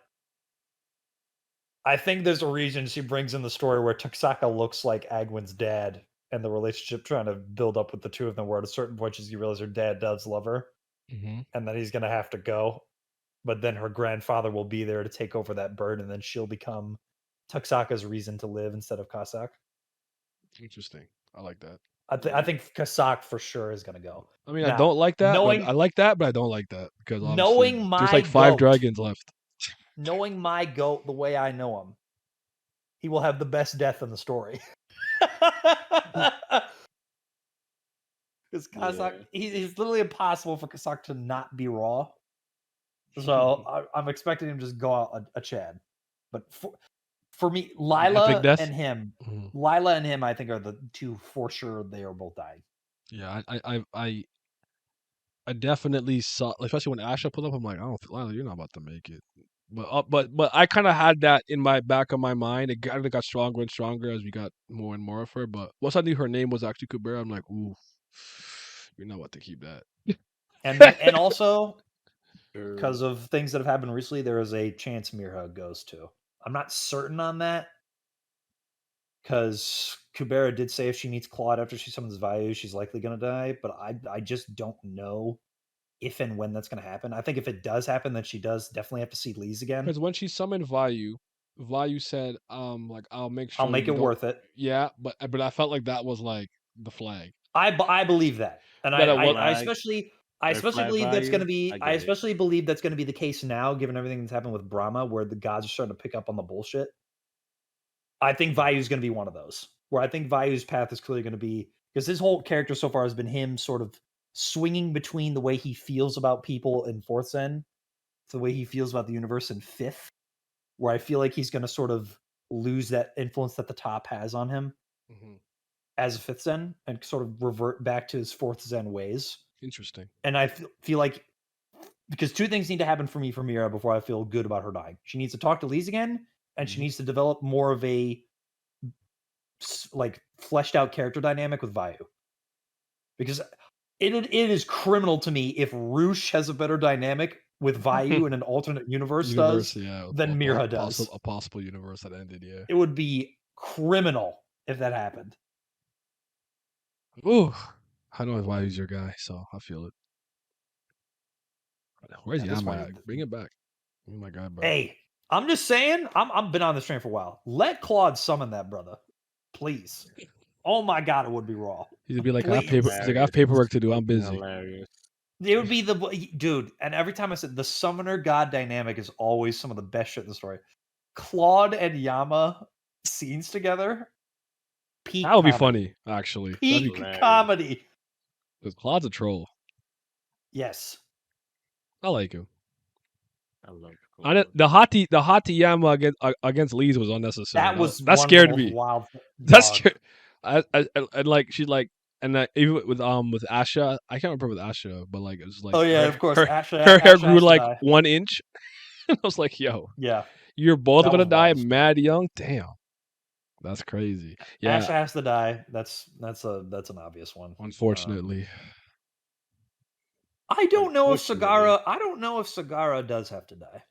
I think there's a reason she brings in the story where Tuxaka looks like Agwin's dad, and the relationship trying to build up with the two of them, where at a certain point you realize her dad does love her, and then he's going to have to go. But then her grandfather will be there to take over that burden, and then she'll become Tuxaka's reason to live instead of Kasak. Interesting. I like that. I think Kasak for sure is going to go. I mean, I don't like that. I like that, but I don't like that because obviously there's like 5 dragons left. Knowing my goat the way I know him, he will have the best death in the story. Because Kasak, he's literally impossible for Kasak to not be raw. So I'm expecting him to just go out a Chad. But for me, Lila and him, I think are the two for sure. They are both dying. Yeah, I definitely saw, especially when Asha pulled up. I'm like, I don't think Lila, you're not about to make it. But I kind of had that in my back of my mind. It kind of got stronger and stronger as we got more and more of her. But once I knew her name was actually Kubera, I'm like, ooh, you're not about to keep that. And also because of things that have happened recently, there is a chance Mirha goes too. I'm not certain on that because Kubera did say if she meets Claude after she summons Vayu, she's likely going to die. But I just don't know if and when that's going to happen. I think if it does happen, then she does definitely have to see Leez again. Because when she summoned Vayu said, like, I'll make it worth it. Yeah, but I felt like that was like the flag. I believe that, and I especially believe that's going to be. I especially believe that's going to be the case now, given everything that's happened with Brahma, where the gods are starting to pick up on the bullshit. I think Vayu is going to be one of those, where I think Vayu's path is clearly going to be, because his whole character so far has been him sort of swinging between the way he feels about people in 4th Zen to the way he feels about the universe in 5th, where I feel like he's going to sort of lose that influence that the top has on him. as a 5th Zen and sort of revert back to his 4th Zen ways. Interesting. And I feel like, because 2 things need to happen for me for Mira before I feel good about her dying. She needs to talk to Leez again, and she Mhm. needs to develop more of a like fleshed out character dynamic with Vayu. Because it is criminal to me if Roosh has a better dynamic with Vayu in an alternate universe does Yeah, than Mira does. a possible universe that ended. Yeah. It would be criminal if that happened. Ooh, I know why he's your guy, so I feel it. Where's At this Yama point, at? Bring it back. Bring my guy back. hey, I'm just saying, I'm been on this train for a while. Let Claude summon that brother, please. Oh my god, it would be raw. He'd be like, I have Please. paper. He's like, I have paperwork to do. I'm Fucking busy. Hilarious. It would be the dude, and every time I said the summoner god dynamic is always some of the best shit in the story. Claude and Yama scenes together, peak. That would be comedy. funny, actually. That'd Peak be hilarious. comedy. because Claude's a troll. Yes. I like him. I love The hati Yama against Leez was unnecessary. That was that one scared of the me. most wild. That dog. scared. And like she's like, and even with Asha, I can't remember with Asha, but like it was like, Oh yeah, her, of course. her, Asha, her hair Asha grew has to like die. 1 inch. And I was like, yo, Yeah, you're both that gonna was die wild. mad young. Damn, that's crazy. Yeah, Asha has to die. That's an obvious one. unfortunately. I don't know if Unfortunately. Sagara. I don't know if Sagara does have to die.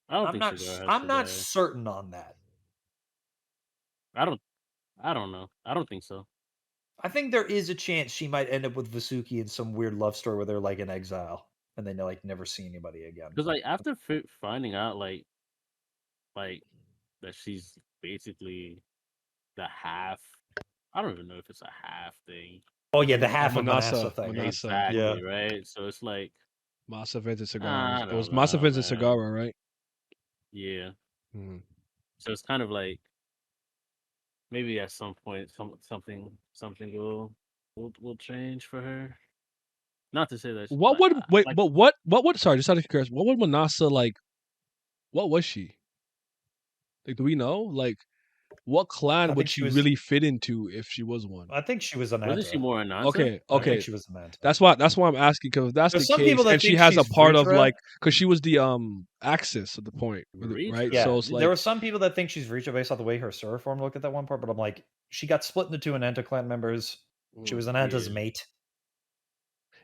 I don't I'm think not. Sagara has I'm to not die. certain on that. I don't know. I don't think so. I think there is a chance she might end up with Vasuki in some weird love story where they're like in exile and they like never see anybody again. Because like after finding out like that she's basically the half. I don't even know if it's a half thing. Oh yeah, the half of Manasa Manasa thing. Manasa. Exactly, Yeah. right? So it's like Masa Vince and I Cigars. It was don't Masa know, Vince and man. Cigara, right? Yeah. Mhm. So it's kind of like maybe at some point something will change for her. Not to say that What would wait? like But what would? Sorry, just out of curiosity, what would Manasa like? What was she? Like, do we know? Like, what clan I would think she she was. really fit into if she was one? I think she was an wasn't she Anta. more Ananta? Okay, I think okay. she was an Anta. That's why I'm asking, because if that's There's the some people case, that and she think has a she's part of Vritra. like, because she was the axis at the point, right? Vritra. Yeah, So it's there like, were some people that think she's Vritra based off the way her Sura form looked at that one part, but I'm like, she got split into 2 Ananta clan members. She was an Anta's Yeah. mate.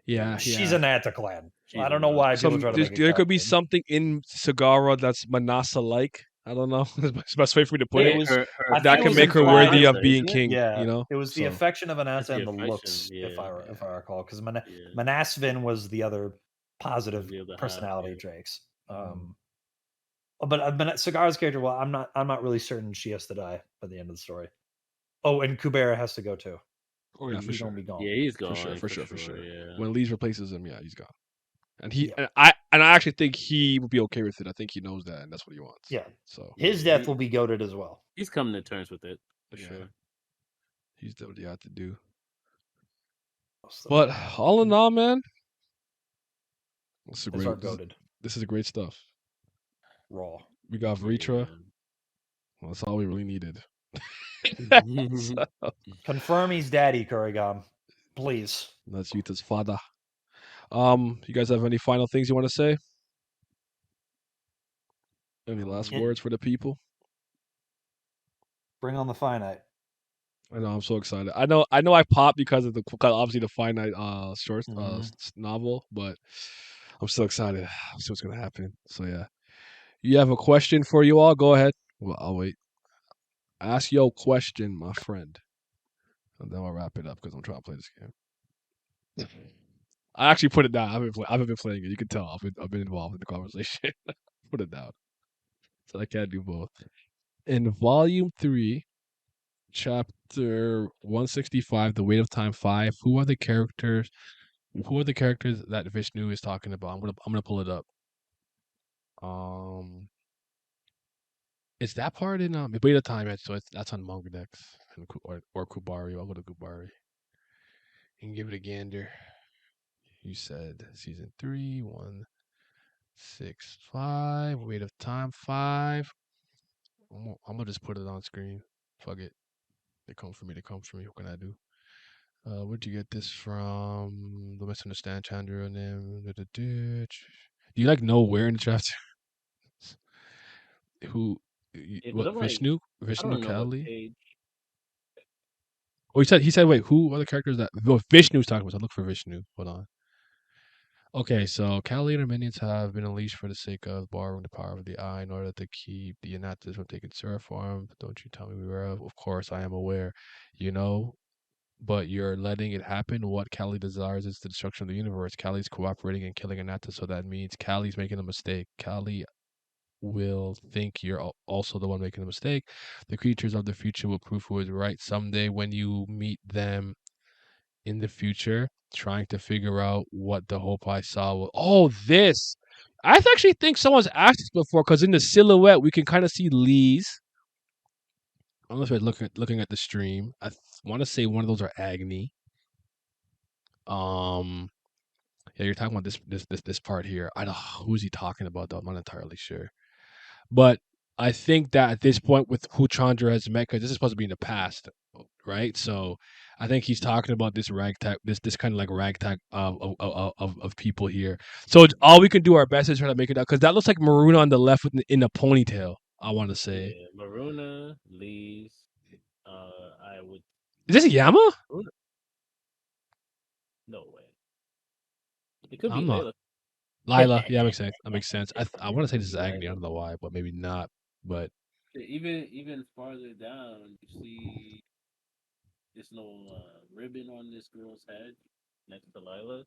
yeah, She's yeah. an Anta clan. She's I don't know Ananta. why people try to make it There could be complicated. something in Sagara that's Manasa like. I don't know. That's the best way for me to put It it. was. Her I That think it can was make her implied. worthy of Ananta, being isn't it? king. Yeah, You know, it was the so affection of It's Ananta the and the affection, looks, if yeah. I recall, because Yeah. Manasvin was the other positive The other half, personality yeah. of Drake's. Mhm. But Cigar's character, well, I'm not really certain she has to die by the end of the story. Oh, and Kubera has to go too. oh yeah, for He's sure, gonna be gone. Yeah, he's for sure, gone for sure, for sure. Yeah. When Leez replaces him, yeah, he's gone. And he Yeah. and I actually think he would be okay with it. I think he knows that, and that's what he wants. Yeah. So His Yeah, death will be goaded as well. he's coming to terms with it for yeah, sure. he's done what he had to do. So, But all in all, man, this is his great. are goaded. This is great stuff. Raw. We got Vritra. Yeah. Well, that's all we really needed. So, Confirm he's daddy, Kurigam. Please. that's Yuta's father. You guys have any final things you want to say? Any last Yeah. words for the people? Bring on the finite. I know I'm so excited. I know I popped because of because obviously the finite short Mhm. novel, but I'm so excited. I'm see what's gonna happen. So yeah. You have a question for you all? Go ahead. Well, I'll wait. Ask your question, my friend. And then I'll wrap it up because I'm trying to play this game. I actually put it down. I haven't been playing it. You can tell I've been involved in the conversation. Put it down. So I can't do both. In volume 3, chapter 165, The Weight of Time 5, who are the characters that Vishnu is talking about? I'm gonna pull it up. Is that part in Weight of Time? So that's on Mongodex or Kubari. I'll go to Kubari and give it a gander. You said season 3, 165, Weight of Time 5. I'm gonna just put it on screen. Fuck it. They come for me. They come for me. What can I do? Where'd you get this from? Don't misunderstand Chandra name. Do you like know where in the draft? Who? Yeah, 'cause What? I'm like, Vishnu? I Vishnu don't know what Kali? page. Oh, he said. Wait, who are the characters that? Well, Vishnu's talking about. So look for Vishnu. Hold on. Okay, so Kali and her minions have been unleashed for the sake of borrowing the power of the eye in order to keep the Anatas from taking Seraph form. Don't you tell me we were of? Of course, I am aware. You know, but you're letting it happen. What Kali desires is the destruction of the universe. Kali's cooperating and killing Anatta, so that means Kali's making a mistake. Kali will think you're also the one making the mistake. The creatures of the future will prove who is right someday when you meet them in the future, trying to figure out what the hope I saw was. Oh, this! I actually think someone's asked this before because in the silhouette we can kind of see Leez. I don't know if you're looking at the stream. I want to say one of those are Agni. Yeah, you're talking about this part here. I don't who's he talking about though. I'm not entirely sure, but I think that at this point with who Chandra has met, because this is supposed to be in the past, right? So I think he's talking about this ragtag, this kind of like ragtag of people here. So all we can do our best is try to make it out because that looks like Maruna on the left in a ponytail. I want to say, Yeah, Maruna, Leez. I would. is this Yama? Maruna- No way. It could be I'm not. Layla. Lila, yeah, makes sense. That makes sense. I want to say this is Agni. I don't know why, but maybe not. But Even farther down, you see there's no ribbon on this girl's head next to Lila.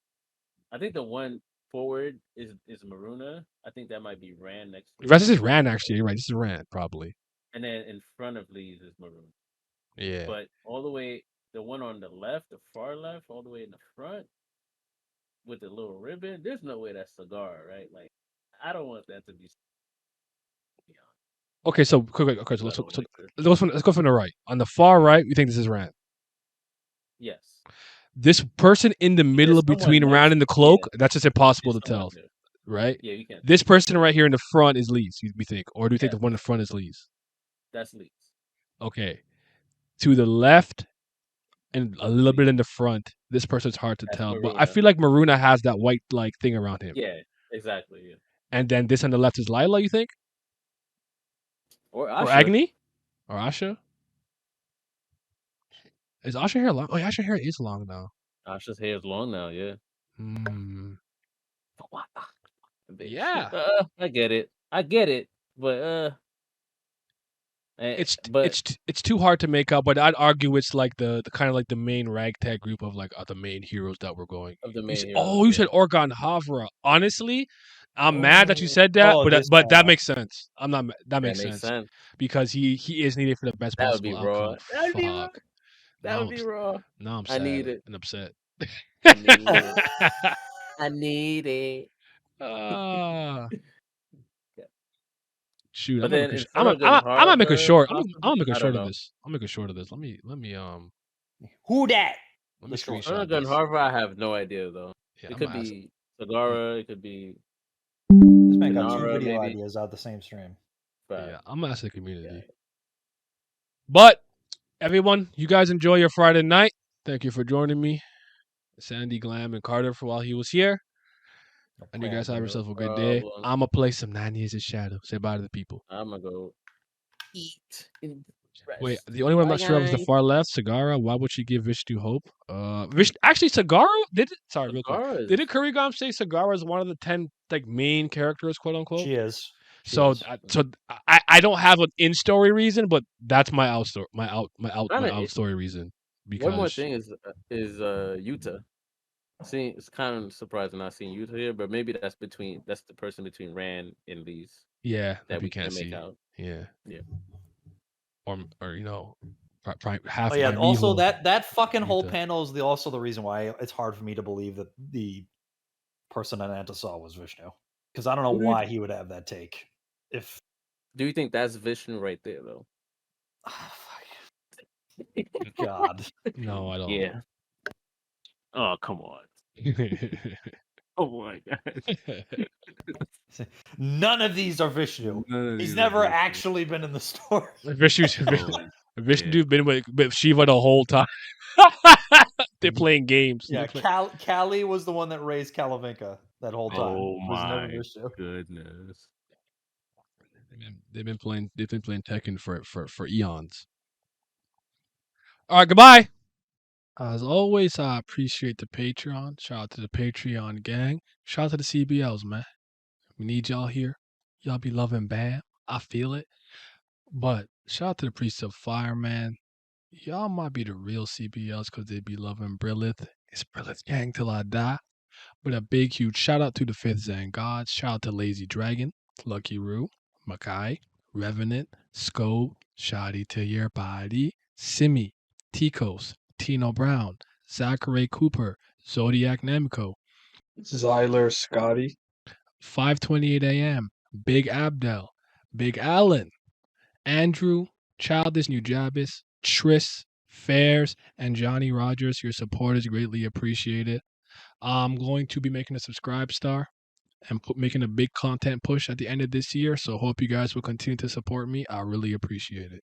I think the one forward is Maruna. I think that might be Rand next to this is Rand actually. You're right. This is Rand probably. and then in front of Lee's is Maruna. Yeah. But all the way, the one on the left, the far left, all the way in the front with the little ribbon, there's no way that's Cigar, right? Like, I don't want that to be. Okay, so quick. Okay, so I don't like her. let's go from the right. On the far right, you think this is Rand. Yes. This person in the middle There's someone between Rand next- and the cloak, yeah, that's just impossible there's to tell, someone there. right? Yeah, you can't. This person right here in the front is Leez, we think, or do you think Yeah. the one in the front is Leez? That's Lee's. Okay, to the left and a little Leez. bit in the front, this person's hard to That's tell, but I Maruna. feel like Maruna has that white like thing around him. Yeah, exactly. Yeah. And then this on the left is Lila, you think, Or or Asha. Agni, or Asha? Is Asha hair long? Oh, yeah, Asha hair is long now. Asha's hair is long now. Yeah. Hmm. Bitch. Yeah. I get it. But it's too hard to make out, but I'd argue it's like the kind of like the main ragtag group of like the main heroes that we're going. of the You main said, heroes, you yeah. said Orgon Havra. Honestly, I'm mad that you said that, Oh, but this that guy. makes sense. I'm not. That makes makes sense sense. because he is needed for the best That would be possible raw. outcome. That would be raw. Fuck. That would be raw. Now I'm I sad need it. and upset. I need it. I need it. Ah. Yeah. Shoot, But I'm then gonna in front of I'm gonna make a short. I'm possibly, gonna make a I short don't of know. this. I'm gonna make a short of this. Let me Who that? let me The short. screenshot Gun this. Harvard, I have no idea though. Yeah, It I'm could gonna ask. be Sagara. It could be This man got two Gennaro, video maybe. ideas out the same stream. But Yeah, I'm gonna ask the community. yeah. But everyone, you guys enjoy your Friday night. Thank you for joining me, Sandy, Glam, and Carter for while he was here. And you guys have yourself a good day. problem. I'm gonna play some 9 Years of Shadow. Say bye to the people. I'm gonna go eat. And Wait, rest. the only one I'm Bye, not sure of is the guys. far left, Sagara. Why would she give Vishnu hope? Actually, Sagara did it. Sorry, real quick. Sagara is- Didn't Kurigam say Sagara is one of the 10 like main characters, quote unquote? She is. She So, is. I don't have an in story reason, but that's my out story, my out Kinda- story reason. Because One more thing is Yuta. See, it's kind of surprising not seeing Yuta here, but maybe that's the person between Rand and Leez yeah, that we we can't can't make see. out. Yeah, Yeah. or you know, half. Oh yeah. of Also, Miho. that fucking whole Yuta. panel is also the reason why it's hard for me to believe that the person Ananta saw was Vishnu, because I don't know Who do you why he would have that take. If Do you think that's Vishnu right there though? God, No, I don't. Yeah. Oh, come on. Oh my god. none of these are Vishnu. None of He's these are never Vishnu. actually been in the story. Vishnu's Oh. Vishnu's been with Shiva the whole time. They're playing games. Yeah, Callie was the one that raised Kalavinka that whole time. Oh It was never my Vishnu. goodness. They've been playing Tekken for eons. All right, goodbye. As always, I appreciate the Patreon. Shout out to the Patreon gang. Shout out to the CBLs, man. We need y'all here. Y'all be loving Bam. I feel it. But shout out to the Priest of Fire, man. Y'all might be the real CBLs because they be loving Brillith. It's Brillith gang till I die. But a big, huge shout out to the Fifth Zen Gods. Shout out to Lazy Dragon, Lucky Roo, Makai, Revenant, Scope, Shoddy to Your Body, Simi, Tikos, Tino Brown, Zachary Cooper, Zodiac Nemco, Zyler Scotty, 5:28 a.m., Big Abdel, Big Allen, Andrew, Childish Nujabis, Tris, Fairs, and Johnny Rogers. Your support is greatly appreciated. I'm going to be making a subscribe star and making a big content push at the end of this year. So hope you guys will continue to support me. I really appreciate it.